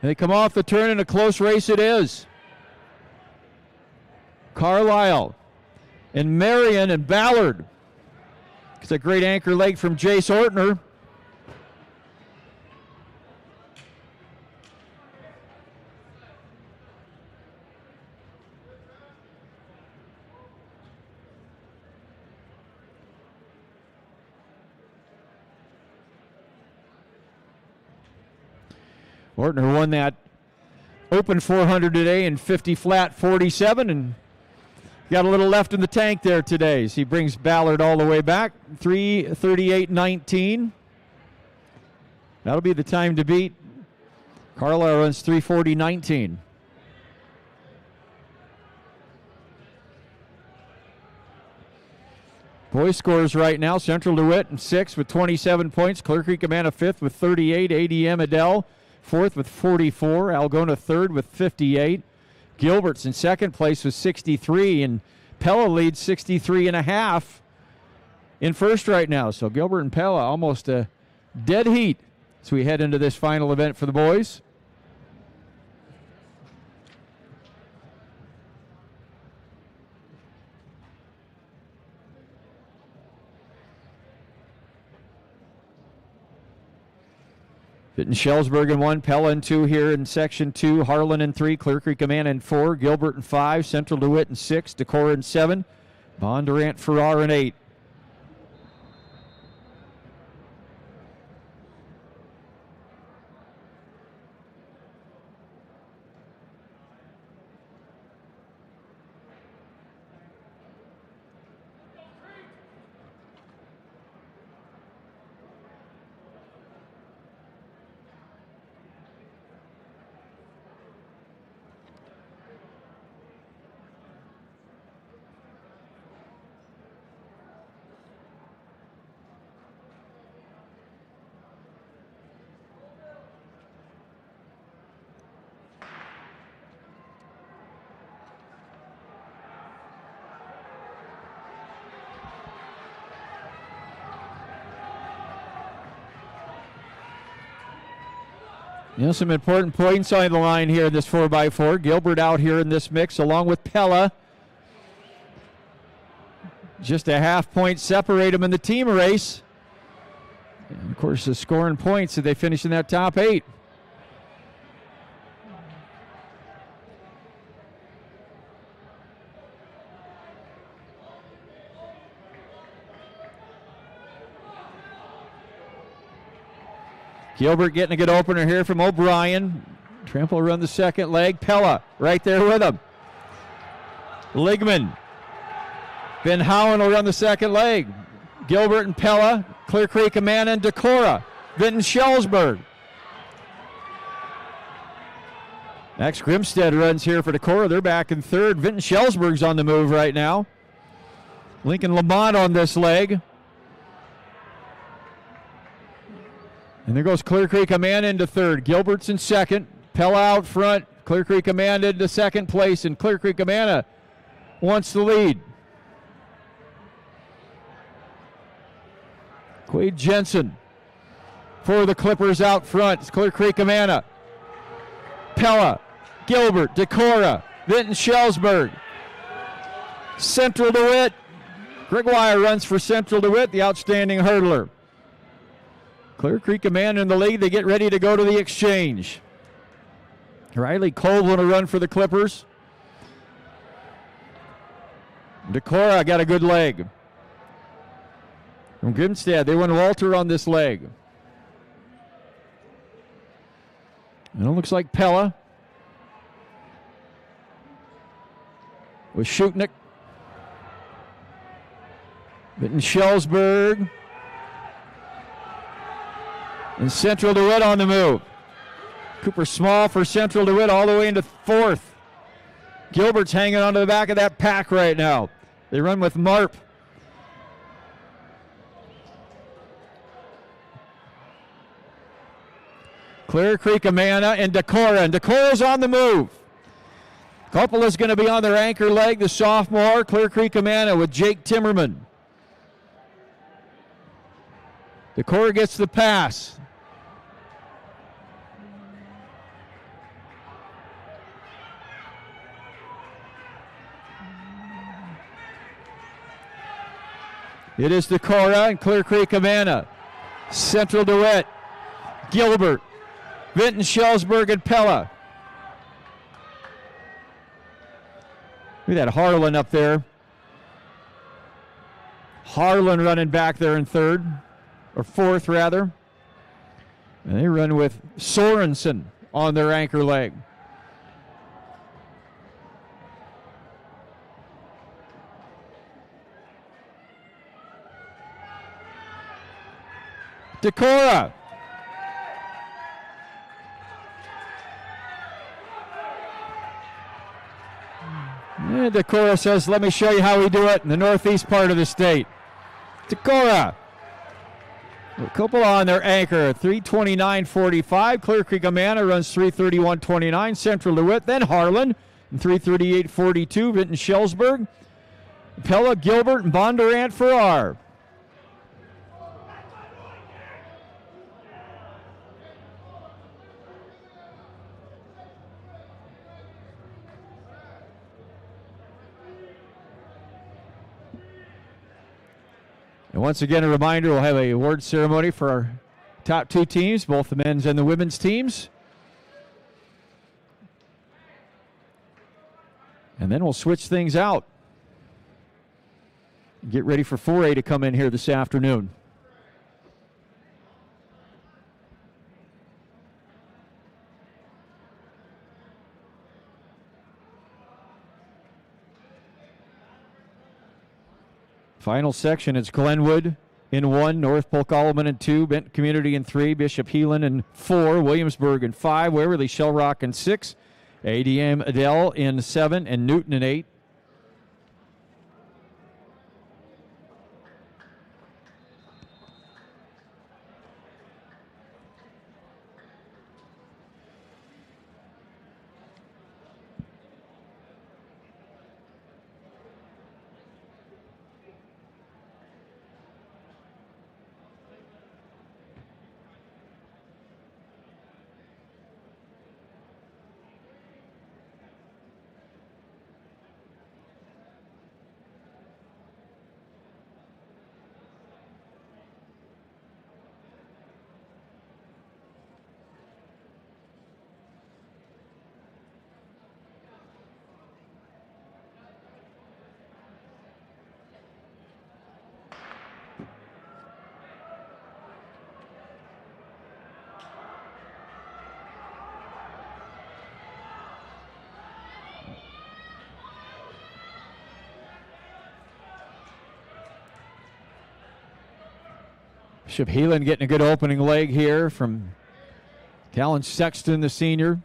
They come off the turn, and a close race it is. Carlisle and Marion and Ballard. It's a great anchor leg from Jace Ortner. Ortner won that open 400 today in 50 flat 47 and got a little left in the tank there today. So he brings Ballard all the way back. 3:38.19. That'll be the time to beat. Carlisle runs 3:40.19. Boys scores right now. Central DeWitt in 6th with 27 points. Clear Creek Amana 5th with 38. ADM Adele 4th with 44. Algona 3rd with 58. Gilbert's in 2nd place with 63. And Pella leads 63.5 in 1st right now. So Gilbert and Pella almost a dead heat as we head into this final event for the boys. Fitton Shellsburg in 1, Pella in 2 here in Section 2, Harlan in 3, Clear Creek Amana in 4, Gilbert in 5, Central DeWitt in 6, Decorah in 7, Bondurant Farrar in 8. You know, some important points on the line here in this 4x4. Gilbert out here in this mix along with Pella. Just a half point separate them in the team race. And of course, the scoring points that they finish in that top 8. Gilbert getting a good opener here from O'Brien. Trample run the second leg. Pella right there with him. Ligman Ben Howen will run the second leg. Gilbert and Pella, Clear Creek, Amana, and Decorah. Vinton Schellsburg. Max Grimstead runs here for Decorah. They're back in third. Vinton Schellsburg's on the move right now. Lincoln Lamont on this leg. And there goes Clear Creek Amana into third. Gilbert's in second. Pella out front. Clear Creek Amana into second place, and Clear Creek Amana wants the lead. Quade Jensen for the Clippers out front. It's Clear Creek Amana. Pella, Gilbert, Decorah, Vinton Schellsburg. Central DeWitt. Gregoire runs for Central DeWitt, the outstanding hurdler. Clear Creek Amana in the lead. They get ready to go to the exchange. Riley Colvin will run for the Clippers. Decorah got a good leg. From Grimstad, they won Walter on this leg. And it looks like Pella with Schutnick. Vinton Schellsburg. And Central DeWitt on the move. Cooper Small for Central DeWitt all the way into fourth. Gilbert's hanging onto the back of that pack right now. They run with Marp. Clear Creek Amana and Decorah. And Decorah's on the move. Coppola's going to be on their anchor leg, the sophomore. Clear Creek Amana with Jake Timmerman. Decorah gets the pass. It is Decorah and Clear Creek Amana. Central DeWitt. Gilbert. Vinton Schellsburg and Pella. Look at that Harlan up there. Harlan running back there in third. Or fourth, rather. And they run with Sorensen on their anchor leg. Decorah. And Decorah says, let me show you how we do it in the northeast part of the state. Decorah. Cupola on their anchor, 3:29.45. Clear Creek Amana runs 3:31.29. Central DeWitt, then Harlan, and 3:38.42. Vinton Schellsburg. Pella, Gilbert, and Bondurant Farrar. And once again, a reminder, we'll have a award ceremony for our top two teams, both the men's and the women's teams. And then we'll switch things out. Get ready for 4A to come in here this afternoon. Final section, it's Glenwood in 1, North Polk Alleman in 2, Benton Community in 3, Bishop Heelan in 4, Williamsburg in 5, Waverly Shell Rock in 6, ADM Adel in 7, and Newton in 8. Bishop Heelan getting a good opening leg here from Talon Sexton, the senior.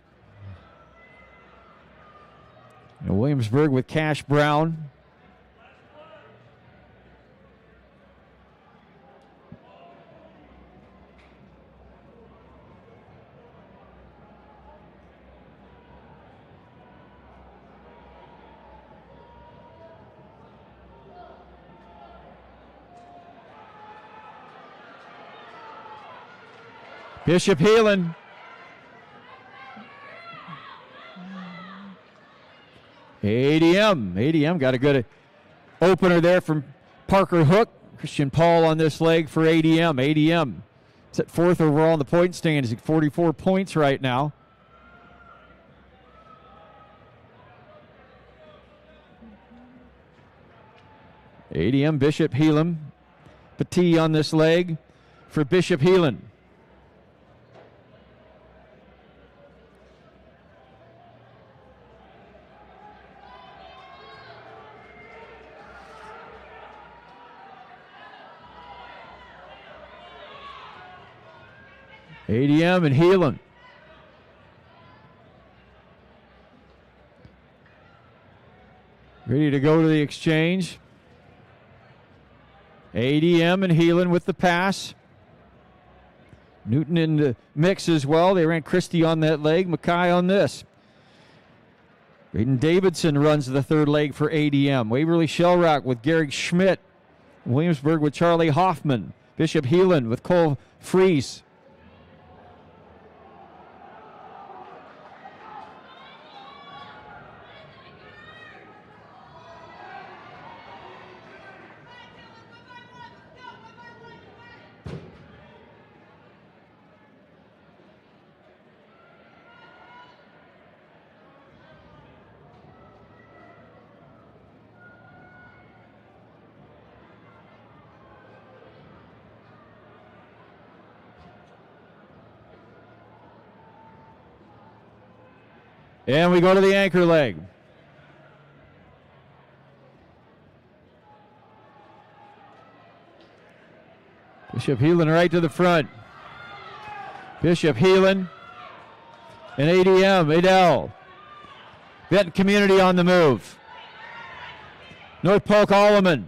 And Williamsburg with Cash Brown. Bishop Heelan. ADM got a good opener there from Parker Hook. Christian Paul on this leg for ADM. ADM is at 4th overall in the point standings. He's at 44 points right now. ADM, Bishop Heelan. Petit on this leg for Bishop Heelan. ADM and Heelan. Ready to go to the exchange. ADM and Heelan with the pass. Newton in the mix as well. They ran Christie on that leg, Mackay on this. Braden Davidson runs the third leg for ADM. Waverly Shellrock with Gary Schmidt. Williamsburg with Charlie Hoffman. Bishop Heelan with Cole Fries. And we go to the anchor leg. Bishop Heelan right to the front. Bishop Heelan and ADM, Adele. Benton Community on the move. North Polk Alleman.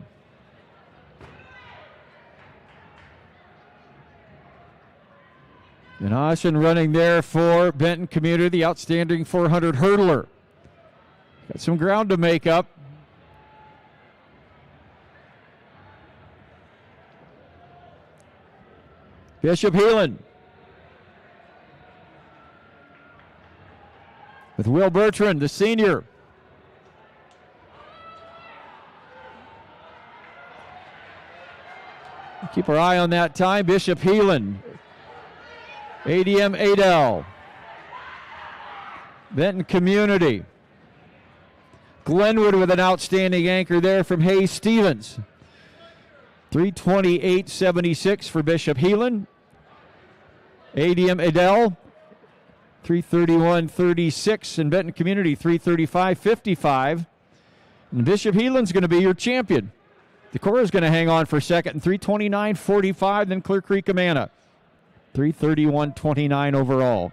And Austin running there for Benton Community, the outstanding 400 hurdler. Got some ground to make up. Bishop Heelan with Will Bertrand, the senior. Keep our eye on that time. Bishop Heelan. ADM Adel. Benton Community. Glenwood with an outstanding anchor there from Hayes Stevens. 328.76 for Bishop Heelan. ADM Adel. 331.36 in Benton Community. 335.55. And Bishop Heelan's going to be your champion. Decora's going to hang on for second. And 329.45. Then Clear Creek Amana. 331.29 overall.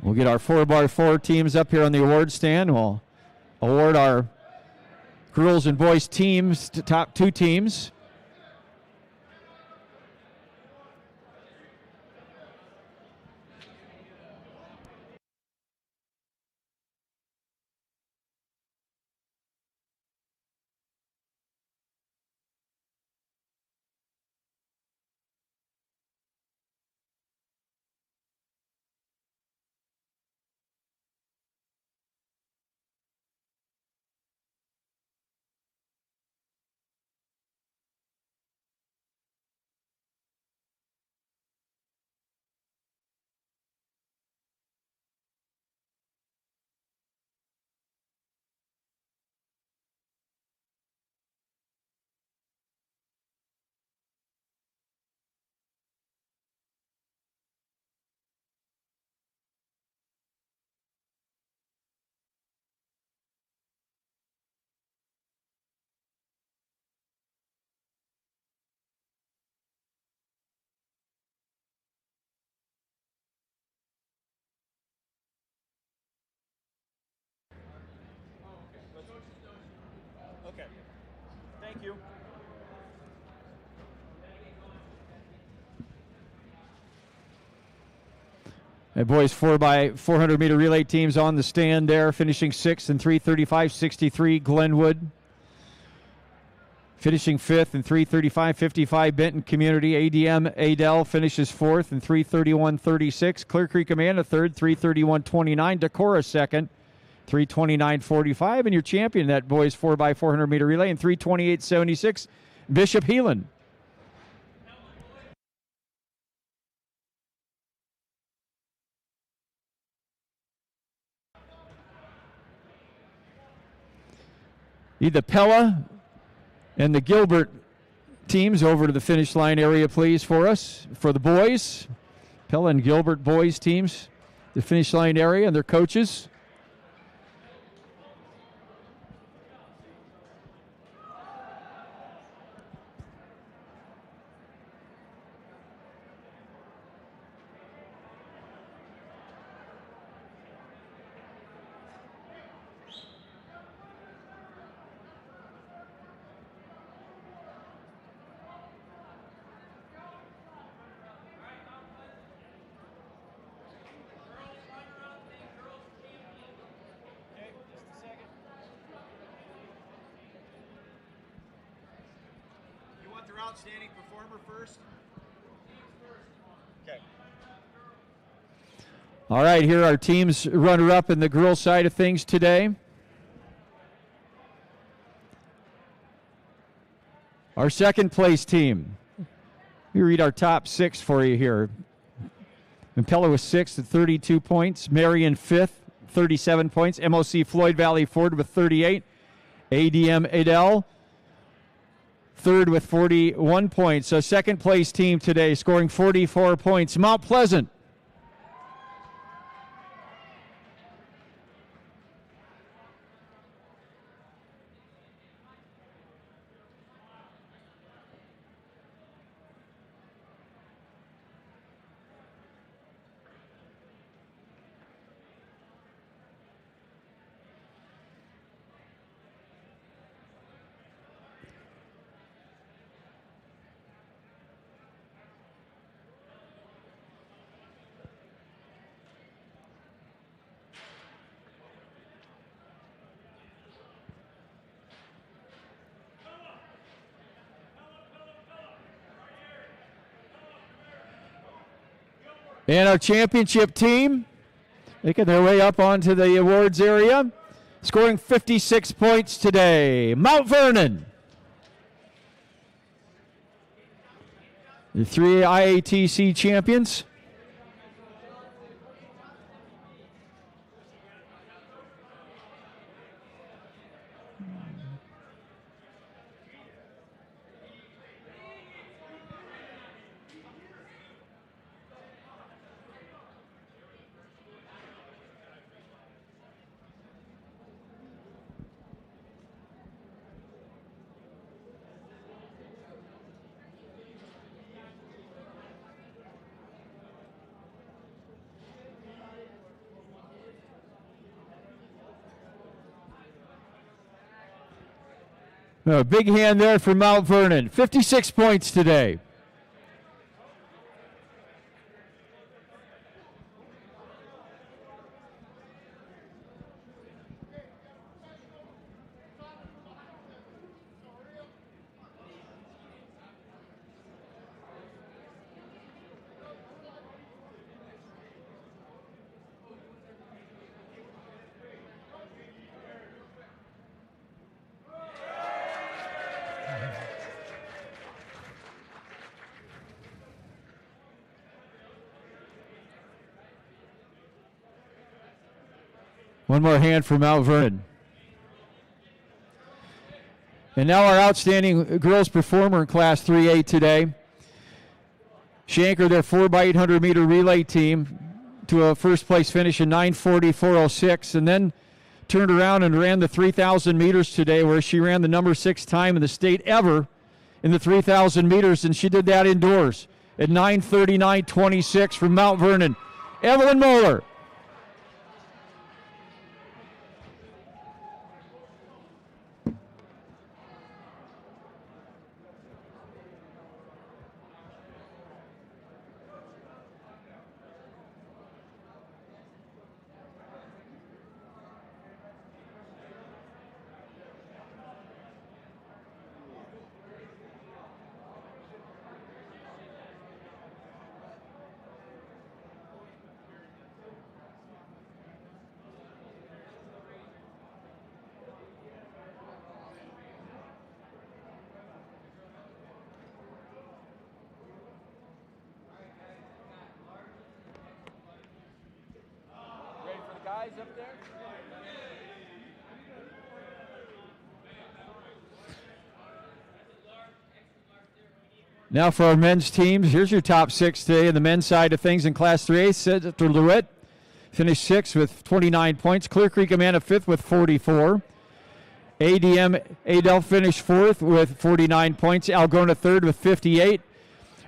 We'll get our 4x4 teams up here on the award stand. We'll award our girls and boys teams to top two teams. The boys 4x400 meter relay teams on the stand there, finishing 6th in 3:35.63, Glenwood. Finishing 5th in 3:35.55, Benton Community. ADM Adel finishes 4th in 3:31.36. Clear Creek Amanda 3rd, 3:31.29. Decorah 2nd, 3:29.45. And your champion, that boys 4x400 meter relay in 3:28.76, Bishop Heelan. The Pella and the Gilbert teams over to the finish line area, please, for us. For the boys, Pella and Gilbert boys teams, the finish line area, and their coaches. Outstanding performer first. Okay. All right, here are our teams runner-up in the girls' side of things today. Our second place team. Let me read our top 6 for you here. Pella was 6th at 32 points. Marion 5th, 37 points. MOC Floyd Valley Ford with 38. ADM Adel 3rd with 41 points. So second place team today scoring 44 points. Mount Pleasant. And our championship team making their way up onto the awards area, scoring 56 points today. Mount Vernon. The 3 IATC champions. A big hand there for Mount Vernon. 56 points today. One more hand for Mount Vernon. And now our outstanding girls performer in Class 3A today. She anchored their 4x800 meter relay team to a first place finish in 9:40.406, and then turned around and ran the 3,000 meters today, where she ran the number 6 time in the state ever in the 3,000 meters, and she did that indoors at 9:39.26 from Mount Vernon. Evelyn Moeller. guys up there? Now for our men's teams, here's your top 6 today in the men's side of things in Class 3A. Cedar Lewitt finished 6th with 29 points. Clear Creek Amana 5th with 44. ADM Adel finished 4th with 49 points. Algona 3rd with 58.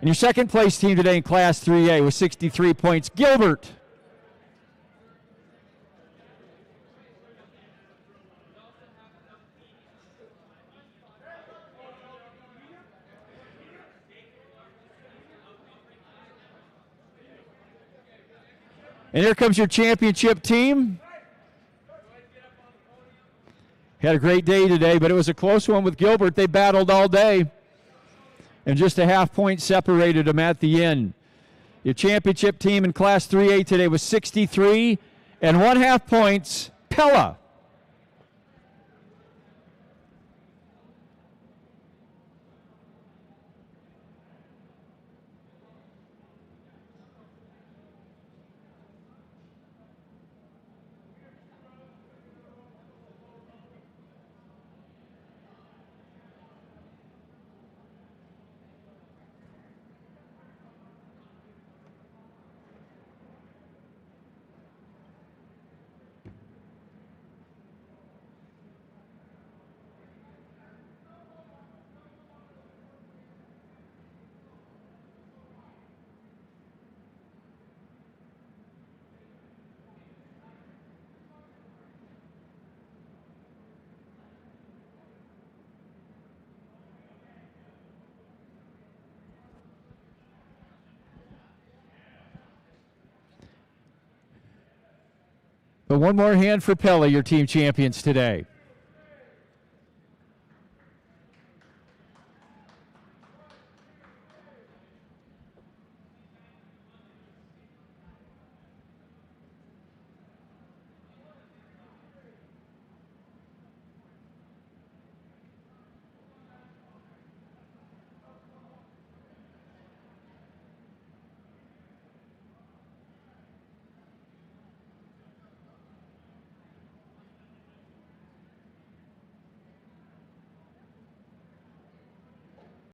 And your second place team today in Class 3A with 63 points, Gilbert. And here comes your championship team. Had a great day today, but it was a close one with Gilbert. They battled all day, and just a half point separated them at the end. Your championship team in Class 3A today was 63 and 1/2 points, Pella. But one more hand for Pella, your team champions today.